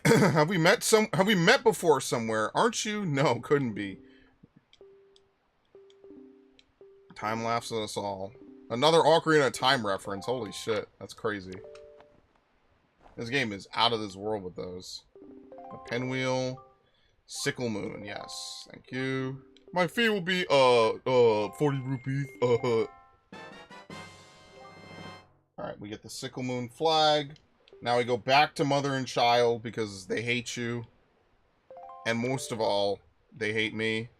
Speaker 2: Have we met before somewhere? Aren't you? No, couldn't be. Time laughs at us all. Another Ocarina of Time reference. Holy shit, that's crazy. This game is out of this world with those. A pinwheel. Sickle Moon, yes. Thank you. My fee will be 40 rupees. Alright, we get the Sickle Moon flag. Now we go back to Mother and Child because they hate you. And most of all, they hate me.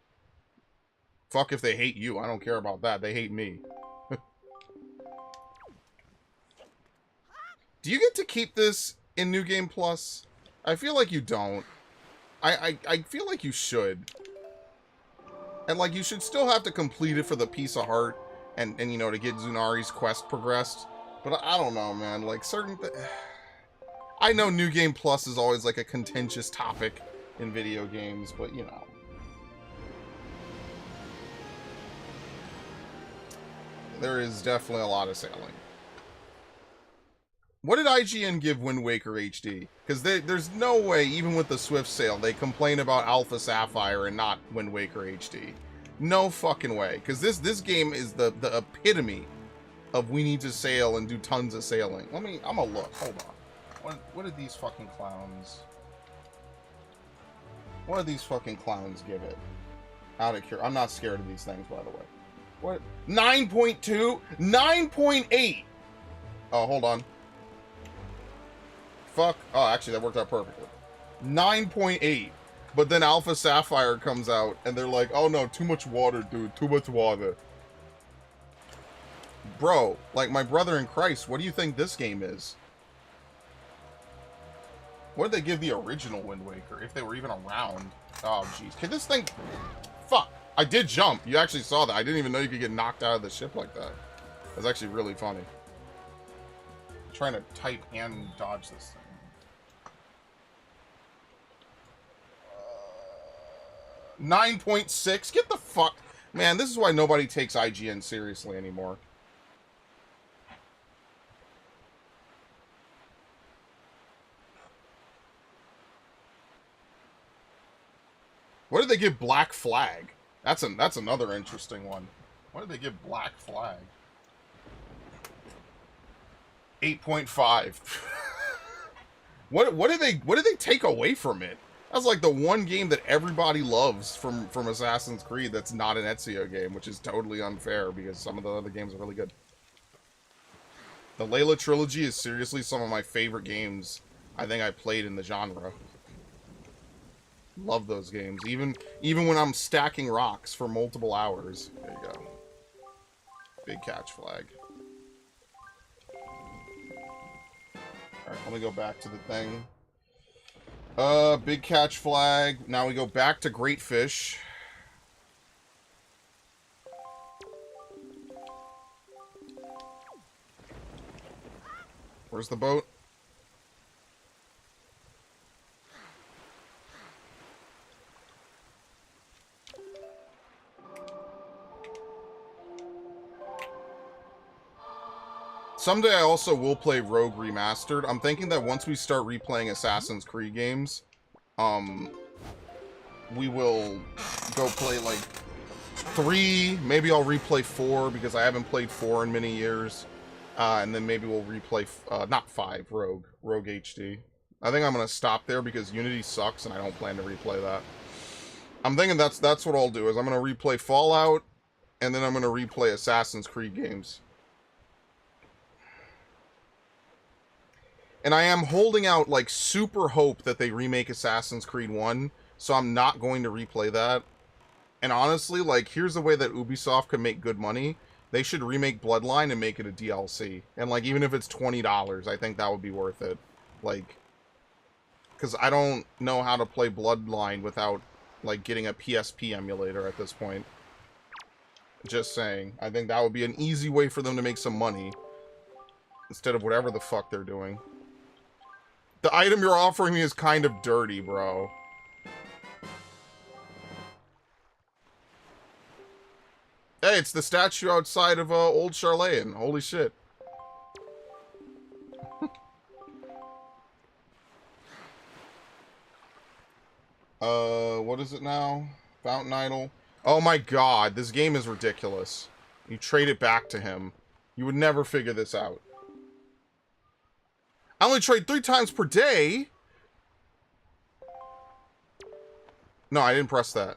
Speaker 2: Fuck if they hate you. I don't care about that. They hate me. Do you get to keep this in New Game Plus? I feel like you don't. I feel like you should. And like you should still have to complete it for the piece of heart and you know, to get Zunari's quest progressed. But I don't know, man. Like certain I know New Game Plus is always like a contentious topic in video games, but you know. There is definitely a lot of sailing. What did IGN give Wind Waker HD? Because there's no way, even with the Swift sale, they complain about Alpha Sapphire and not Wind Waker HD. No fucking way. Because this game is the epitome of we need to sail and do tons of sailing. I'm gonna look. Hold on. What did these fucking clowns... What did these fucking clowns give it? Out of curiosity. I'm not scared of these things, by the way. What? 9.2? 9.8! Oh, hold on. Fuck. Oh, actually, that worked out perfectly. 9.8. But then Alpha Sapphire comes out, and they're like, oh no, too much water, dude. Too much water. Bro, like my brother in Christ, what do you think this game is? What did they give the original Wind Waker, if they were even around? Oh, jeez. Can this thing... Fuck. I did jump. You actually saw that. I didn't even know you could get knocked out of the ship like that. That's actually really funny. I'm trying to type and dodge this thing. 9.6? Get the fuck... Man, this is why nobody takes IGN seriously anymore. What did they give Black Flag? That's another interesting one. What did they give Black Flag? 8.5. What did they take away from it? That's like the one game that everybody loves from Assassin's Creed that's not an Ezio game, which is totally unfair because some of the other games are really good. The Layla trilogy is seriously some of my favorite games I think I played in the genre. Love those games. Even when I'm stacking rocks for multiple hours. There you go. Big catch flag. Alright, let me go back to the thing. Big catch flag. Now we go back to Great Fish. Where's the boat? Someday I also will play Rogue Remastered. I'm thinking that once we start replaying Assassin's Creed games, we will go play like 3, maybe I'll replay 4 because I haven't played 4 in many years. And then maybe we'll replay, not 5, Rogue HD. I think I'm going to stop there because Unity sucks and I don't plan to replay that. I'm thinking that's what I'll do, is I'm going to replay Fallout, and then I'm going to replay Assassin's Creed games. And I am holding out, like, super hope that they remake Assassin's Creed 1, so I'm not going to replay that. And honestly, like, here's the way that Ubisoft could make good money. They should remake Bloodline and make it a DLC. And, like, even if it's $20, I think that would be worth it. Like, because I don't know how to play Bloodline without, like, getting a PSP emulator at this point. Just saying. I think that would be an easy way for them to make some money. Instead of whatever the fuck they're doing. The item you're offering me is kind of dirty, bro. Hey, it's the statue outside of Old Charlayan. Holy shit. What is it now? Fountain Idol. Oh my god, this game is ridiculous. You trade it back to him. You would never figure this out. I only trade 3 times per day? No, I didn't press that.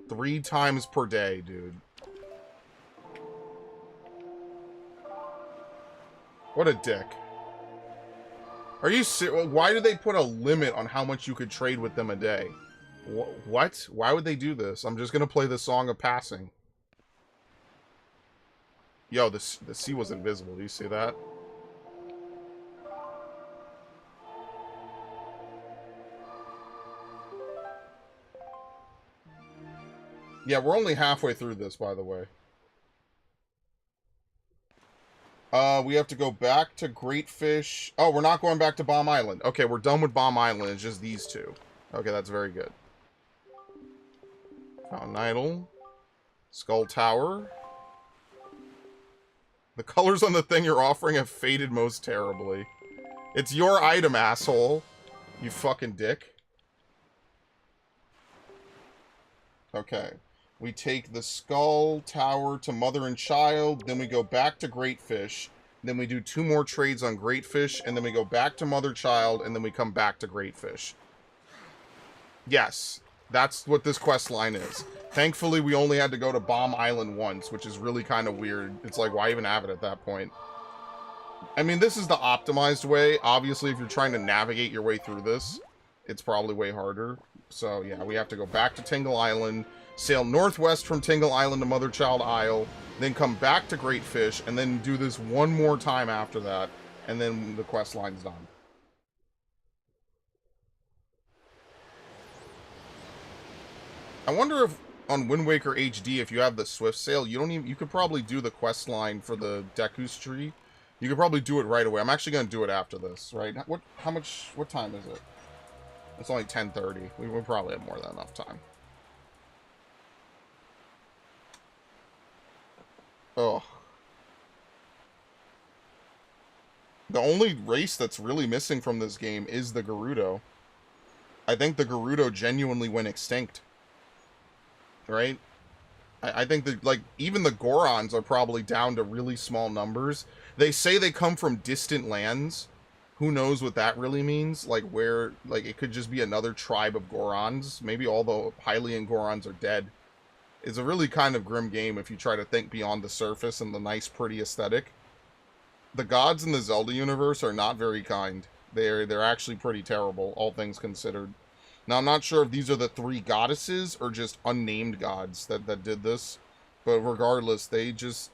Speaker 2: 3 times per day, dude. What a dick. Are you serious? Why did they put a limit on how much you could trade with them a day? What? Why would they do this? I'm just gonna play the Song of Passing. Yo, the sea was invisible. Do you see that? Yeah, we're only halfway through this, by the way. We have to go back to Great Fish. Oh, we're not going back to Bomb Island. Okay, we're done with Bomb Island. It's just these two. Okay, that's very good. Fountain Idol. Skull Tower. The colors on the thing you're offering have faded most terribly. It's your item, asshole. You fucking dick. Okay. We take the Skull Tower to Mother and Child, then we go back to Great Fish, then we do 2 more trades on Great Fish, and then we go back to Mother Child, and then we come back to Great Fish. Yes, that's what this quest line is. Thankfully, we only had to go to Bomb Island once, which is really kind of weird. It's like, why even have it at that point? I mean, this is the optimized way. Obviously, if you're trying to navigate your way through this, it's probably way harder. So, yeah, we have to go back to Tingle Island, sail northwest from Tingle Island to Mother Child Isle, then come back to Great Fish, and then do this one more time after that, and then the quest line's done. I wonder if on Wind Waker HD, if you have the Swift Sail, you could probably do the quest line for the Deku's tree. You could probably do it right away. I'm actually going to do it after this, right? What time is it? It's only 10:30. We will probably have more than enough time. Oh. The only race that's really missing from this game is the Gerudo. I think the Gerudo genuinely went extinct. Right? I think that, like, even the Gorons are probably down to really small numbers. They say they come from distant lands. Who knows what that really means? Like, where, like, it could just be another tribe of Gorons. Maybe all the Hylian Gorons are dead. It's a really kind of grim game if you try to think beyond the surface and the nice, pretty aesthetic. The gods in the Zelda universe are not very kind. They're actually pretty terrible, all things considered. Now, I'm not sure if these are the 3 goddesses or just unnamed gods that did this. But regardless, they just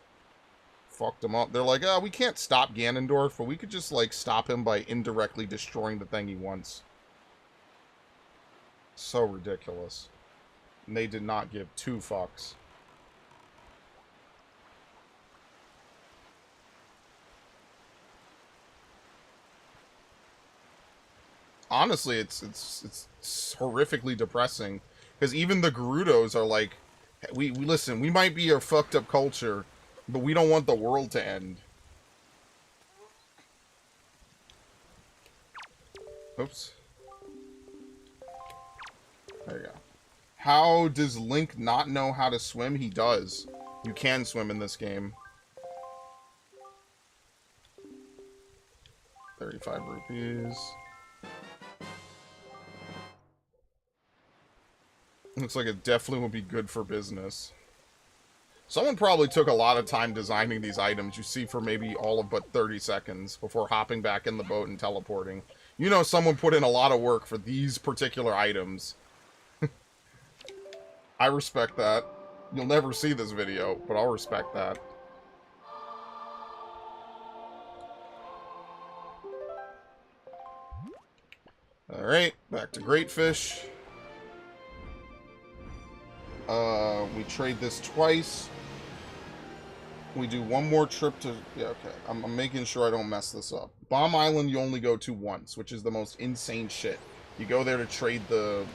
Speaker 2: fucked them up. They're like, oh, we can't stop Ganondorf, but we could just, like, stop him by indirectly destroying the thing he wants. So ridiculous. And they did not give 2 fucks. Honestly, it's horrifically depressing, because even the Gerudos are like, we listen, we might be a fucked up culture, but we don't want the world to end. Oops. There you go. How does Link not know how to swim? He does. You can swim in this game. 35 rupees. Looks like it definitely will be good for business. Someone probably took a lot of time designing these items you see for maybe all of but 30 seconds before hopping back in the boat and teleporting. You know someone put in a lot of work for these particular items. I respect that. You'll never see this video, but I'll respect that. Alright, back to Great Fish. We trade this twice. We do one more trip to... Yeah, okay. I'm making sure I don't mess this up. Bomb Island you only go to once, which is the most insane shit. You go there to trade the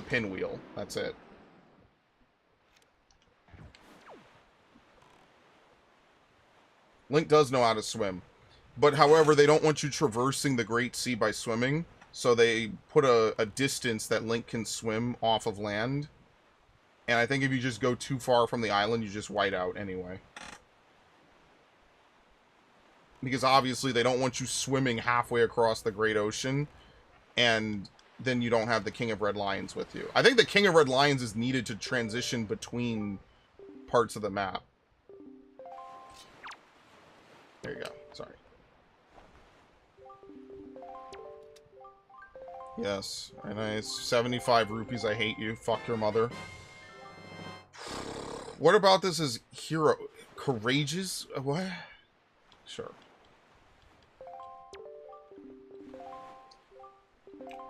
Speaker 2: pinwheel. That's it. Link does know how to swim. But, however, they don't want you traversing the Great Sea by swimming. So they put a distance that Link can swim off of land. And I think if you just go too far from the island, you just white out anyway. Because obviously they don't want you swimming halfway across the Great Ocean. And then you don't have the King of Red Lions with you. I think the King of Red Lions is needed to transition between parts of the map. There you go. Sorry. Yes. Very nice. 75 rupees. I hate you. Fuck your mother. What about this is hero... Courageous? What? Sure.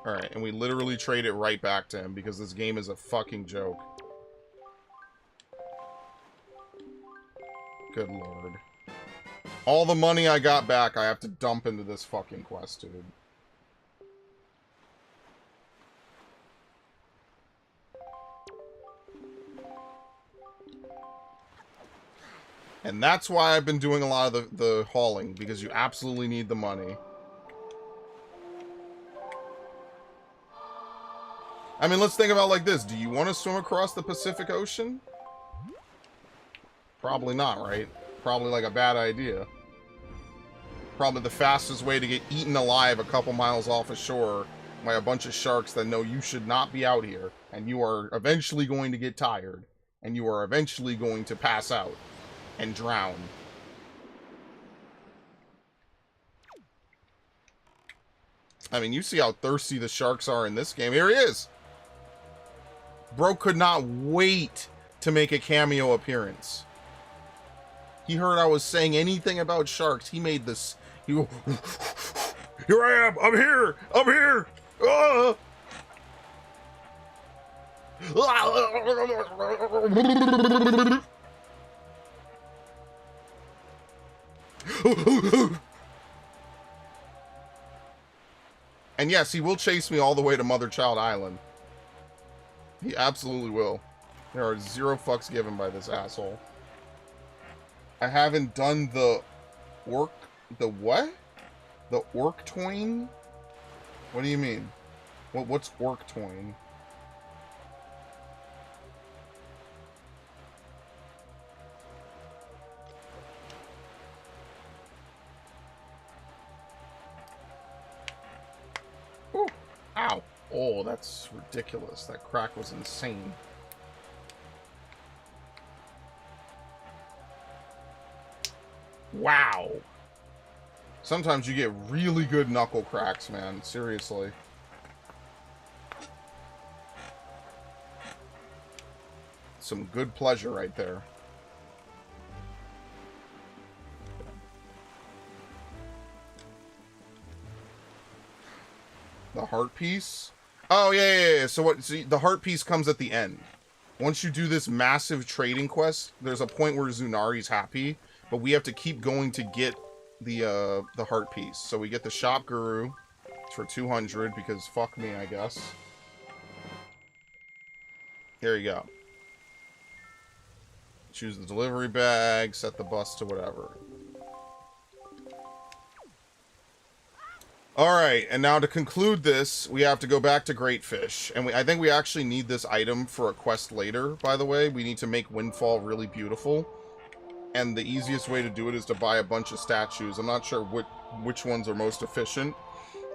Speaker 2: Alright, and we literally trade it right back to him because this game is a fucking joke. Good lord. All the money I got back, I have to dump into this fucking quest, dude. And that's why I've been doing a lot of the hauling, because you absolutely need the money. I mean, let's think about it like this. Do you want to swim across the Pacific Ocean? Probably not, right? Probably like a bad idea. Probably the fastest way to get eaten alive a couple miles off ashore by a bunch of sharks that know you should not be out here. And you are eventually going to get tired. And you are eventually going to pass out. And drown. I mean, you see how thirsty the sharks are in this game. Here he is! Bro could not wait to make a cameo appearance. He heard I was saying anything about sharks. He made this... Here I am! I'm here! I'm here! Ah! And yes, he will chase me all the way to Mother Child Island. He absolutely will. There are 0 fucks given by this asshole. I haven't done the orc... The what? The orc toin? What do you mean? What's orc toin? Ooh, ow. Oh, that's ridiculous. That crack was insane. Wow. Sometimes you get really good knuckle cracks, man. Seriously. Some good pleasure right there. The heart piece? Oh, yeah. So what? So the heart piece comes at the end. Once you do this massive trading quest, there's a point where Zunari's happy, but we have to keep going to get the heart piece. So we get the shop guru for 200 because fuck me, I guess. Here you go. Choose the delivery bag, set the bus to whatever. Alright, and now to conclude this, we have to go back to Great Fish. And I think we actually need this item for a quest later, by the way. We need to make Windfall really beautiful. And the easiest way to do it is to buy a bunch of statues. I'm not sure which ones are most efficient.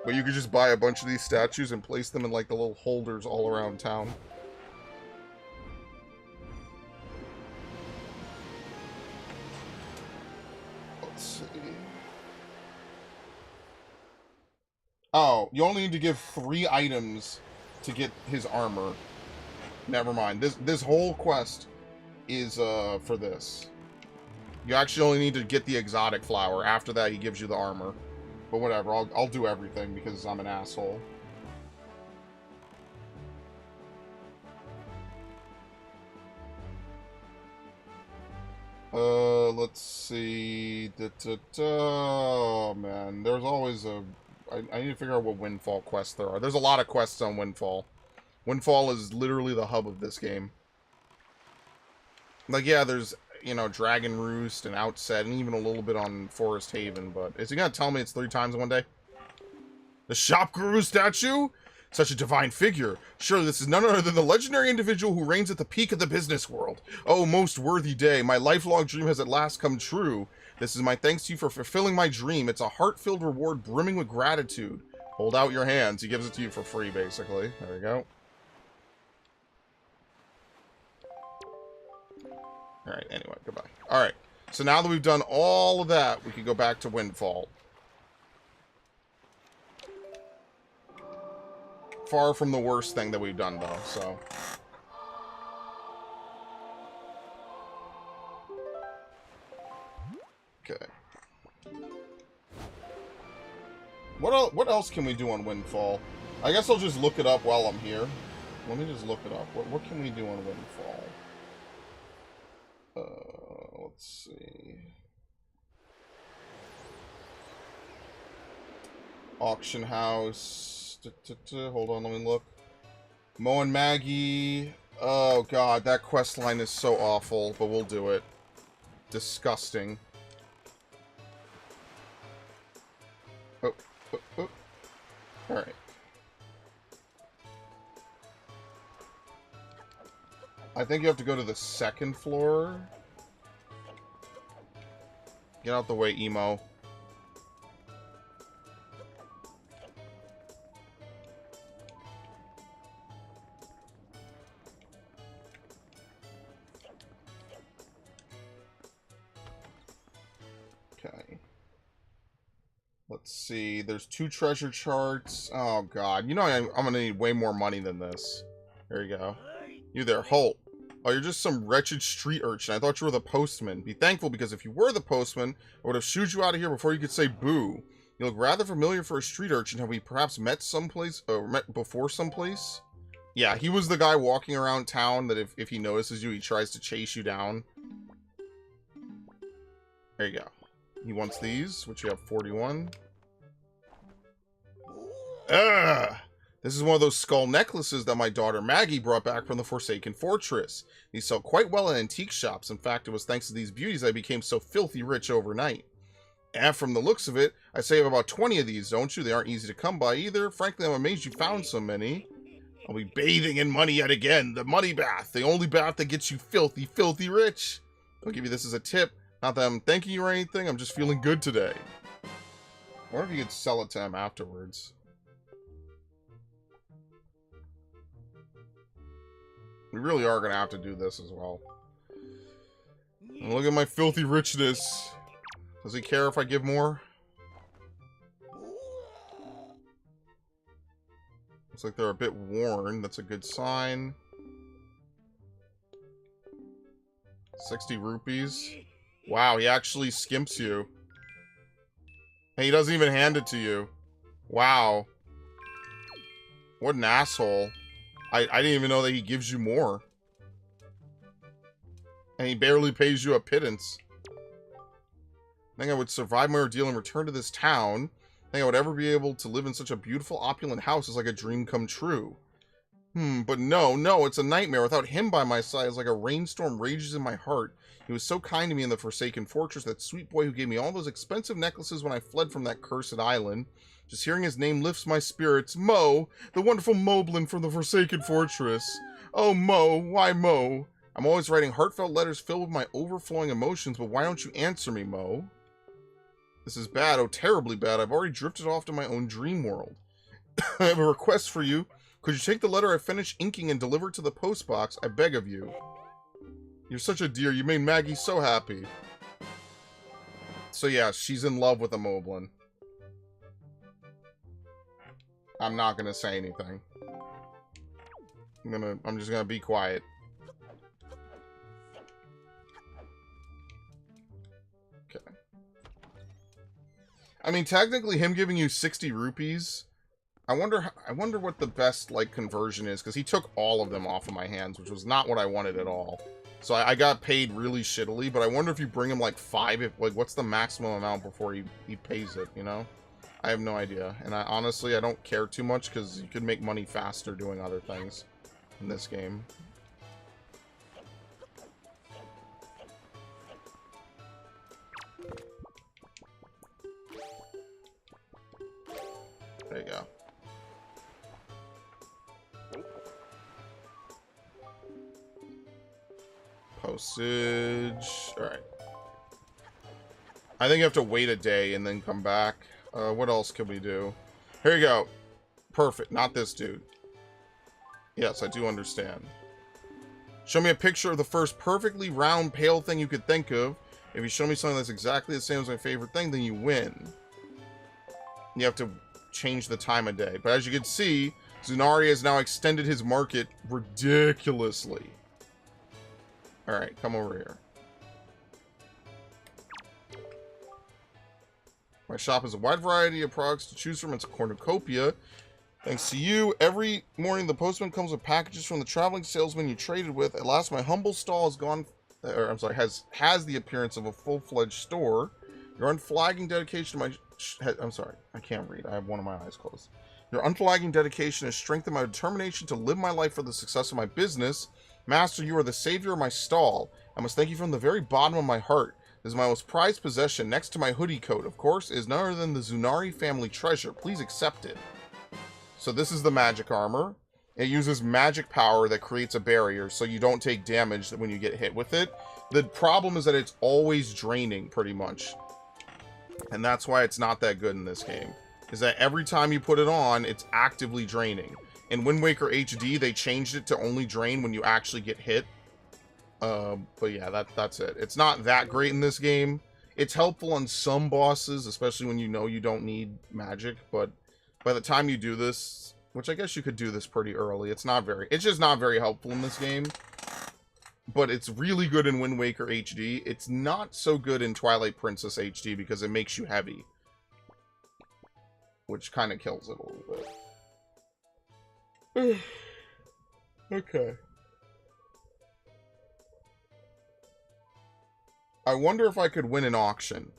Speaker 2: But you could just buy a bunch of these statues and place them in like the little holders all around town. Oh, you only need to give 3 items to get his armor. Never mind. This whole quest is for this. You actually only need to get the exotic flower. After that, he gives you the armor. But whatever, I'll do everything because I'm an asshole. Let's see. Oh, man. There's always a... I need to figure out what Windfall quests there are. There's a lot of quests on Windfall. Windfall is literally the hub of this game. Like, yeah, there's, you know, Dragon Roost and Outset, and even a little bit on Forest Haven, but is he gonna tell me it's 3 times in one day? The Shop Guru statue? Such a divine figure. Surely this is none other than the legendary individual who reigns at the peak of the business world. Oh, most worthy day. My lifelong dream has at last come true. This is my thanks to you for fulfilling my dream. It's a heart-filled reward brimming with gratitude. Hold out your hands. He gives it to you for free, basically. There we go. Alright, anyway, goodbye. Alright, so now that we've done all of that, we can go back to Windfall. Far from the worst thing that we've done, though, so... Okay. What else can we do on Windfall? I guess I'll just look it up while I'm here. Let me just look it up. What can we do on Windfall? Let's see. Auction house. Hold on, let me look. Mo and Maggie. Oh god, that quest line is so awful, but we'll do it. Disgusting. Oh. Alright. I think you have to go to the 2nd floor. Get out the way, emo. Okay. Let's see. There's 2 treasure charts. Oh, God. You know I'm going to need way more money than this. There you go. You there, Holt. Oh, you're just some wretched street urchin. I thought you were the postman. Be thankful, because if you were the postman, I would have shooed you out of here before you could say boo. You look rather familiar for a street urchin. Have we perhaps met someplace, met before someplace? Yeah, he was the guy walking around town that if he notices you, he tries to chase you down. There you go. He wants these, which you have 41. Ugh! This is one of those skull necklaces that my daughter Maggie brought back from the Forsaken Fortress. These sell quite well in antique shops. In fact, it was thanks to these beauties I became so filthy rich overnight. And from the looks of it, I save about 20 of these, don't you? They aren't easy to come by either. Frankly, I'm amazed you found so many. I'll be bathing in money yet again. The money bath. The only bath that gets you filthy, filthy rich. I'll give you this as a tip. Not that I'm thanking you or anything. I'm just feeling good today. I wonder if you could sell it to him afterwards. We really are going to have to do this as well. And look at my filthy richness. Does he care if I give more? Looks like they're a bit worn. That's a good sign. 60 rupees. Wow, he actually skimps you. And he doesn't even hand it to you. Wow. What an asshole. I didn't even know that he gives you more. And he barely pays you a pittance. I think I would survive my ordeal and return to this town. I think I would ever be able to live in such a beautiful, opulent house is like a dream come true. But no, it's a nightmare. Without him by my side, it's like a rainstorm rages in my heart. He was so kind to me in the Forsaken Fortress, that sweet boy who gave me all those expensive necklaces when I fled from that cursed island. Just hearing his name lifts my spirits. Mo, the wonderful Moblin from the Forsaken Fortress. Oh, Mo, why Mo? I'm always writing heartfelt letters filled with my overflowing emotions, but why don't you answer me, Mo? This is bad, oh, terribly bad. I've already drifted off to my own dream world. I have a request for you. Could you take the letter I finished inking and deliver it to the post box? I beg of you. You're such a dear. You made Maggie so happy. So yeah, she's in love with a Moblin. I'm not gonna say anything. I'm just gonna be quiet. Okay. I mean, technically, him giving you 60 rupees. I wonder what the best, like, conversion is, because he took all of them off of my hands, which was not what I wanted at all. So I got paid really shittily, but I wonder if you bring him, like, 5, like, what's the maximum amount before he pays it, you know? I have no idea. And honestly, I don't care too much, because you could make money faster doing other things in this game. There you go. Postage. Alright. I think you have to wait a day and then come back. What else can we do? Here you go. Perfect. Not this dude. Yes, I do understand. Show me a picture of the first perfectly round, pale thing you could think of. If you show me something that's exactly the same as my favorite thing, then you win. You have to change the time of day. But as you can see, Zunari has now extended his market ridiculously. Alright, come over here. My shop has a wide variety of products to choose from. It's a cornucopia. Thanks to you, every morning the postman comes with packages from the traveling salesman you traded with. At last, my humble stall has gone, or I'm sorry, has the appearance of a full-fledged store. Your unflagging dedication to my, I'm sorry, I can't read. I have one of my eyes closed. Your unflagging dedication has strengthened my determination to live my life for the success of my business. Master, you are the savior of my stall. I must thank you from the very bottom of my heart. This is my most prized possession, next to my hoodie coat, of course, is none other than the Zunari family treasure. Please accept it. So this is the magic armor. It uses magic power that creates a barrier so you don't take damage when you get hit with it. The problem is that it's always draining, pretty much. And that's why it's not that good in this game. Is that every time you put it on, it's actively draining. In Wind Waker HD, they changed it to only drain when you actually get hit. But yeah, that's it. It's not that great in this game. It's helpful on some bosses, especially when you know you don't need magic, but by the time you do this, which I guess you could do this pretty early, it's just not very helpful in this game. But it's really good in Wind Waker HD. It's not so good in Twilight Princess HD because it makes you heavy. Which kind of kills it a little bit. Okay. I wonder if I could win an auction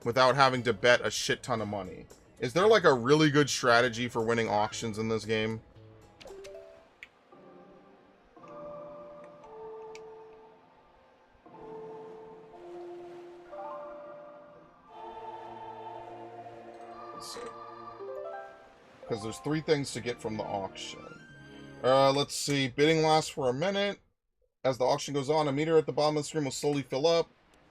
Speaker 2: without having to bet a shit ton of money. Is there like a really good strategy for winning auctions in this game? Let's see. Because there's 3 things to get from the auction. Let's see. Bidding lasts for a minute. As the auction goes on, a meter at the bottom of the screen will slowly fill up.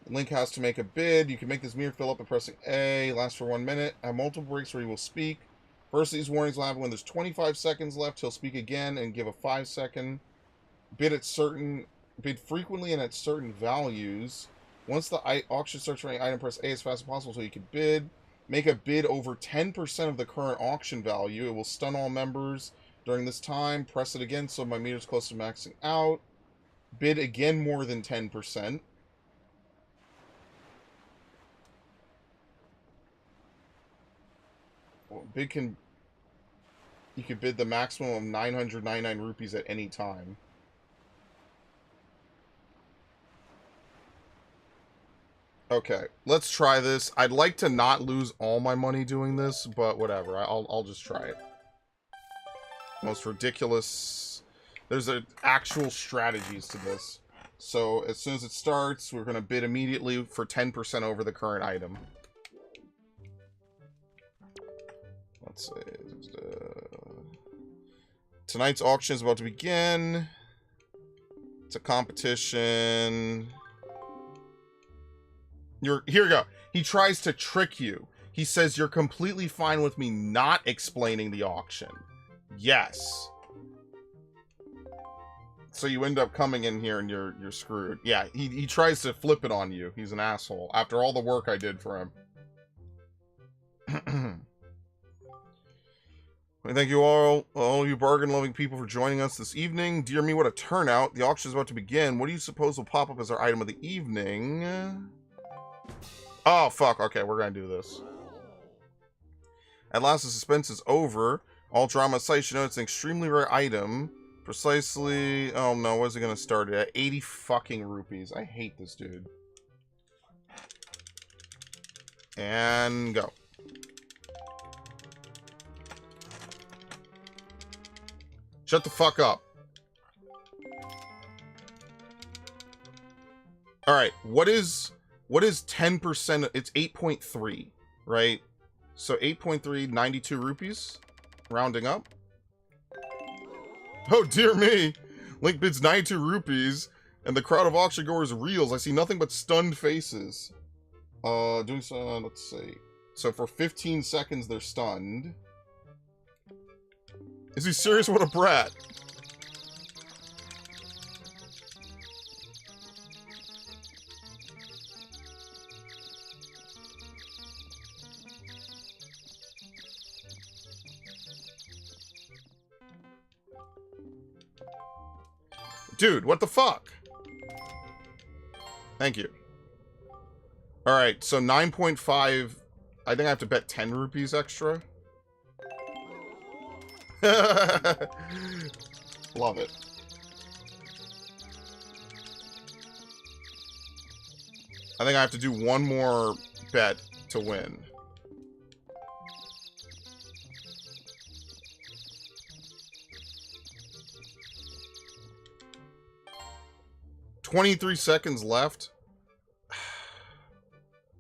Speaker 2: Link has to make a bid. You can make this meter fill up by pressing A. Lasts for 1 minute. Have multiple breaks where he will speak. First, these warnings will happen when there's 25 seconds left. He'll speak again and give a 5-second. Bid frequently and at certain values. Once the auction starts running item, press A as fast as possible so you can bid. Make a bid over 10% of the current auction value. It will stun all members during this time. Press it again so my meter's close to maxing out. Bid again more than 10%. Well, you could bid the maximum of 999 rupees at any time. Okay, let's try this. I'd like to not lose all my money doing this, but whatever. I'll just try it. Most ridiculous. There's actual strategies to this. So as soon as it starts, we're going to bid immediately for 10% over the current item. Let's see. Tonight's auction is about to begin. It's a competition. Here we go. He tries to trick you. He says you're completely fine with me not explaining the auction. Yes. So you end up coming in here and you're screwed. Yeah, he tries to flip it on you. He's an asshole. After all the work I did for him. Thank you all you bargain-loving people for joining us this evening. Dear me, what a turnout. The auction is about to begin. What do you suppose will pop up as our item of the evening? Oh, fuck. Okay, we're gonna do this. At last, the suspense is over. All drama aside, you know it's an extremely rare item. Precisely... Oh, no. What is it gonna start at? 80 fucking rupees. I hate this dude. And go. Shut the fuck up. Alright, what is 10%? It's 8.3, right? So 8.3, 92 rupees? Rounding up. Oh, dear me. Link bids 92 rupees, and the crowd of auction goers reels. I see nothing but stunned faces. Doing so, let's see. So for 15 seconds, they're stunned. Is he serious? What a brat. Dude, what the fuck? Thank you. Alright, so 9.5. I think I have to bet 10 rupees extra. Love it. I think I have to do one more bet to win. $23 seconds left.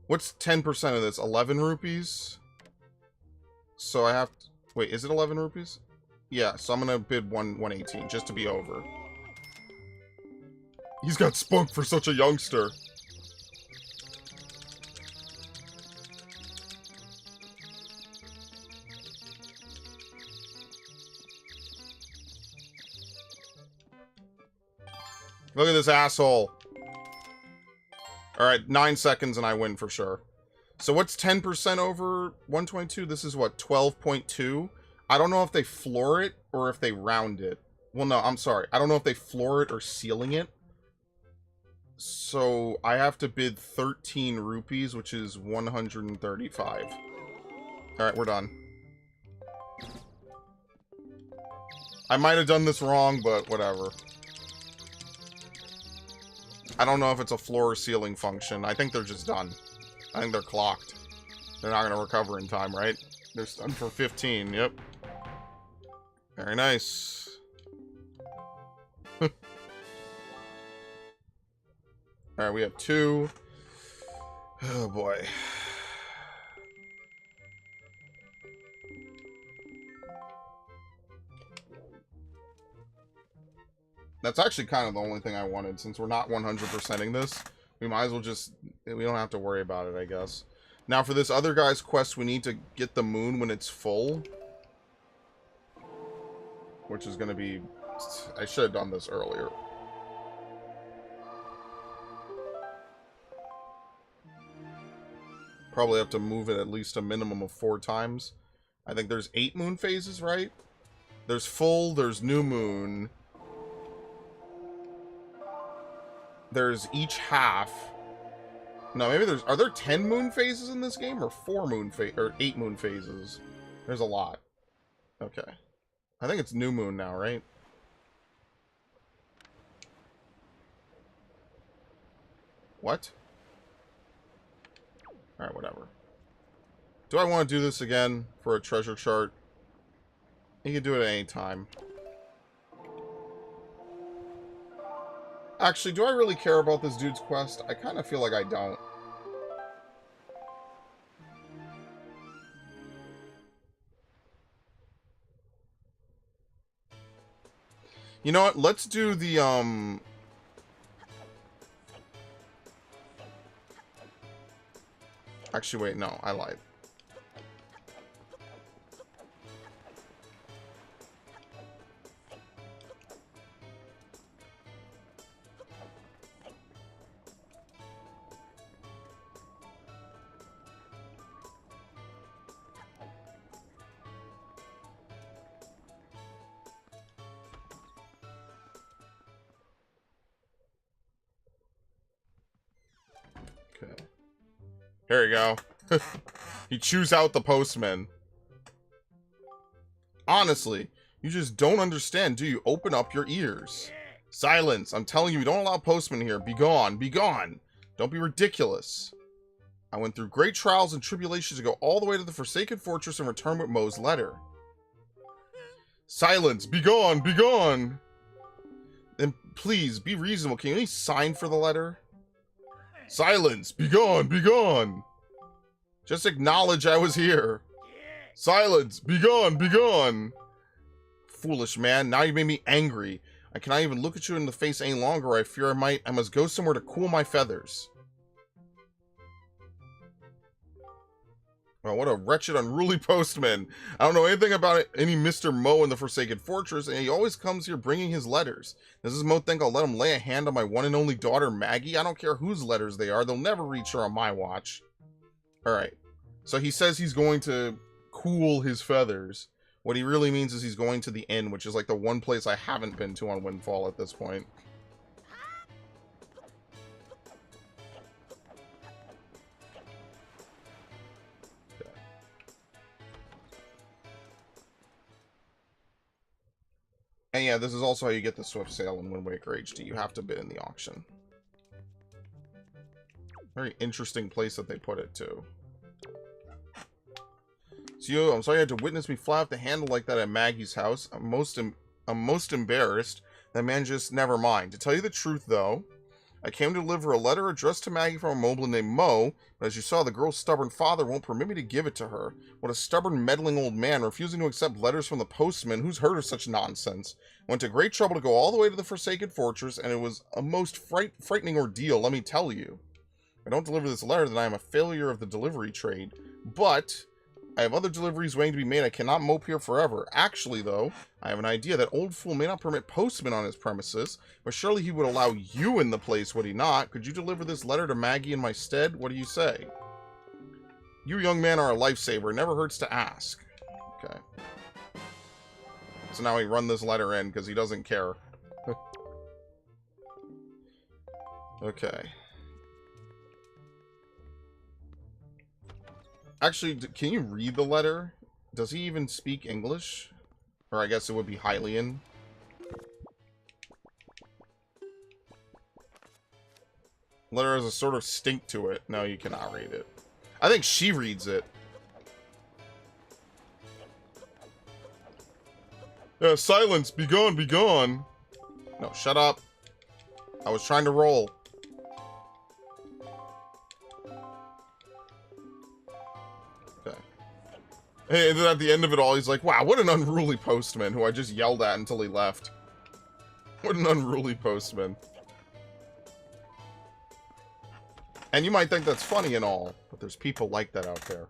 Speaker 2: What's 10% of this? 11 rupees? So I have to... Wait, is it 11 rupees? Yeah, so I'm gonna bid 118 just to be over. He's got spunk for such a youngster. Look at this asshole. Alright, 9 seconds and I win for sure. So what's 10% over 122? This is what, 12.2? I don't know if they floor it or if they round it. Well, no, I'm sorry. I don't know if they floor it or ceiling it. So I have to bid 13 rupees, which is 135. Alright, we're done. I might have done this wrong, but whatever. I don't know if it's a floor or ceiling function. I think they're just done. I think they're clocked. They're not going to recover in time, right? They're stunned for 15, yep. Very nice. Alright, we have 2. Oh boy. That's actually kind of the only thing I wanted. Since we're not 100%ing this, we might as well just... We don't have to worry about it, I guess. Now, for this other guy's quest, we need to get the moon when it's full. Which is going to be... I should have done this earlier. Probably have to move it at least a minimum of 4 times. I think there's 8 moon phases, right? There's full, there's new moon... There's each half. No, maybe there's... Are there 10 moon phases in this game? Or 4 moon phases? Or 8 moon phases? There's a lot. Okay. I think it's new moon now, right? What? Alright, whatever. Do I want to do this again for a treasure chart? You can do it at any time. Actually, do I really care about this dude's quest? I kind of feel like I don't. You know what? Let's do the, Actually, wait, no. I lied. Okay. Here you go. You choose out the postman. Honestly, you just don't understand, do you? Open up your ears. Silence. I'm telling you, we don't allow postmen here. Be gone. Be gone. Don't be ridiculous. I went through great trials and tribulations to go all the way to the Forsaken Fortress and return with Moe's letter. Silence. Be gone. Be gone. Then please, be reasonable. Can you at least sign for the letter? Silence. Be gone. Be gone. Just acknowledge I was here. Silence. Be gone. Be gone. Foolish man. Now you made me angry. I cannot even look at you in the face any longer. I fear I must go somewhere to cool my feathers. Well, what a wretched, unruly postman. I don't know anything about any Mr. Moe in the Forsaken Fortress, and he always comes here bringing his letters. Does this Moe think I'll let him lay a hand on my one and only daughter, Maggie? I don't care whose letters they are. They'll never reach her on my watch. Alright. So he says he's going to cool his feathers. What he really means is he's going to the inn, which is like the one place I haven't been to on Windfall at this point. And yeah, this is also how you get the Swift Sale in Wind Waker HD. You have to bid in the auction. Very interesting place that they put it, too. So, I'm sorry you had to witness me fly off the handle like that at Maggie's house. I'm most embarrassed. That man just never mind. To tell you the truth, though, I came to deliver a letter addressed to Maggie from a mobile named Moe, but as you saw, the girl's stubborn father won't permit me to give it to her. What a stubborn, meddling old man, refusing to accept letters from the postman. Who's heard of such nonsense? Went to great trouble to go all the way to the Forsaken Fortress, and it was a most frightening ordeal, let me tell you. If I don't deliver this letter, then I am a failure of the delivery trade. But I have other deliveries waiting to be made. I cannot mope here forever. Actually, though, I have an idea. That old fool may not permit postmen on his premises, but surely he would allow you in the place, would he not? Could you deliver this letter to Maggie in my stead? What do you say? You, young man, are a lifesaver. It never hurts to ask. Okay. So now we run this letter in because he doesn't care. Okay. Actually, can you read the letter? Does he even speak English? Or I guess it would be Hylian. Letter has a sort of stink to it. No, you cannot read it. I think she reads it. Silence! Be gone, be gone! No, shut up. I was trying to roll. And then at the end of it all, he's like, wow, what an unruly postman who I just yelled at until he left. What an unruly postman. And you might think that's funny and all, but there's people like that out there.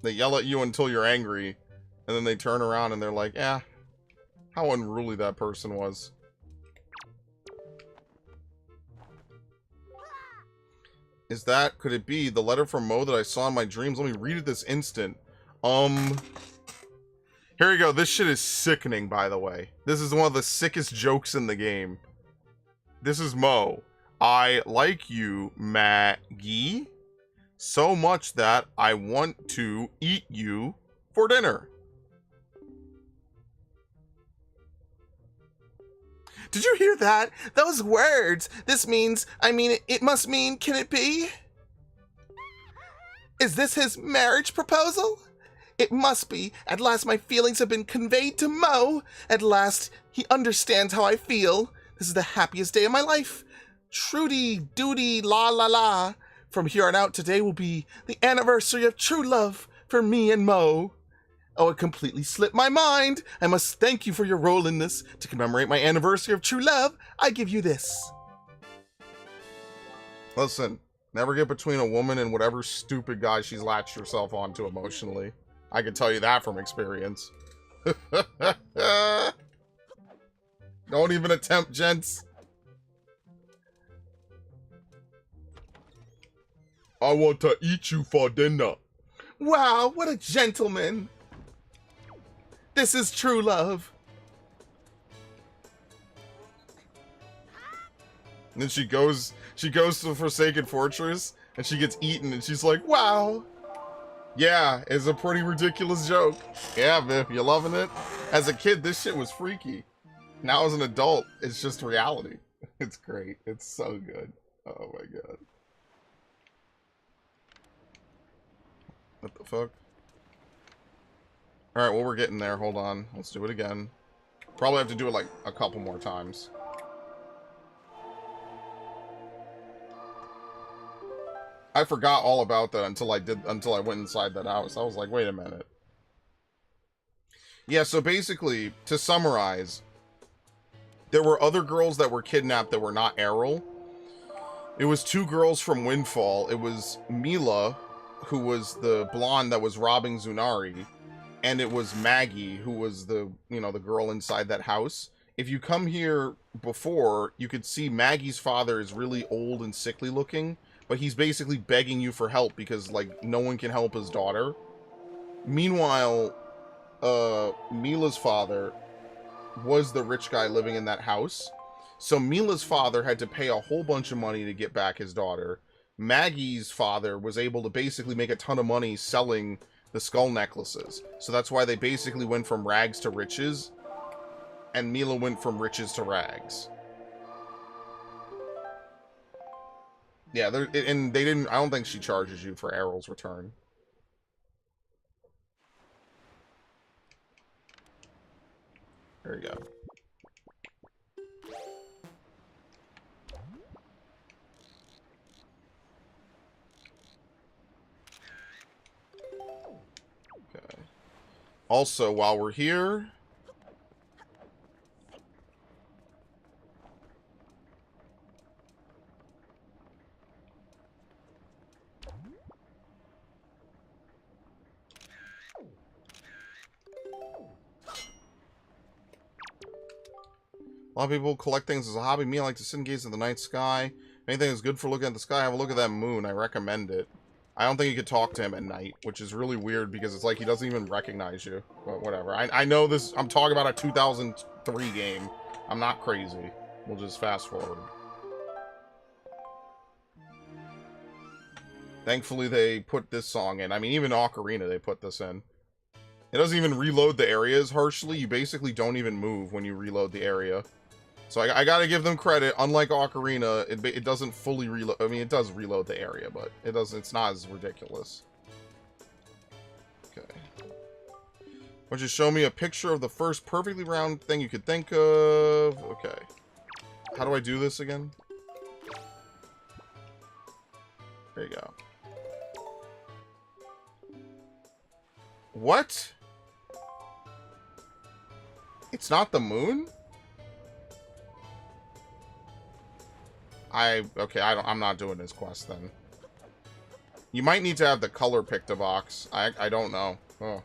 Speaker 2: They yell at you until you're angry, and then they turn around and they're like, eh, how unruly that person was. Is that, could it be the letter from Moe that I saw in my dreams? Let me read it this instant. Here we go. This shit is sickening, by the way. This is one of the sickest jokes in the game. This is Moe. I like you, Maggie, so much that I want to eat you for dinner. Did you hear that? Those words. This means, it must mean, can it be? Is this his marriage proposal? It must be. At last my feelings have been conveyed to Moe. At last he understands how I feel. This is the happiest day of my life. Trudy, doody, la la la. From here on out, today will be the anniversary of true love for me and Moe. Oh, it completely slipped my mind. I must thank you for your role in this. To commemorate my anniversary of true love, I give you this. Listen, never get between a woman and whatever stupid guy she's latched herself onto emotionally. I can tell you that from experience. Don't even attempt, gents. I want to eat you for dinner. Wow, what a gentleman. This is true love. And then she goes to the Forsaken Fortress, and she gets eaten, and she's like, wow. Yeah, it's a pretty ridiculous joke. Yeah, Viv, you loving it? As a kid, this shit was freaky. Now as an adult, it's just reality. It's great. It's so good. Oh my god. What the fuck? Alright, well, we're getting there. Hold on. Let's do it again. Probably have to do it like a couple more times. I forgot all about that until I went inside that house. I was like, wait a minute. Yeah, so basically, to summarize, there were other girls that were kidnapped that were not Errol. It was 2 girls from Windfall. It was Mila, who was the blonde that was robbing Zunari, and it was Maggie, who was the girl inside that house. If you come here before, you could see Maggie's father is really old and sickly looking, but he's basically begging you for help because, like, no one can help his daughter. Meanwhile, Mila's father was the rich guy living in that house. So Mila's father had to pay a whole bunch of money to get back his daughter. Maggie's father was able to basically make a ton of money selling the skull necklaces. So that's why they basically went from rags to riches, and Mila went from riches to rags. Yeah, and they didn't. I don't think she charges you for Errol's return. There you go. Okay. Also, while we're here, a lot of people collect things as a hobby. Me, I like to sit and gaze at the night sky. If anything is good for looking at the sky, have a look at that moon. I recommend it. I don't think you could talk to him at night, which is really weird because it's like he doesn't even recognize you. But whatever. I know this. I'm talking about a 2003 game. I'm not crazy. We'll just fast forward. Thankfully, they put this song in. I mean, even Ocarina, they put this in. It doesn't even reload the areas harshly. You basically don't even move when you reload the area. So I gotta give them credit. Unlike Ocarina, it doesn't fully reload. I mean, it does reload the area, but it's not as ridiculous. Okay. Why don't you show me a picture of the first perfectly round thing you could think of? Okay. How do I do this again? There you go. What? It's not the moon? Okay, I'm not doing this quest then. You might need to have the color Pictobox. I don't know. Oh.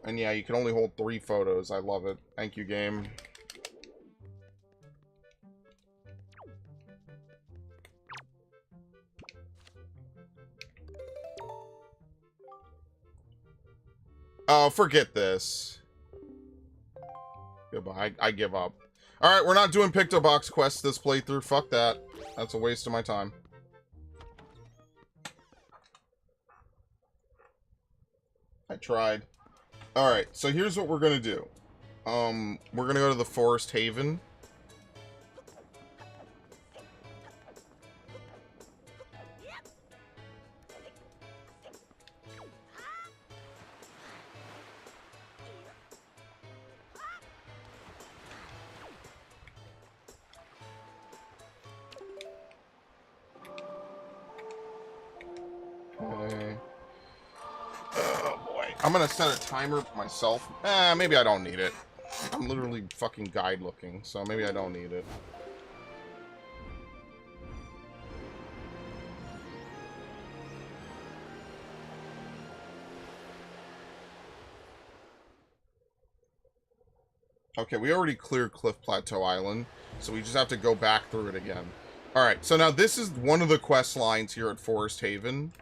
Speaker 2: And yeah, you can only hold 3 photos. I love it. Thank you, game. Oh, forget this. Goodbye. I give up. Alright, we're not doing Pictobox quests this playthrough. Fuck that. That's a waste of my time. I tried. Alright, so here's what we're gonna do. We're gonna go to the Forest Haven. Okay. Oh boy. I'm gonna set a timer myself. Maybe I don't need it. I'm literally fucking guide looking, so maybe I don't need it. Okay, we already cleared Cliff Plateau Island, so we just have to go back through it again. Alright, so now this is one of the quest lines here at Forest Haven.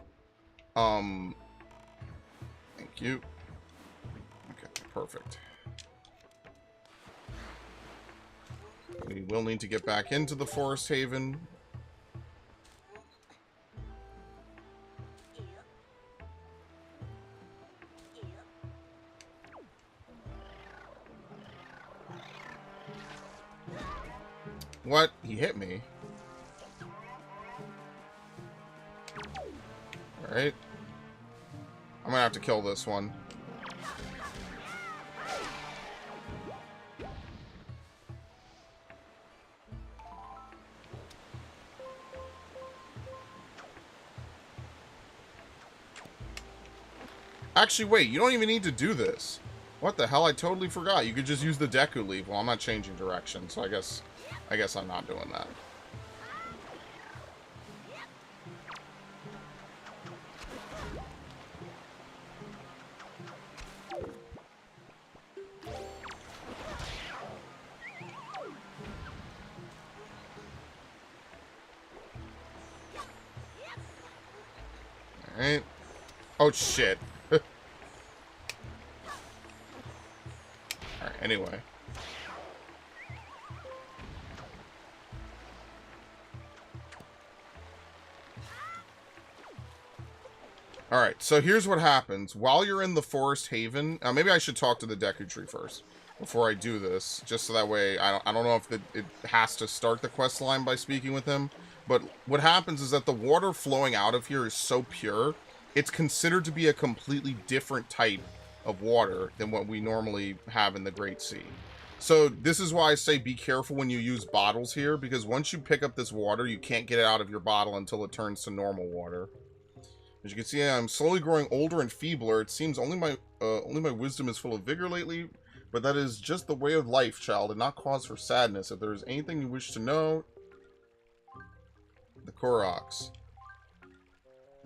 Speaker 2: Thank you. Okay, perfect. We will need to get back into the Forest Haven. What? He hit me. Alright. I'm gonna have to kill this one. Actually, wait, you don't even need to do this. What the hell? I totally forgot. You could just use the Deku Leaf. Well, I'm not changing direction, so I guess I'm not doing that. Alright. Oh, shit. Alright, anyway. Alright, so here's what happens. While you're in the Forest Haven... maybe I should talk to the Deku Tree first, before I do this, just so that way... I don't know if it has to start the quest line by speaking with him, but what happens is that the water flowing out of here is so pure, it's considered to be a completely different type of water than what we normally have in the Great Sea. So this is why I say be careful when you use bottles here, because once you pick up this water, you can't get it out of your bottle until it turns to normal water. As you can see, I'm slowly growing older and feebler. It seems only my wisdom is full of vigor lately, but that is just the way of life, child, and not cause for sadness. If there is anything you wish to know, the Koroks.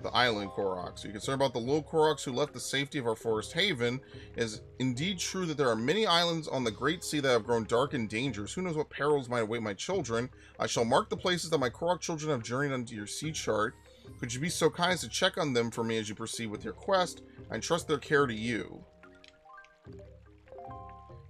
Speaker 2: The island Koroks. Are you concerned about the little Koroks who left the safety of our Forest Haven? It is indeed true that there are many islands on the Great Sea that have grown dark and dangerous. Who knows what perils might await my children? I shall mark the places that my Korok children have journeyed onto your sea chart. Could you be so kind as to check on them for me as you proceed with your quest? I entrust their care to you.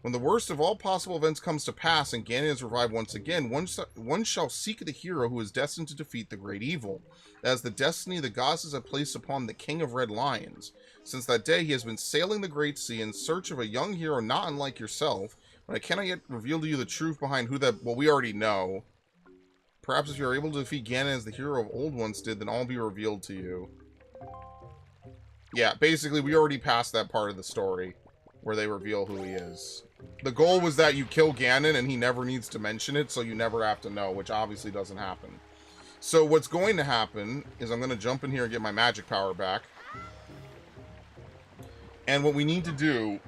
Speaker 2: When the worst of all possible events comes to pass and Ganon is revived once again, one shall seek the hero who is destined to defeat the great evil. That is the destiny the goddesses have placed upon the King of Red Lions. Since that day, he has been sailing the Great Sea in search of a young hero not unlike yourself, but I cannot yet reveal to you the truth behind who that... Well, we already know. Perhaps if you are able to defeat Ganon as the hero of old once did, then all will be revealed to you. Yeah, basically, we already passed that part of the story where they reveal who he is. The goal was that you kill Ganon and he never needs to mention it, so you never have to know, which obviously doesn't happen. So what's going to happen is I'm going to jump in here and get my magic power back. And what we need to do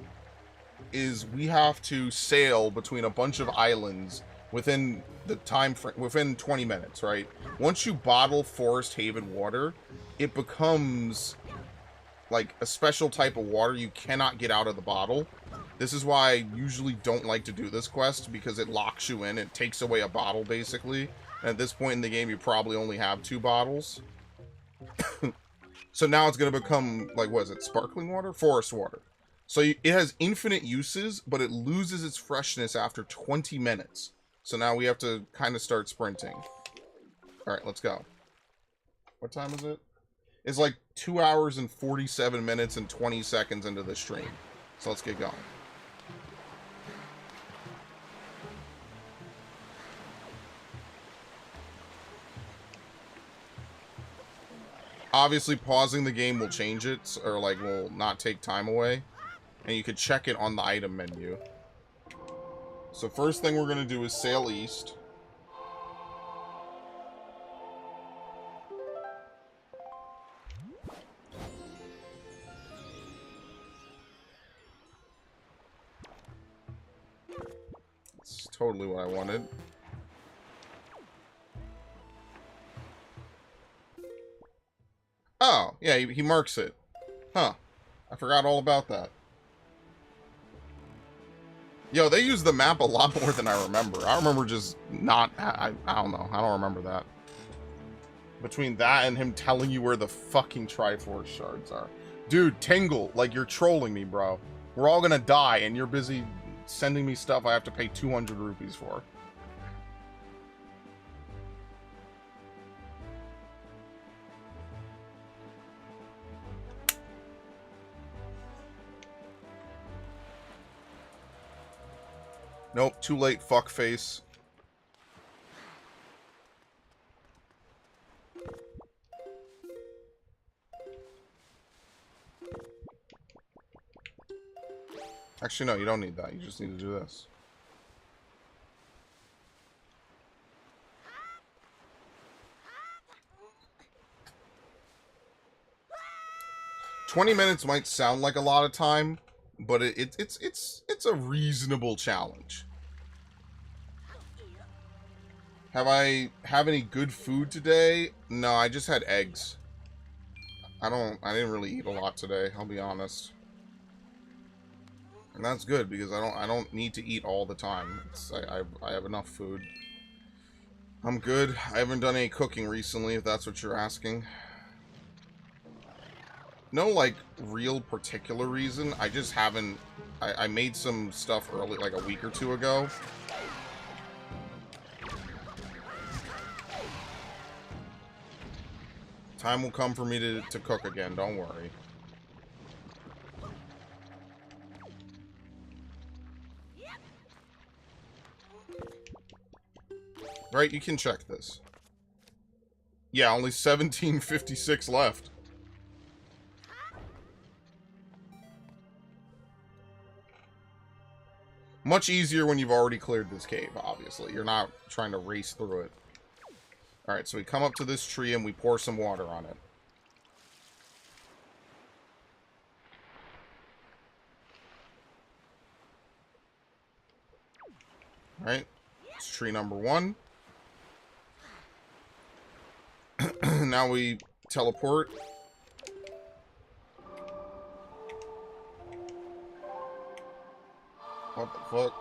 Speaker 2: is we have to sail between a bunch of islands within the time frame, within 20 minutes, right? Once you bottle Forest Haven water, it becomes like a special type of water you cannot get out of the bottle. This is why I usually don't like to do this quest, because it locks you in. It takes away a bottle, basically. And at this point in the game, you probably only have 2 bottles. So now it's going to become, like, what is it? Sparkling water? Forest water. So it has infinite uses, but it loses its freshness after 20 minutes. So now we have to kind of start sprinting. Alright, let's go. What time is it? It's like 2 hours and 47 minutes and 20 seconds into the stream. So let's get going. Obviously, pausing the game will change it, or like will not take time away. And you can check it on the item menu. So first thing we're going to do is sail east. That's totally what I wanted. Oh, yeah, he marks it. Huh. I forgot all about that. Yo, they use the map a lot more than I remember. I remember just not... I don't know. I don't remember that. Between that and him telling you where the fucking Triforce shards are. Dude, Tingle, like, you're trolling me, bro. We're all gonna die, and you're busy sending me stuff I have to pay 200 rupees for. Nope, too late, fuckface. Actually, no, you don't need that. You just need to do this. $20 might sound like a lot of time, but it's a reasonable challenge. Have I have any good food today? No, I just had eggs. I didn't really eat a lot today, I'll be honest. And that's good because I don't need to eat all the time. I have enough food. I'm good. I haven't done any cooking recently, if that's what you're asking. No, like, real particular reason. I just haven't... I made some stuff early, like a week or two ago. Time will come for me to cook again, don't worry. Right, you can check this. Yeah, only 1756 left. Much easier when you've already cleared this cave, obviously. You're not trying to race through it. Alright, so we come up to this tree and we pour some water on it. Alright, it's tree number 1. Now we teleport. What the fuck?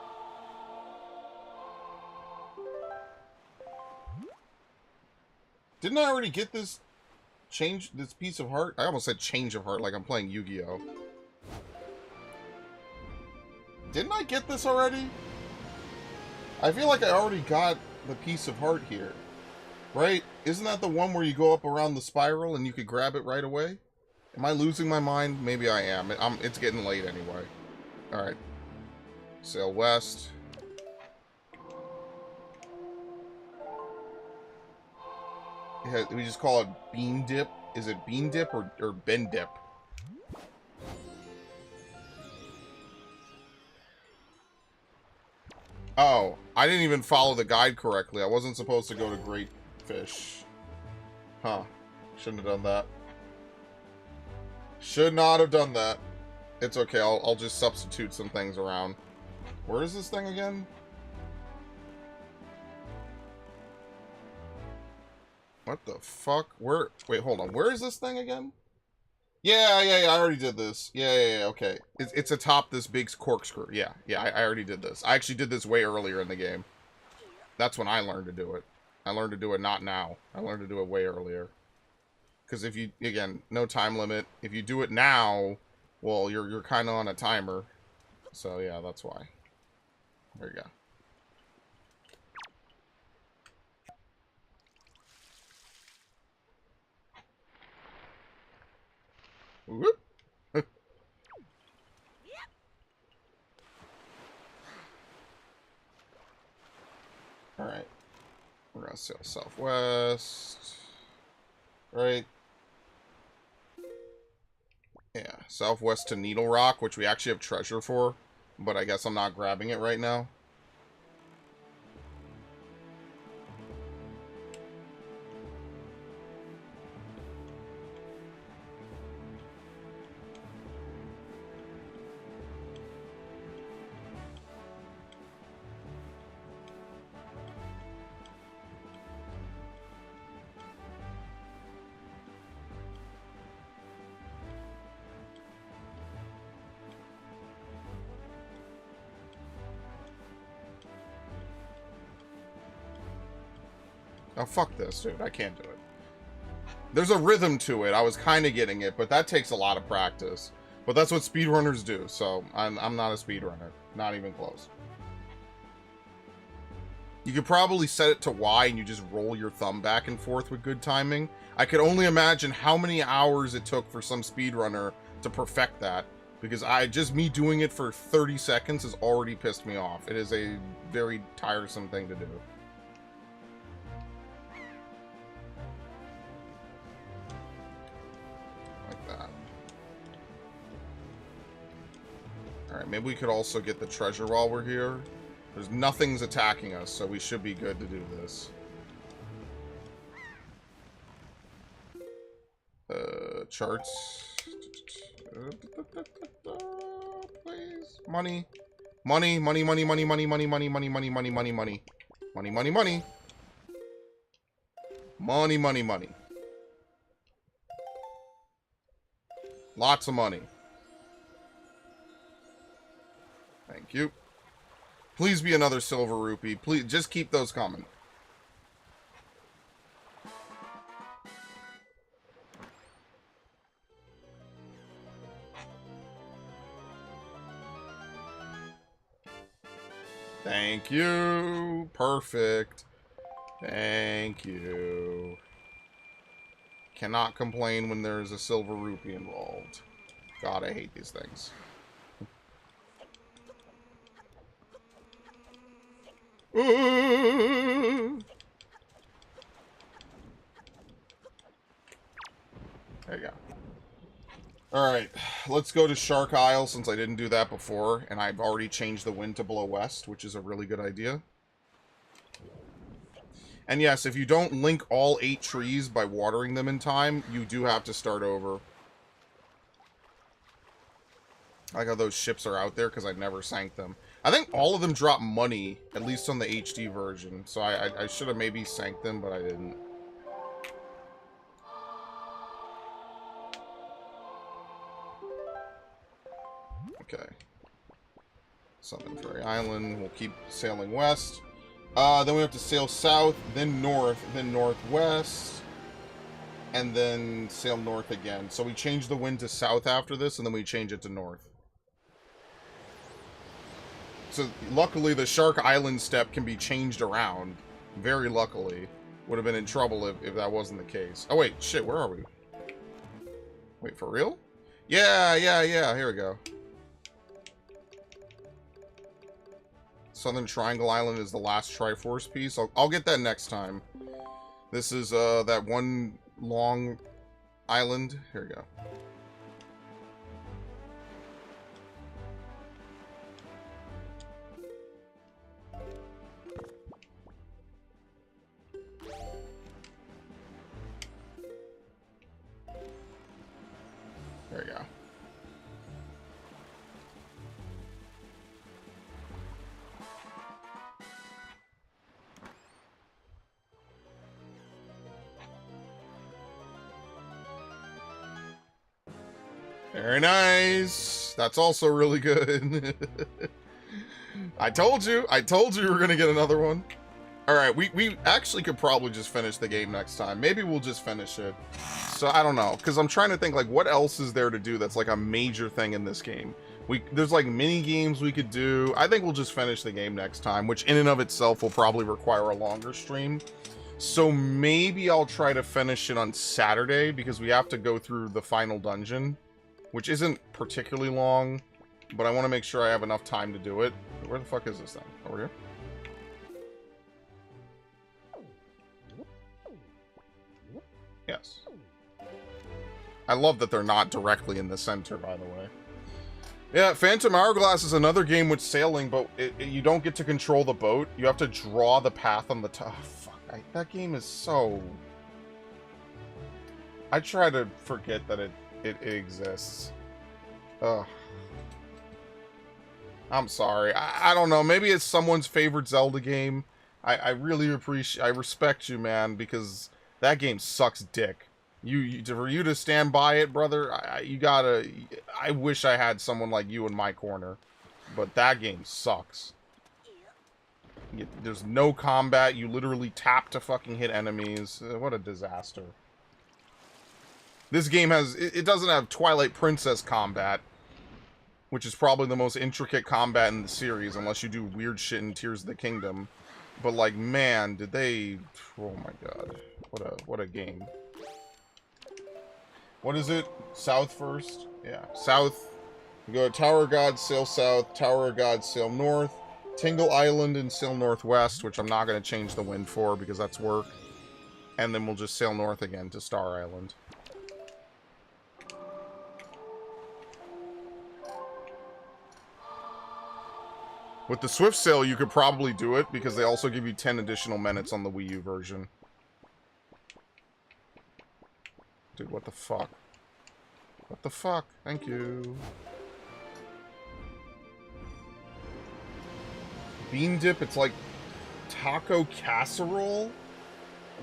Speaker 2: Didn't I already get this this piece of heart? I almost said change of heart like I'm playing Yu-Gi-Oh! Didn't I get this already? I feel like I already got the piece of heart here. Right? Isn't that the one where you go up around the spiral and you could grab it right away? Am I losing my mind? Maybe I am. It's getting late anyway. Alright. Sail west. Yeah, we just call it bean dip. Is it bean dip or bend dip? Oh, I didn't even follow the guide correctly. I wasn't supposed to go to Great Fish. Huh. Shouldn't have done that. Should not have done that. It's okay. I'll just substitute some things around. Where is this thing again? What the fuck? Where? Wait, hold on. Where is this thing again? Yeah, I already did this. Yeah, okay. It's atop this big corkscrew. Yeah, I already did this. I actually did this way earlier in the game. That's when I learned to do it. I learned to do it not now. I learned to do it way earlier. Because if you, again, no time limit. If you do it now, well, you're kind of on a timer. So, yeah, that's why. There you go. Whoop. Alright. We're gonna sail southwest. Right. Yeah, southwest to Needle Rock, which we actually have treasure for, but I guess I'm not grabbing it right now. Oh, fuck this, dude. I can't do it. There's a rhythm to it. I was kind of getting it, but that takes a lot of practice. But that's what speedrunners do, so I'm not a speedrunner. Not even close. You could probably set it to Y and you just roll your thumb back and forth with good timing. I could only imagine how many hours it took for some speedrunner to perfect that. Because just me doing it for 30 seconds has already pissed me off. It is a very tiresome thing to do. Like that. Alright, maybe we could also get the treasure while we're here. Nothing's attacking us, so we should be good to do this. Charts. Please. Money. Money, money, money, money, money, money, money, money, money, money, money, money. Money, money, money. Money, money, money. Lots of money. Thank you. Please be another silver rupee. Please, just keep those coming. Thank you. Perfect. Thank you. Cannot complain when there's a silver rupee involved. God, I hate these things. There you go. Alright, let's go to Shark Isle since I didn't do that before, and I've already changed the wind to blow west, which is a really good idea. And yes, if you don't link all 8 trees by watering them in time, you do have to start over. I like how those ships are out there because I never sank them. I think all of them drop money, at least on the HD version, so I should have maybe sank them, but I didn't. Okay. Southern Ferry Island. We'll keep sailing west. Then we have to sail south, then north, then northwest, and then sail north again. So we change the wind to south after this, and then we change it to north. So luckily the Shark Island step can be changed around. Very luckily. Would have been in trouble if that wasn't the case. Oh wait, shit, where are we? Wait, for real? Yeah, here we go. Southern Triangle Island is the last Triforce piece. I'll get that next time. This is that one long island. Here we go. There we go. Very nice. That's also really good. I told you we were gonna get another one. Alright, we actually could probably just finish the game next time. Maybe we'll just finish it. So, I don't know. Because I'm trying to think, like, what else is there to do that's, like, a major thing in this game? There's, like, mini-games we could do. I think we'll just finish the game next time, which in and of itself will probably require a longer stream. So, maybe I'll try to finish it on Saturday, because we have to go through the final dungeon, which isn't particularly long, but I want to make sure I have enough time to do it. Where the fuck is this thing? Over here? Yes. I love that they're not directly in the center, by the way. Yeah, Phantom Hourglass is another game with sailing, but you don't get to control the boat. You have to draw the path on the top. Oh, fuck. That game is so... I try to forget that it exists. Ugh. I'm sorry. I don't know. Maybe it's someone's favorite Zelda game. I really appreciate... I respect you, man, because... that game sucks dick. For you to stand by it, brother, you gotta... I wish I had someone like you in my corner. But that game sucks. There's no combat. You literally tap to fucking hit enemies. What a disaster. This game has... It doesn't have Twilight Princess combat, which is probably the most intricate combat in the series, unless you do weird shit in Tears of the Kingdom. But, like, man, did they... Oh, my God. What a game. What is it? South first? Yeah. South, We go to Tower of God, sail south, Tower of God, sail north, Tingle Island and sail northwest, which I'm not going to change the wind for because that's work. And then we'll just sail north again to Star Island. With the Swift Sail, you could probably do it because they also give you 10 additional minutes on the Wii U version. Dude, what the fuck? What the fuck? Thank you. Bean dip, it's like taco casserole?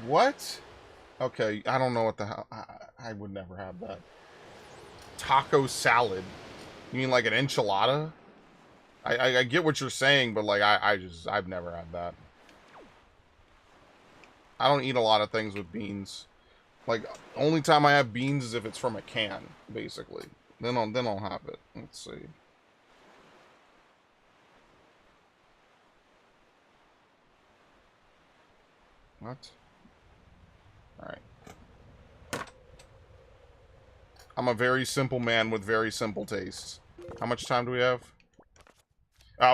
Speaker 2: What? Okay, I don't know what the hell. I would never have that. Taco salad. You mean like an enchilada? I get what you're saying, but like I've never had that. I don't eat a lot of things with beans. Like, only time I have beans is if it's from a can, basically. Then I'll have it. Let's see. What? Alright. I'm a very simple man with very simple tastes. How much time do we have?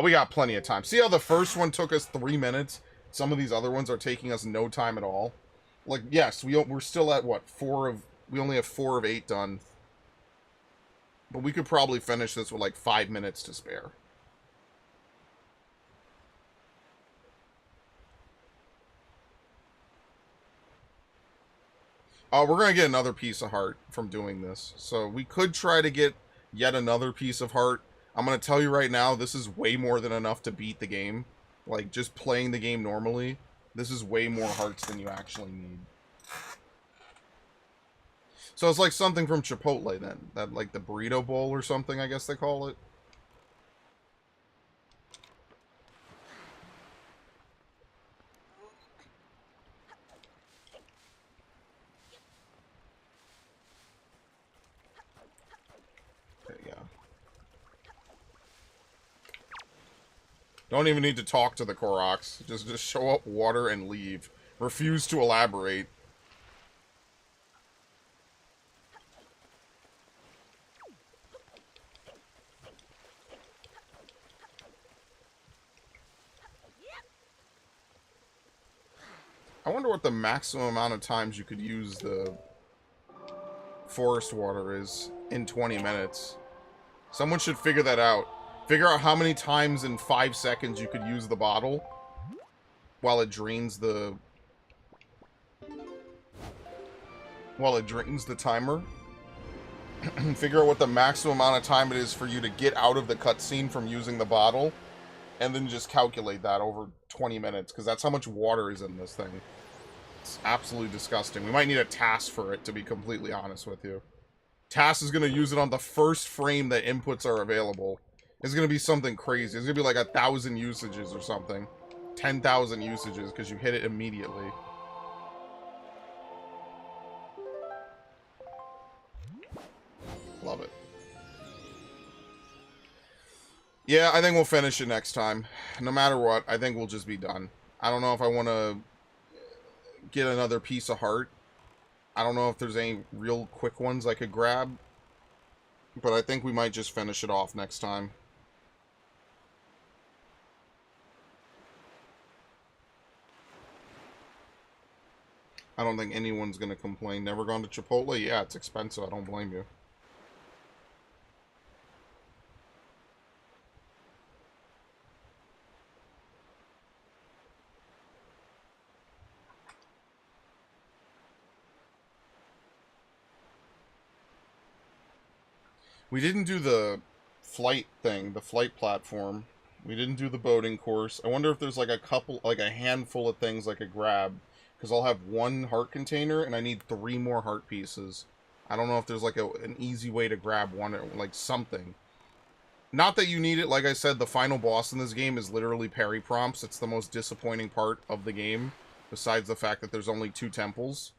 Speaker 2: We got plenty of time. See how the first one took us 3 minutes? Some of these other ones are taking us no time at all. Like, yes, we're still at, what, we only have 4 of 8 done. But we could probably finish this with, like, 5 minutes to spare. We're going to get another piece of heart from doing this. So we could try to get yet another piece of heart. I'm going to tell you right now, this is way more than enough to beat the game. Like, just playing the game normally, this is way more hearts than you actually need. So it's like something from Chipotle then. That, like, the burrito bowl or something, I guess they call it. There you go. Don't even need to talk to the Koroks. Just show up, water, and leave. Refuse to elaborate. I wonder what the maximum amount of times you could use the forest water is in 20 minutes. Someone should figure that out. Figure out how many times in 5 seconds you could use the bottle while it drains the timer. Figure out what the maximum amount of time it is for you to get out of the cutscene from using the bottle, and then just calculate that over 20 minutes, because that's how much water is in this thing. It's absolutely disgusting. We might need a task for it, to be completely honest with you. TAS is going to use it on the first frame that inputs are available. It's going to be something crazy. It's going to be like 1,000 usages or something. 10,000 usages, because you hit it immediately. Love it. Yeah, I think we'll finish it next time. No matter what, I think we'll just be done. I don't know if I want to get another piece of heart. I don't know if there's any real quick ones I could grab. But I think we might just finish it off next time. I don't think anyone's going to complain. Never gone to Chipotle? Yeah, it's expensive. I don't blame you. We didn't do the flight thing, the flight platform. We didn't do the boating course. I wonder if there's like a handful of things I could grab. Because I'll have 1 heart container and I need 3 more heart pieces. I don't know if there's like an easy way to grab one or like something. Not that you need it. Like I said, the final boss in this game is literally parry prompts. It's the most disappointing part of the game. Besides the fact that there's only 2 temples.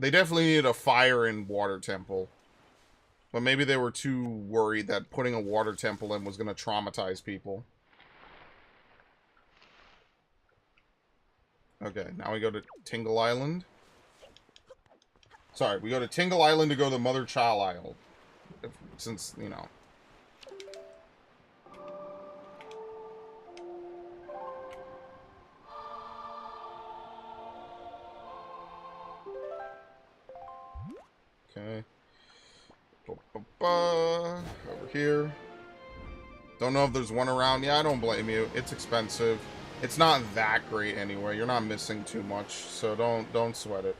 Speaker 2: They definitely needed a fire and water temple. But maybe they were too worried that putting a water temple in was going to traumatize people. Okay, now we go to Tingle Island. Sorry, we go to Tingle Island to go to Mother Child Isle. Since, you know. Okay. Over here. Don't know if there's one around. Yeah, I don't blame you. It's expensive. It's not that great anyway. You're not missing too much, so don't sweat it.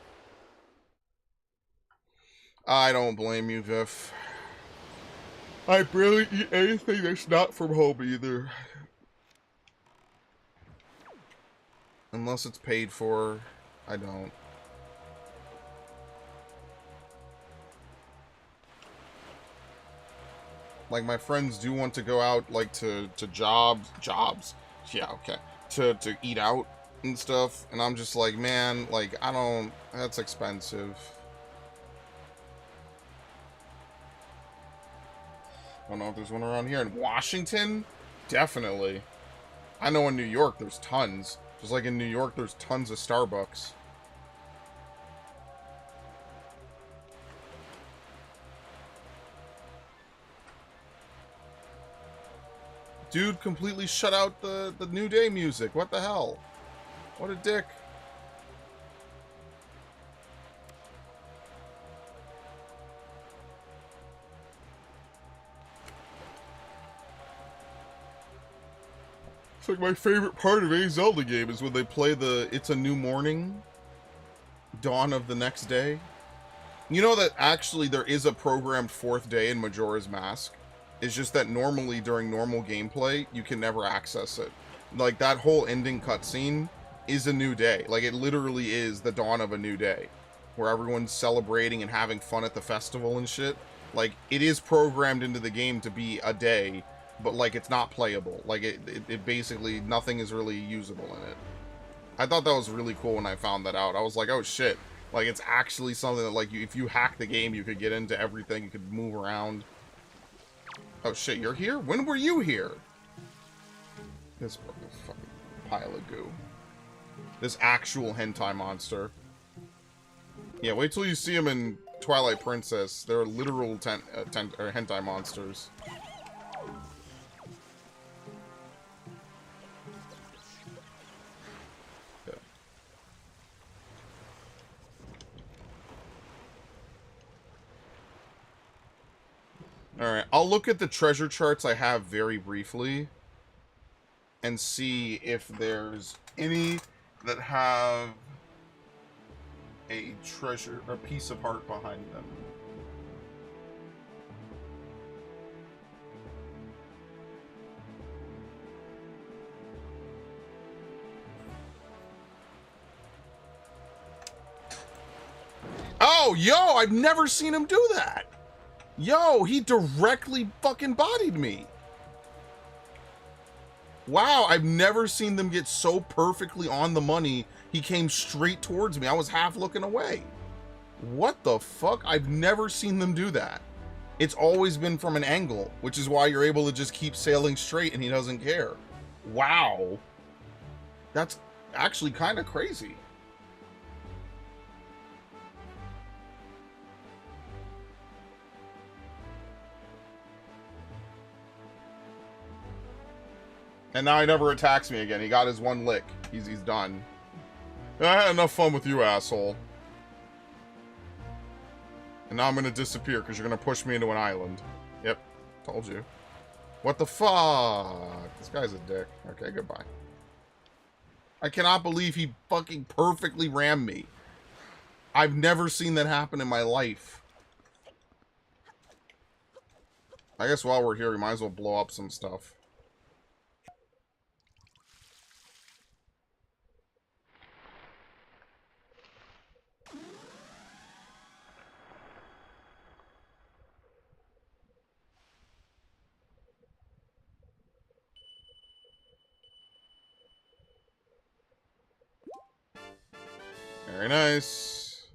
Speaker 2: I don't blame you, Viv. I barely eat anything that's not from home either. Unless it's paid for, I don't. Like, my friends do want to go out, like, to jobs. Yeah, okay. To eat out and stuff. And I'm just like, man, like, I don't, that's expensive. I don't know if there's one around here. In Washington? Definitely. I know in New York there's tons. Just like in New York there's tons of Starbucks. Dude completely shut out the New Day music. What the hell? What a dick. It's like my favorite part of a Zelda game is when they play the It's a New Morning, Dawn of the Next Day. You know that actually there is a programmed fourth day in Majora's Mask? It's just that normally during normal gameplay, you can never access it. Like, that whole ending cutscene is a new day. Like, it literally is the dawn of a new day. Where everyone's celebrating and having fun at the festival and shit. Like, it is programmed into the game to be a day, but, like, it's not playable. Like, it basically, nothing is really usable in it. I thought that was really cool when I found that out. I was like, oh shit. Like, it's actually something that, like, if you hack the game, you could get into everything. You could move around. Oh shit, you're here? When were you here? This fucking pile of goo. This actual hentai monster. Yeah, wait till you see him in Twilight Princess. They're literal hentai monsters. Okay. Alright, I'll look at the treasure charts I have very briefly and see if there's any that have a treasure, a piece of heart behind them. Oh, yo, I've never seen him do that. Yo, he directly fucking bodied me. Wow, I've never seen them get so perfectly on the money. He came straight towards me. I was half looking away. What the fuck? I've never seen them do that. It's always been from an angle, which is why you're able to just keep sailing straight and he doesn't care. Wow. That's actually kind of crazy. And now he never attacks me again. He got his one lick. He's done. I had enough fun with you, asshole. And now I'm gonna disappear because you're gonna push me into an island. Yep, told you. What the fuck? This guy's a dick. Okay, goodbye. I cannot believe he fucking perfectly rammed me. I've never seen that happen in my life. I guess while we're here, we might as well blow up some stuff. Very nice.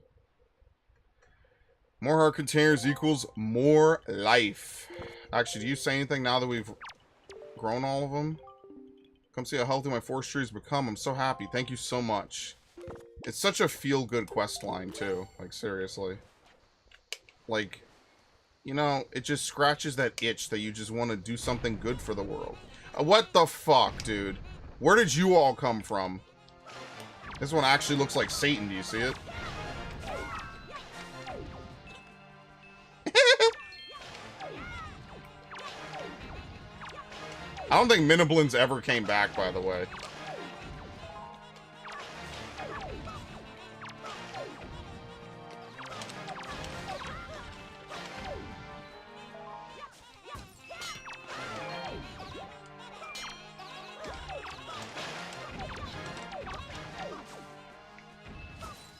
Speaker 2: More heart containers equals more life. Actually, do you say anything now that we've grown all of them? Come see how healthy my forest trees become. I'm so happy. Thank you so much. It's such a feel-good quest line, too. Like, seriously. Like, you know, it just scratches that itch that you just want to do something good for the world. What the fuck, dude? Where did you all come from? This one actually looks like Satan. Do you see it? I don't think Miniblins ever came back, by the way.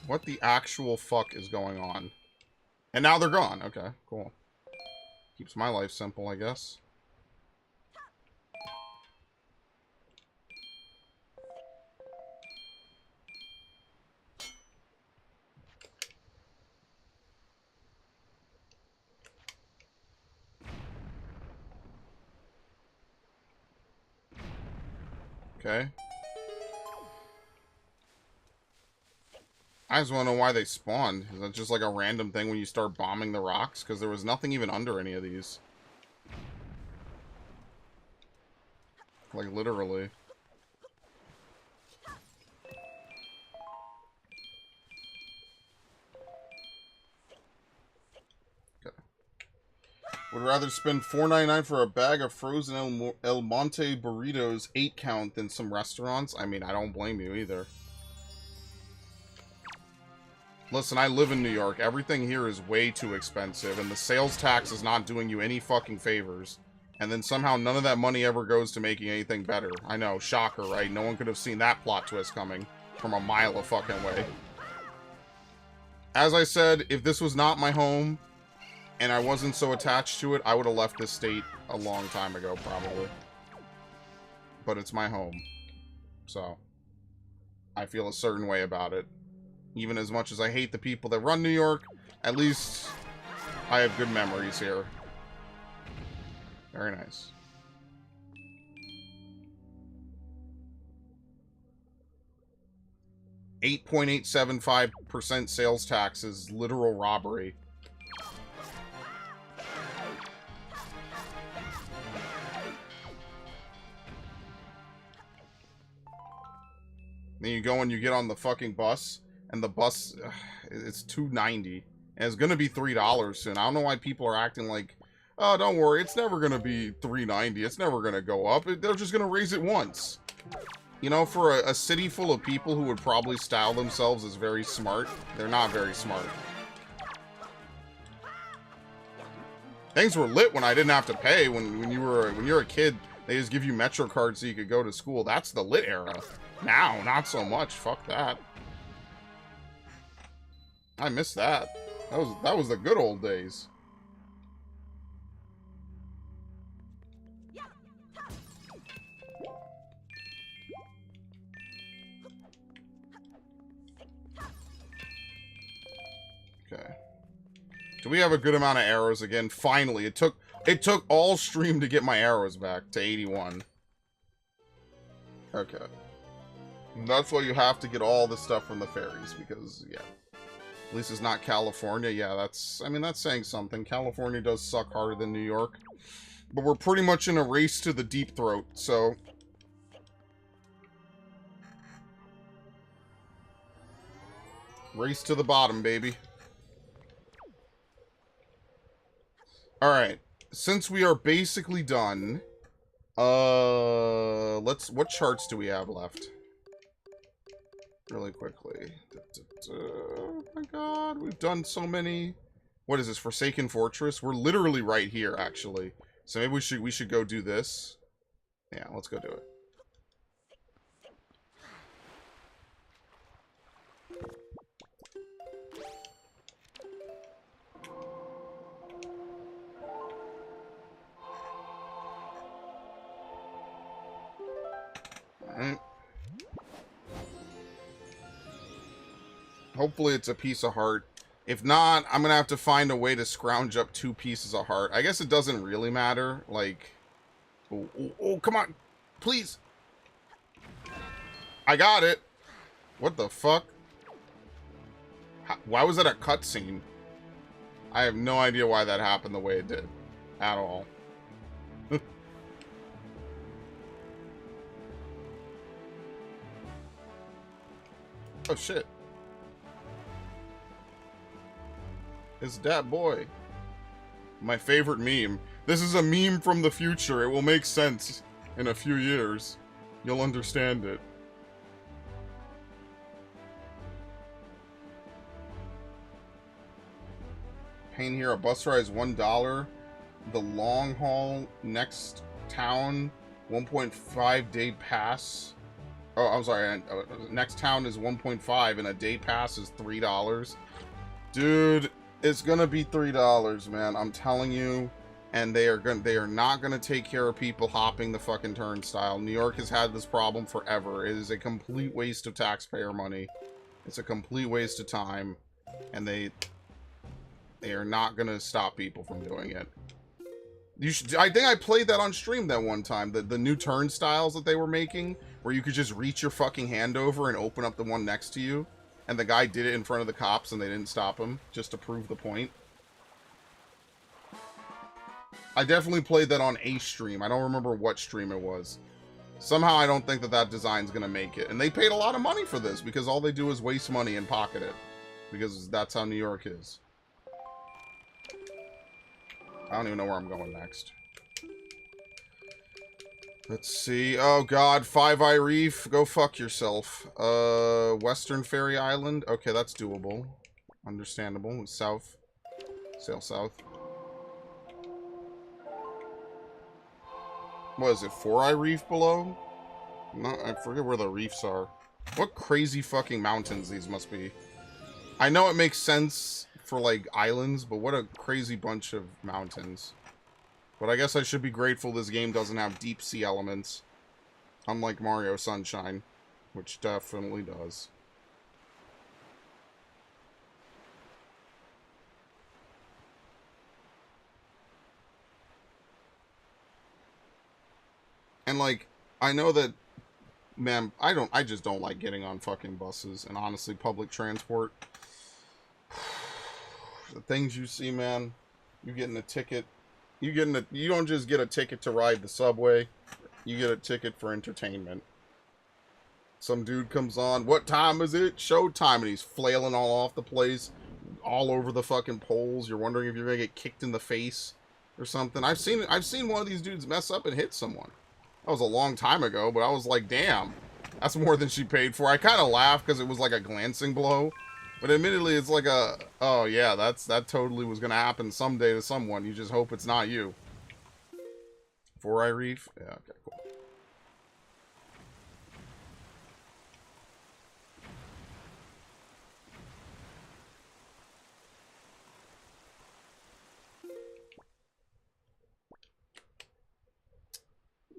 Speaker 2: What the actual fuck is going on? And now they're gone. Okay, cool. Keeps my life simple, I guess. Okay. I just want to know why they spawned. Is that just like a random thing when you start bombing the rocks? Because there was nothing even under any of these. Like, literally. Okay. Would rather spend $4.99 for a bag of frozen El Monte burritos 8 count than some restaurants. I mean, I don't blame you either. Listen, I live in New York. Everything here is way too expensive, and the sales tax is not doing you any fucking favors. And then somehow none of that money ever goes to making anything better. I know, shocker, right? No one could have seen that plot twist coming from a mile of fucking way. As I said, if this was not my home, and I wasn't so attached to it, I would have left this state a long time ago, probably. But it's my home. So, I feel a certain way about it. Even as much as I hate the people that run New York, at least I have good memories here. Very nice. $8.875% sales tax is literal robbery. Then you go and you get on the fucking bus. And the bus, it's $2.90. And it's going to be $3 soon. I don't know why people are acting like, oh, don't worry, it's never going to be $3.90. It's never going to go up. They're just going to raise it once. You know, for a city full of people who would probably style themselves as very smart, they're not very smart. Things were lit when I didn't have to pay. When you're a kid, they just give you Metro cards so you could go to school. That's the lit era. Now, not so much. Fuck that. I miss that. That was the good old days. Okay. Do we have a good amount of arrows again? Finally, it took all stream to get my arrows back to 81. Okay. And that's why you have to get all the stuff from the fairies, because yeah. At least it's not California. Yeah, that's saying something. California does suck harder than New York. But we're pretty much in a race to the deep throat, so... Race to the bottom, baby. Alright. Since we are basically done... what charts do we have left? Really quickly. Oh my god, we've done so many. What is this, Forsaken Fortress? We're literally right here, actually. So maybe we should go do this. Yeah, let's go do it. Alright. Hopefully it's a piece of heart. If not, I'm gonna have to find a way to scrounge up 2 pieces of heart. I guess it doesn't really matter. Like, oh, come on, please. I got it. What the fuck? Why was that a cutscene? I have no idea why that happened the way it did, at all. Oh shit. It's that boy. My favorite meme. This is a meme from the future. It will make sense. in a few years, you'll understand it. Paying here, a bus ride is $1. The long haul next town, 1.5 day pass. Oh, I'm sorry. Next town is 1.5 and a day pass is $3. Dude, it's gonna be $3, man. I'm telling you. And they are not gonna take care of people hopping the fucking turnstile. New York has had this problem forever. It is a complete waste of taxpayer money. It's a complete waste of time, and they are not gonna stop people from doing it. I think I played that on stream that one time. The new turnstiles that they were making, where you could just reach your fucking hand over and open up the one next to you. And the guy did it in front of the cops and they didn't stop him, just to prove the point. I definitely played that on a stream. I don't remember what stream it was. Somehow I don't think that that design's gonna make it. And they paid a lot of money for this, because all they do is waste money and pocket it. Because that's how New York is. I don't even know where I'm going next. Let's see. Oh god, Five Eye Reef. Go fuck yourself. Western Ferry Island. Okay, that's doable. Understandable. South. Sail south. What is it? Four Eye Reef below? No, I forget where the reefs are. What crazy fucking mountains these must be. I know it makes sense for, like, islands, but what a crazy bunch of mountains. But I guess I should be grateful this game doesn't have deep sea elements. Unlike Mario Sunshine, which definitely does. And, like, I know that, man, I just don't like getting on fucking buses, and honestly, public transport. The things you see, man, you getting a ticket. You don't just get a ticket to ride the subway. You get a ticket for entertainment. Some dude comes on, what time is it? Showtime, and he's flailing all off the place, all over the fucking poles. You're wondering if you're gonna get kicked in the face or something. I've seen one of these dudes mess up and hit someone. That was a long time ago, but I was like, damn, that's more than she paid for. I kind of laughed because it was like a glancing blow. But admittedly, it's like a, oh yeah, that totally was going to happen someday to someone. You just hope it's not you. Four Eye Reef? Yeah, okay, cool.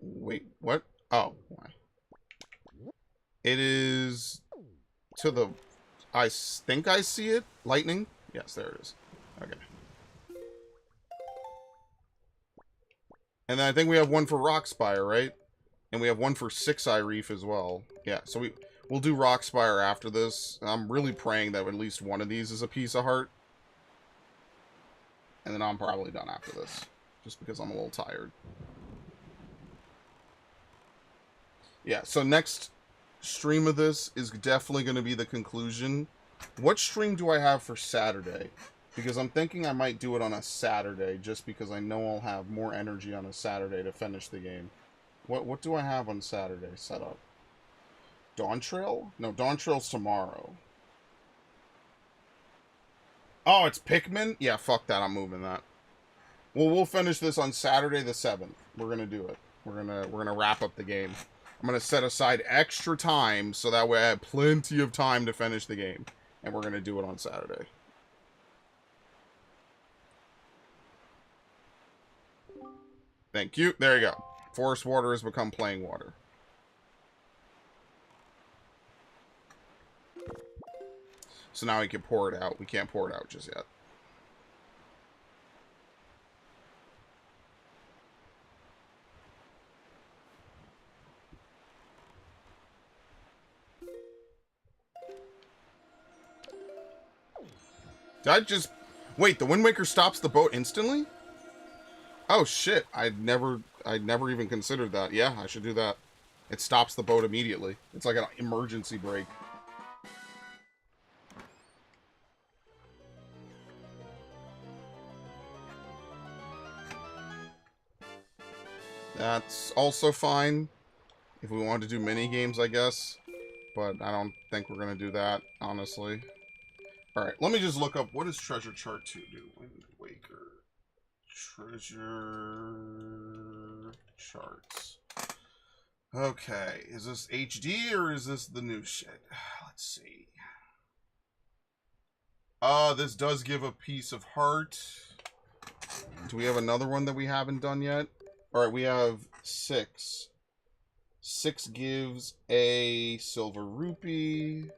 Speaker 2: Wait, what? Oh, why? It is to the... I think I see it. Lightning? Yes, there it is. Okay. And then I think we have one for Rockspire, right? And we have one for Six Eye Reef as well. Yeah, so we'll do Rockspire after this. I'm really praying that at least one of these is a piece of heart. And then I'm probably done after this. Just because I'm a little tired. Yeah, so next stream of this is definitely going to be the conclusion. What stream do I have for Saturday? Because I'm thinking I might do it on a Saturday, just because I know I'll have more energy on a Saturday to finish the game. What do I have on Saturday set up? Dawn Trail? No, Dawn Trail's tomorrow. Oh, it's Pikmin? Yeah, fuck that, I'm moving that. Well, we'll finish this on Saturday the 7th. We're gonna do it. We're gonna wrap up the game. I'm going to set aside extra time so that way I have plenty of time to finish the game. And we're going to do it on Saturday. Thank you. There you go. Forest water has become plain water. So now we can pour it out. We can't pour it out just yet. Did I just... Wait, the Wind Waker stops the boat instantly? Oh, shit. I'd never even considered that. Yeah, I should do that. It stops the boat immediately. It's like an emergency brake. That's also fine. If we want to do mini games, I guess. But I don't think we're going to do that, honestly. Alright, let me just look up, what does Treasure Chart 2 do? Wind Waker. Treasure Charts. Okay, is this HD or is this the new shit? Let's see. This does give a piece of heart. Do we have another one that we haven't done yet? Alright, we have 6. 6 gives a silver rupee.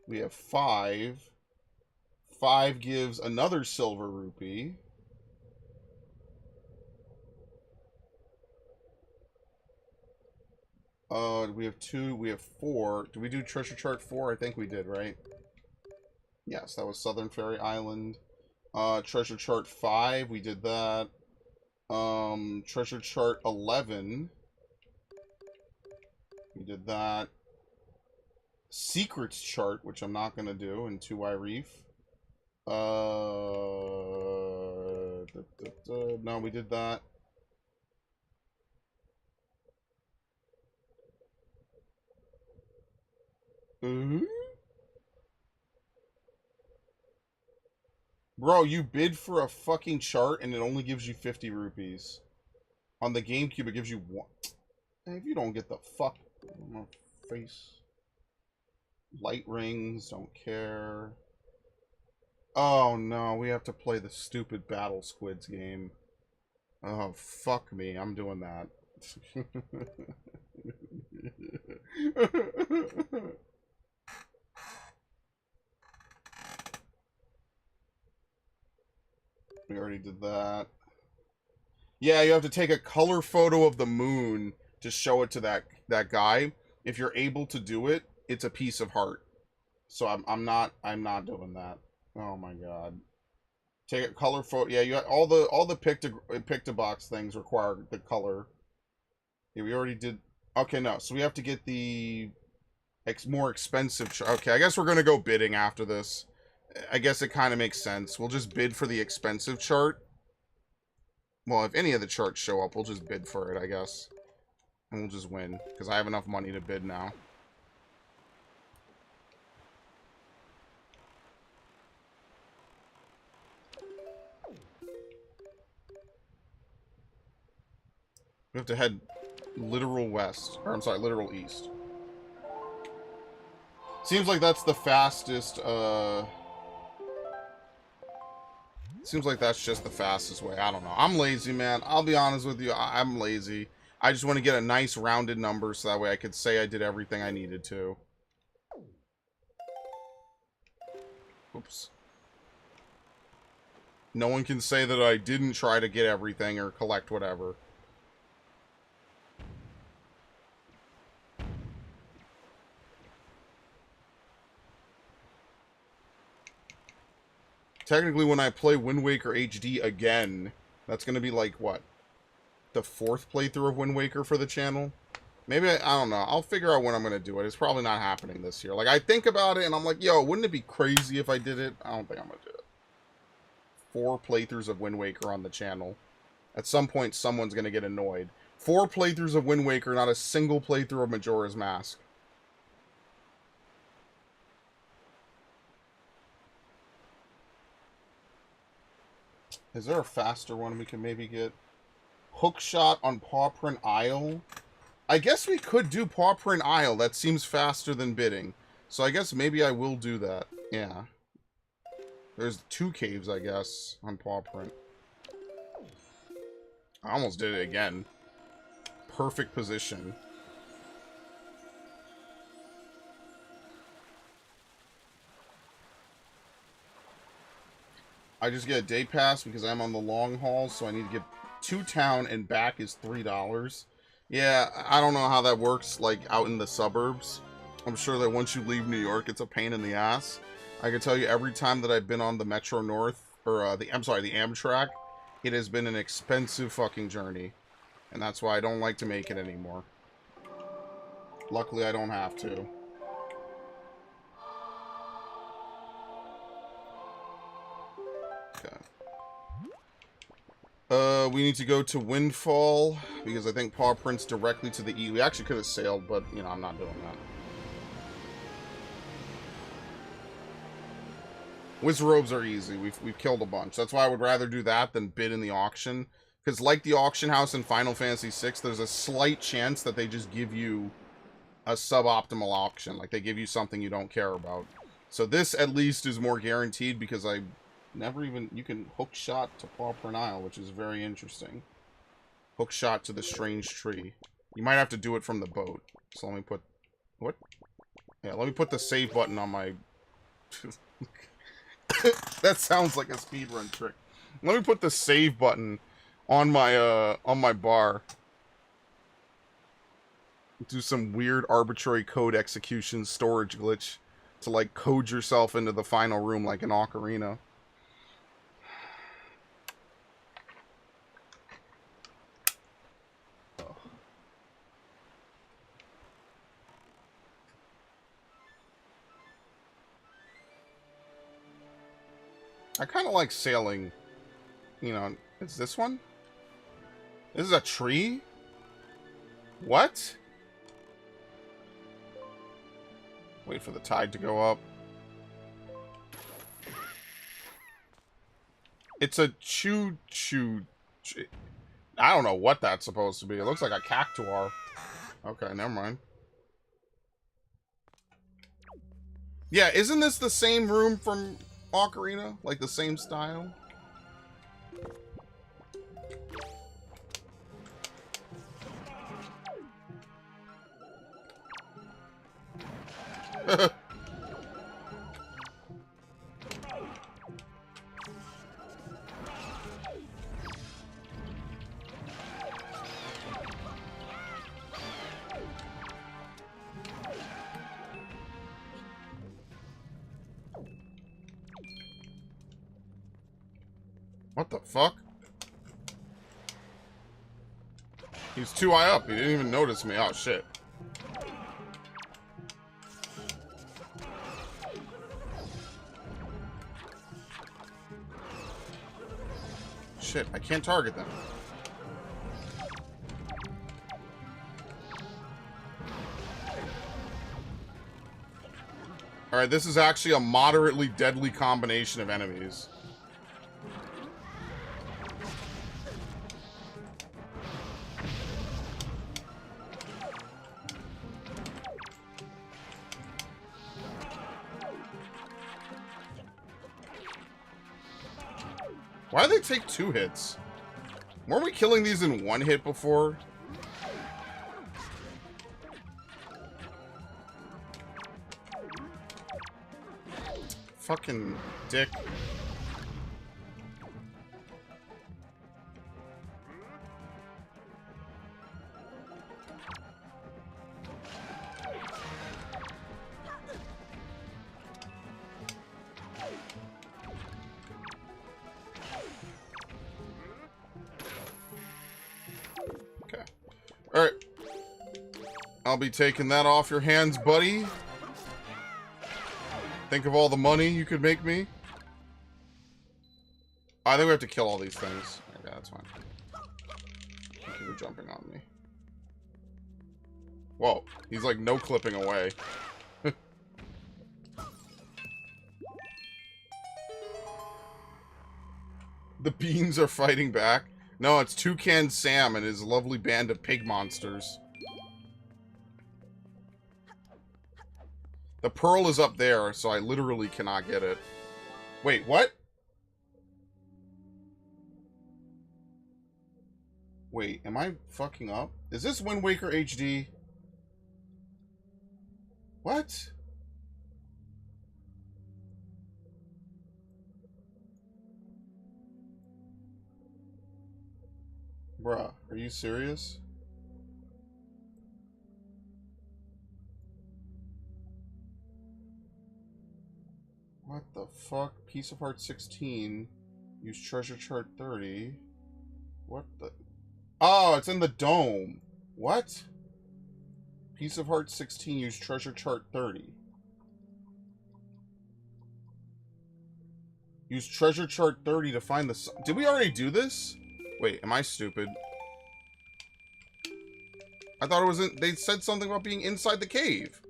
Speaker 2: We have 5. 5 gives another silver rupee. We have 2. We have 4. Did we do Treasure Chart 4? I think we did, right? Yes, that was Southern Fairy Island. Treasure Chart 5, we did that. Treasure Chart 11. We did that. Secrets Chart, which I'm not going to do, in 2i Reef. No, we did that. Bro, you bid for a fucking chart and it only gives you 50 rupees. On the GameCube, it gives you 1. If you don't get the fuck on my face. Light rings, don't care. Oh no, we have to play the stupid Battle Squids game. Oh, fuck me, I'm doing that. We already did that. Yeah, you have to take a color photo of the moon to show it to that guy. If you're able to do it, it's a piece of heart. So I'm not doing that. Oh my god. Take a color photo. Yeah, you got all the Pictobox things require the color. Yeah, we already did. Okay, no. So we have to get the more expensive. Okay, I guess we're gonna go bidding after this. I guess it kind of makes sense. We'll just bid for the expensive chart. Well, if any of the charts show up, we'll just bid for it, I guess. And we'll just win, because I have enough money to bid now. We have to head literal west. Or, I'm sorry, literal east. Seems like that's the fastest, Seems like that's just the fastest way. I don't know. I'm lazy, man. I'll be honest with you. I'm lazy. I just want to get a nice rounded number so that way I could say I did everything I needed to. Oops. No one can say that I didn't try to get everything or collect whatever. Technically, when I play Wind Waker HD again, that's going to be like, what? The 4th playthrough of Wind Waker for the channel? Maybe, I don't know. I'll figure out when I'm going to do it. It's probably not happening this year. Like, I think about it, and I'm like, yo, wouldn't it be crazy if I did it? I don't think I'm going to do it. 4 playthroughs of Wind Waker on the channel. At some point, someone's going to get annoyed. 4 playthroughs of Wind Waker, not a single playthrough of Majora's Mask. Is there a faster one we can maybe get? Hookshot on Pawprint Isle? I guess we could do Pawprint Isle. That seems faster than bidding. So I guess maybe I will do that. Yeah. There's 2 caves, I guess, on Pawprint. I almost did it again. Perfect position. I just get a day pass because I'm on the long haul, so I need to get to town and back is $3. Yeah, I don't know how that works, like, out in the suburbs. I'm sure that once you leave New York, it's a pain in the ass. I can tell you every time that I've been on the Metro North, or, the Amtrak, it has been an expensive fucking journey. And that's why I don't like to make it anymore. Luckily, I don't have to. Okay. We need to go to Windfall, because I think Paw Prints directly to the E. We actually could have sailed, but, you know, I'm not doing that. Wizard robes are easy. We've killed a bunch. That's why I would rather do that than bid in the auction. Because like the auction house in Final Fantasy VI, there's a slight chance that they just give you a suboptimal auction. Like, they give you something you don't care about. So this, at least, is more guaranteed because I never even... You can hook shot to Paw Print Isle, which is very interesting. Hook shot to the strange tree. You might have to do it from the boat. So let me put... What? Yeah, let me put the save button on my... That sounds like a speedrun trick. Let me put the save button on my bar. Do some weird arbitrary code execution storage glitch to like code yourself into the final room like an ocarina. I kind of like sailing, you know, is this one? This is a tree? What? Wait for the tide to go up. It's a choo-choo. I don't know what that's supposed to be. It looks like a cactuar. Okay, never mind. Yeah, isn't this the same room from Ocarina? Like the same style? What the fuck? He's too high up. He didn't even notice me. Oh, shit. Shit, I can't target them. Alright, this is actually a moderately deadly combination of enemies. Why do they take 2 hits? Weren't we killing these in 1 hit before? Fucking dick. Alright. I'll be taking that off your hands, buddy. Think of all the money you could make me. I think we have to kill all these things. Okay, that's fine. Thank you for jumping on me. Whoa. He's like no clipping away. The beans are fighting back. No, it's Toucan Sam and his lovely band of pig monsters. The pearl is up there, so I literally cannot get it. Wait, what? Wait, am I fucking up? Is this Wind Waker HD? What? Bruh, are you serious? What the fuck? Piece of Heart 16. Use Treasure Chart 30. What the... Oh, it's in the dome. What? Piece of Heart 16. Use Treasure Chart 30. Use Treasure Chart 30 to find the... Did we already do this? Wait, am I stupid? I thought it was in... They said something about being inside the cave.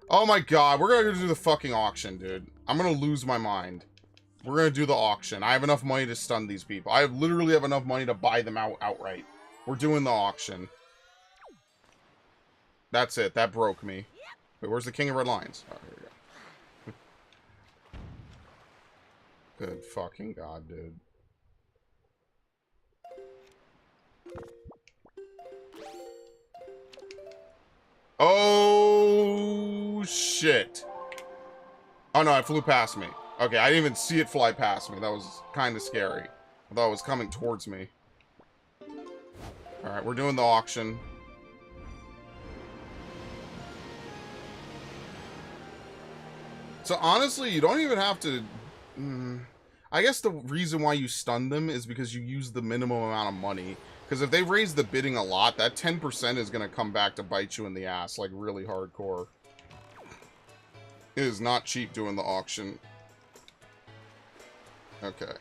Speaker 2: Oh my god, we're gonna go do the fucking auction, dude. I'm gonna lose my mind. We're gonna do the auction. I have enough money to stun these people. I literally have enough money to buy them out outright. We're doing the auction. That's it. That broke me. Wait, where's the King of Red Lions? Oh, here we go. Good fucking god, dude. Oh, shit. Oh, no, it flew past me. Okay, I didn't even see it fly past me. That was kind of scary. I thought it was coming towards me. Alright, we're doing the auction. So, honestly, you don't even have to... I guess the reason why you stun them is because you use the minimum amount of money. Because if they raise the bidding a lot, that 10% is going to come back to bite you in the ass, like, really hardcore. It is not cheap doing the auction. Okay.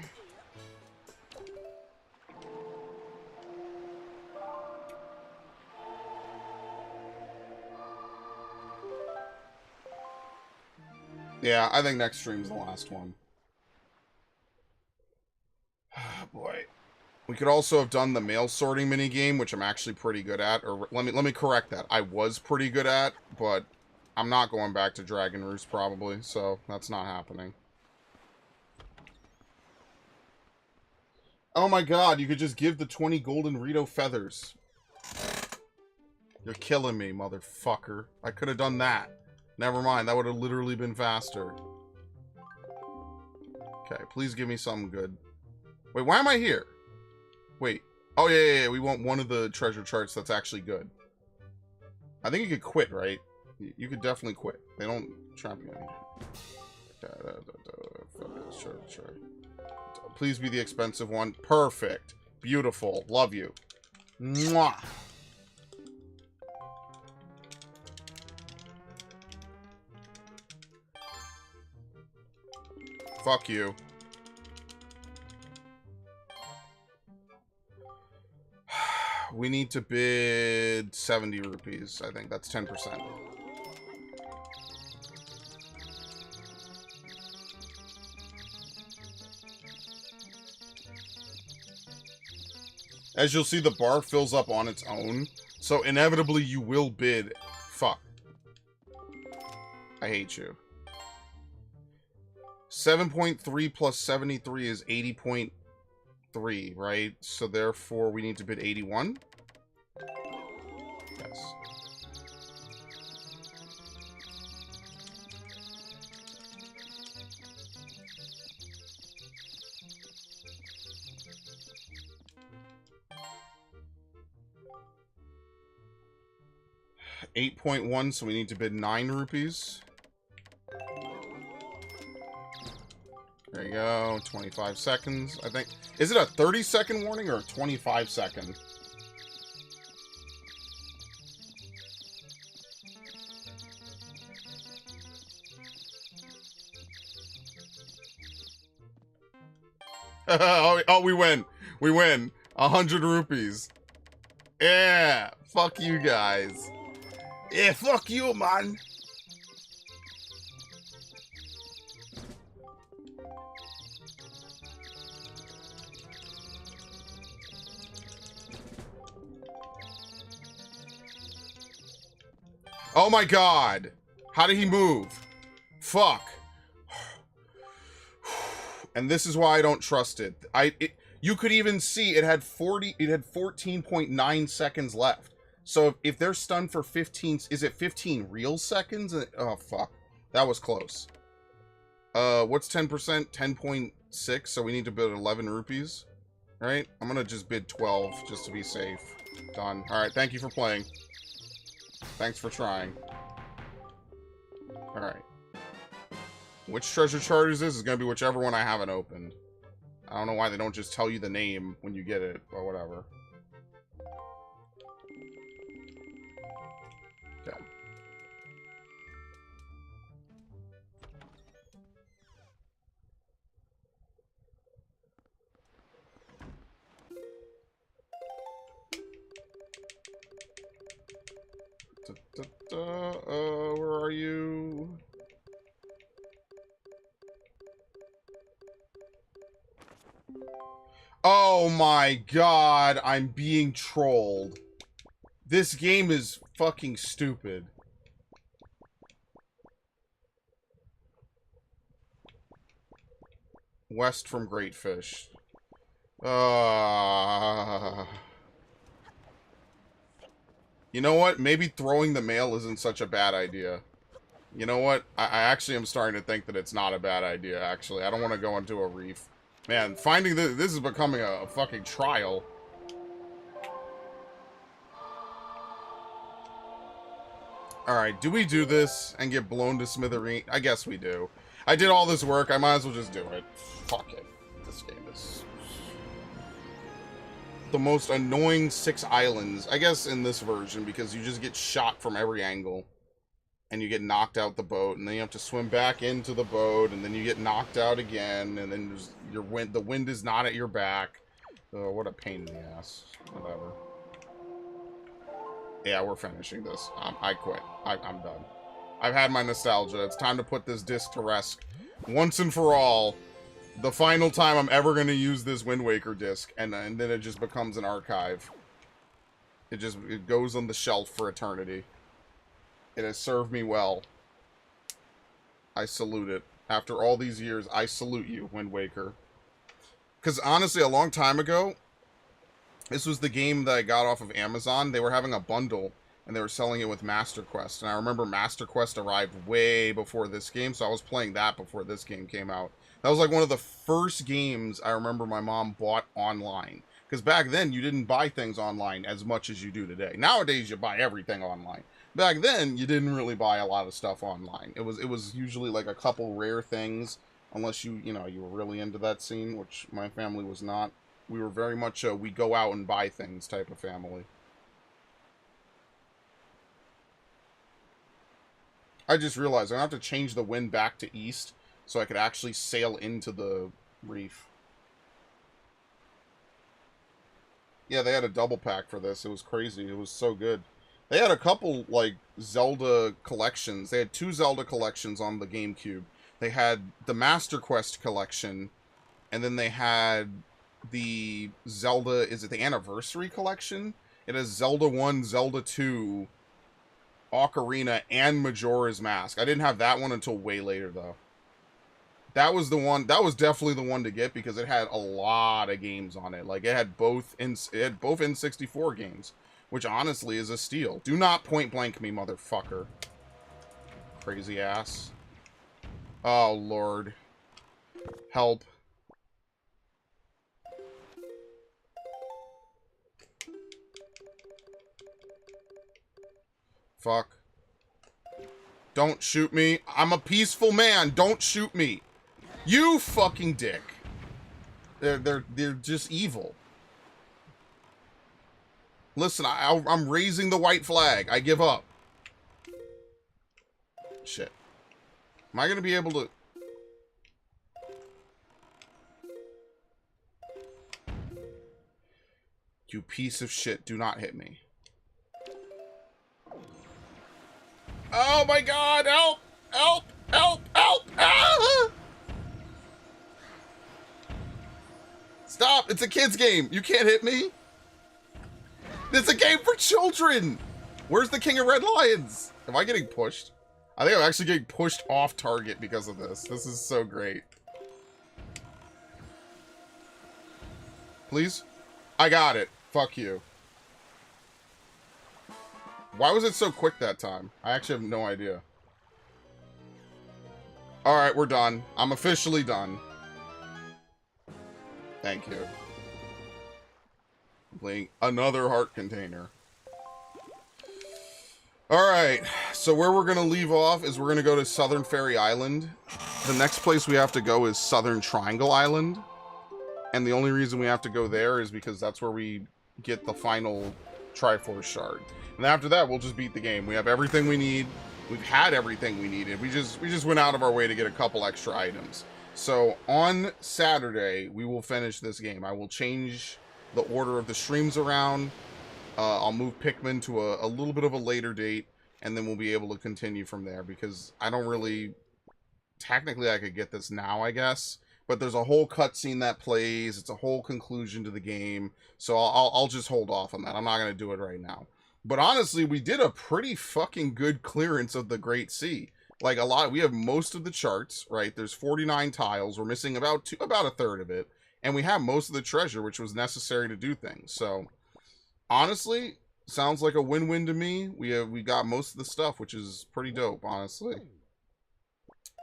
Speaker 2: Yeah, I think next stream's the last one. Oh, boy. We could also have done the mail sorting minigame, which I'm actually pretty good at. Or let me correct that. I was pretty good at, but I'm not going back to Dragon Roost probably, so that's not happening. Oh my god, you could just give the 20 golden Rito feathers. You're killing me, motherfucker. I could have done that. Never mind, that would have literally been faster. Okay, please give me something good. Wait, why am I here? Wait. Oh, yeah, we want one of the treasure charts that's actually good. I think you could quit, right? You could definitely quit. They don't trap you in here. Please be the expensive one. Perfect. Beautiful. Love you. Mwah. Fuck you. We need to bid 70 rupees. I think that's 10%. As you'll see, the bar fills up on its own. So inevitably you will bid. Fuck. I hate you. 7.3 plus 73 is 80.3, right? So therefore we need to bid 81? Yes. $8.1, so we need to bid 9 rupees. There you go. 25 seconds, I think. Is it a 30-second warning or a 25-second? Oh, we win. We win. 100 rupees. Yeah. Fuck you guys. Yeah, fuck you, man. Oh my god. How did he move? Fuck. And this is why I don't trust it. You could even see it had 14.9 seconds left. So if they're stunned for 15, is it 15 real seconds? Oh fuck. That was close. What's 10%? 10.6, so we need to bid 11 rupees. Right? I'm gonna just bid 12 just to be safe. Done. Alright, thank you for playing. Thanks for trying. Alright. Which treasure chart is this? It's gonna be whichever one I haven't opened. I don't know why they don't just tell you the name when you get it, or whatever. Okay. Where are you? Oh my god, I'm being trolled. This game is fucking stupid. West from Great Fish. You know what? Maybe throwing the mail isn't such a bad idea. You know what? I actually am starting to think that it's not a bad idea, actually. I don't want to go into a reef. Man, finding this is becoming a fucking trial. Alright, do we do this and get blown to smithereen? I guess we do. I did all this work, I might as well just do it. Fuck it. This game is... the most annoying 6 islands, I guess, in this version, because you just get shot from every angle. And you get knocked out the boat, and then you have to swim back into the boat, and then you get knocked out again, and then there's the wind is not at your back. Oh, what a pain in the ass. Whatever. Yeah, we're finishing this. I quit. I'm done. I've had my nostalgia. It's time to put this disc to rest. Once and for all, the final time I'm ever going to use this Wind Waker disc, and then it just becomes an archive. It goes on the shelf for eternity. It has served me well. I salute it. After all these years, I salute you, Wind Waker. Because honestly, a long time ago, this was the game that I got off of Amazon. They were having a bundle, and they were selling it with Master Quest. And I remember Master Quest arrived way before this game, so I was playing that before this game came out. That was like one of the first games I remember my mom bought online. Because back then, you didn't buy things online as much as you do today. Nowadays, you buy everything online. Back then, you didn't really buy a lot of stuff online. It was usually like a couple rare things, unless you were really into that scene, which my family was not. We were very much a we go out and buy things type of family. I just realized I have to change the wind back to east so I could actually sail into the reef. Yeah, they had a double pack for this. It was crazy. It was so good. They had a couple, like, Zelda collections. They had 2 Zelda collections on the GameCube. They had the Master Quest collection, and then they had the Zelda, is it the Anniversary collection? It has Zelda 1, Zelda 2, Ocarina, and Majora's Mask. I didn't have that one until way later, though. That was the one, that was definitely the one to get because it had a lot of games on it. Like, it had both N64 games. Which honestly is a steal. Do not point blank me, motherfucker. Crazy ass. Oh, Lord. Help. Fuck. Don't shoot me. I'm a peaceful man. Don't shoot me. You fucking dick. They're just evil. Listen, I'm raising the white flag. I give up. Shit. Am I going to be able to... You piece of shit. Do not hit me. Oh my god! Help! Help! Help! Help! Ah! Stop! It's a kid's game. You can't hit me. It's a game for children! Where's the King of Red Lions? Am I getting pushed? I think I'm actually getting pushed off target because of this. This is so great. Please? I got it. Fuck you. Why was it so quick that time? I actually have no idea. Alright, we're done. I'm officially done. Thank you. Playing another heart container. Alright, so where we're going to leave off is we're going to go to Southern Fairy Island. The next place we have to go is Southern Triangle Island. And the only reason we have to go there is because that's where we get the final Triforce Shard. And after that, we'll just beat the game. We have everything we need. We've had everything we needed. We just went out of our way to get a couple extra items. So on Saturday, we will finish this game. I will change the order of the streams around. I'll move Pikmin to a little bit of a later date. and then we'll be able to continue from there, because I don't really... Technically, I could get this now, I guess, but there's a whole cutscene that plays. It's a whole conclusion to the game, so I'll just hold off on that. I'm not going to do it right now. But honestly, we did a pretty fucking good clearance of the Great Sea. Like, we have most of the charts, right? There's 49 tiles. We're missing about a third of it, and we have most of the treasure, which was necessary to do things. So, honestly, sounds like a win-win to me. We got most of the stuff, which is pretty dope, honestly.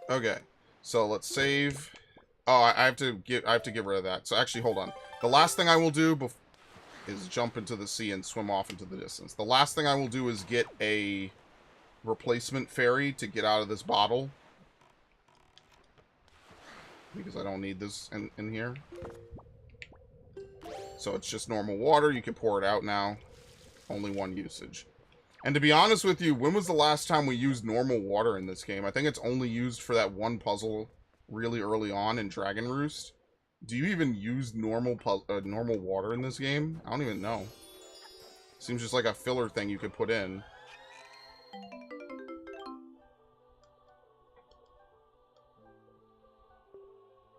Speaker 2: Okay, so let's save. Oh, I have to get rid of that. So actually, hold on. The last thing I will do is jump into the sea and swim off into the distance. The last thing I will do is get a replacement ferry to get out of this bottle, because I don't need this in here. So it's just normal water. You can pour it out now. Only one usage. And to be honest with you, when was the last time we used normal water in this game? I think it's only used for that one puzzle really early on in Dragon Roost. Do you even use normal water in this game? I don't even know. Seems just like a filler thing you could put in.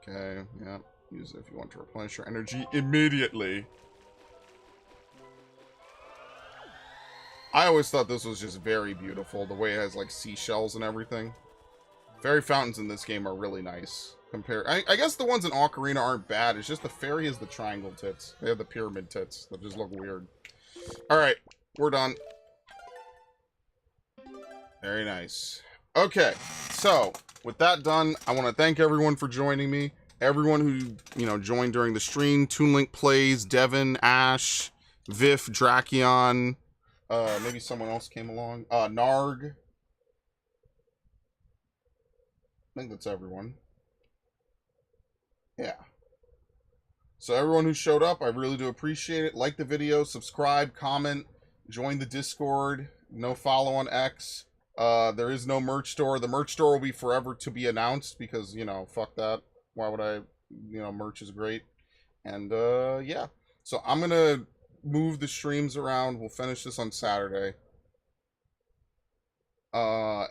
Speaker 2: Okay, yeah. Use it if you want to replenish your energy immediately. I always thought this was just very beautiful, the way it has, like, seashells and everything. Fairy fountains in this game are really nice. I guess the ones in Ocarina aren't bad, it's just the fairy has the triangle tits. They have the pyramid tits that just look weird. Alright, we're done. Very nice. Okay, so, with that done, I want to thank everyone for joining me. Everyone who, you know, joined during the stream. Toonlink Plays, Devin, Ash, Vif, Drakion... maybe someone else came along. Narg. I think that's everyone. Yeah. So everyone who showed up, I really do appreciate it. Like the video, subscribe, comment, join the Discord. No follow on X. There is no merch store. The merch store will be forever to be announced because, you know, fuck that. Why would I, you know, merch is great. And, yeah. So I'm gonna move the streams around. We'll finish this on Saturday.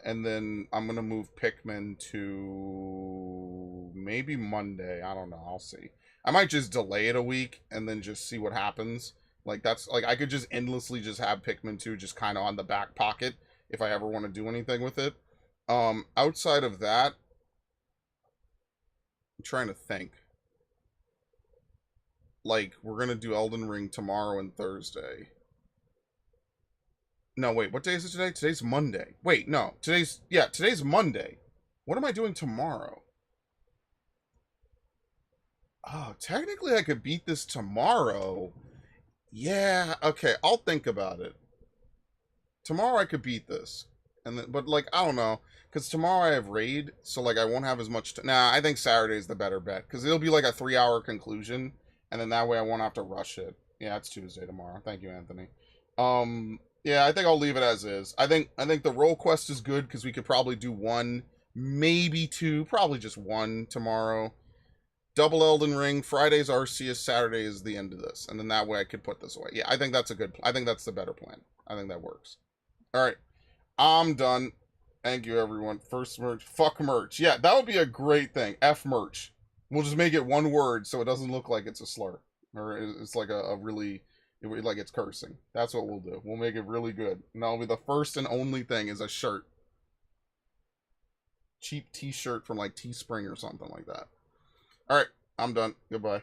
Speaker 2: And then I'm gonna move Pikmin to maybe Monday. I don't know. I'll see. I might just delay it a week and then just see what happens. Like, that's, like, I could just endlessly just have Pikmin 2 just kind of on the back pocket if I ever want to do anything with it. Outside of that, I'm trying to think. Like, we're gonna do Elden Ring tomorrow and Thursday. No, wait, what day is it today? Today's Monday. Wait, no, today's Monday. What am I doing tomorrow? Oh, technically I could beat this tomorrow. Yeah, okay, I'll think about it. Tomorrow I could beat this. And then, but, like, I don't know. Because tomorrow I have raid, so, like, I won't have as much... Nah, I think Saturday is the better bet. Because it'll be, like, a 3-hour conclusion. And then that way I won't have to rush it. Yeah, it's Tuesday tomorrow. Thank you, Anthony. Yeah, I think I'll leave it as is. I think the role quest is good because we could probably do 1, maybe 2, probably just 1 tomorrow. Double Elden Ring, Friday's Arceus, Saturday is the end of this. And then that way I could put this away. Yeah, I think that's I think that's the better plan. I think that works. Alright, I'm done. Thank you, everyone. First merch. Fuck merch. Yeah, that would be a great thing. F merch. We'll just make it one word so it doesn't look like it's a slur. Or it's like a really... like it's cursing. That's what we'll do. We'll make it really good. And that'll be the first and only thing is a shirt. Cheap t-shirt from like Teespring or something like that. Alright, I'm done. Goodbye.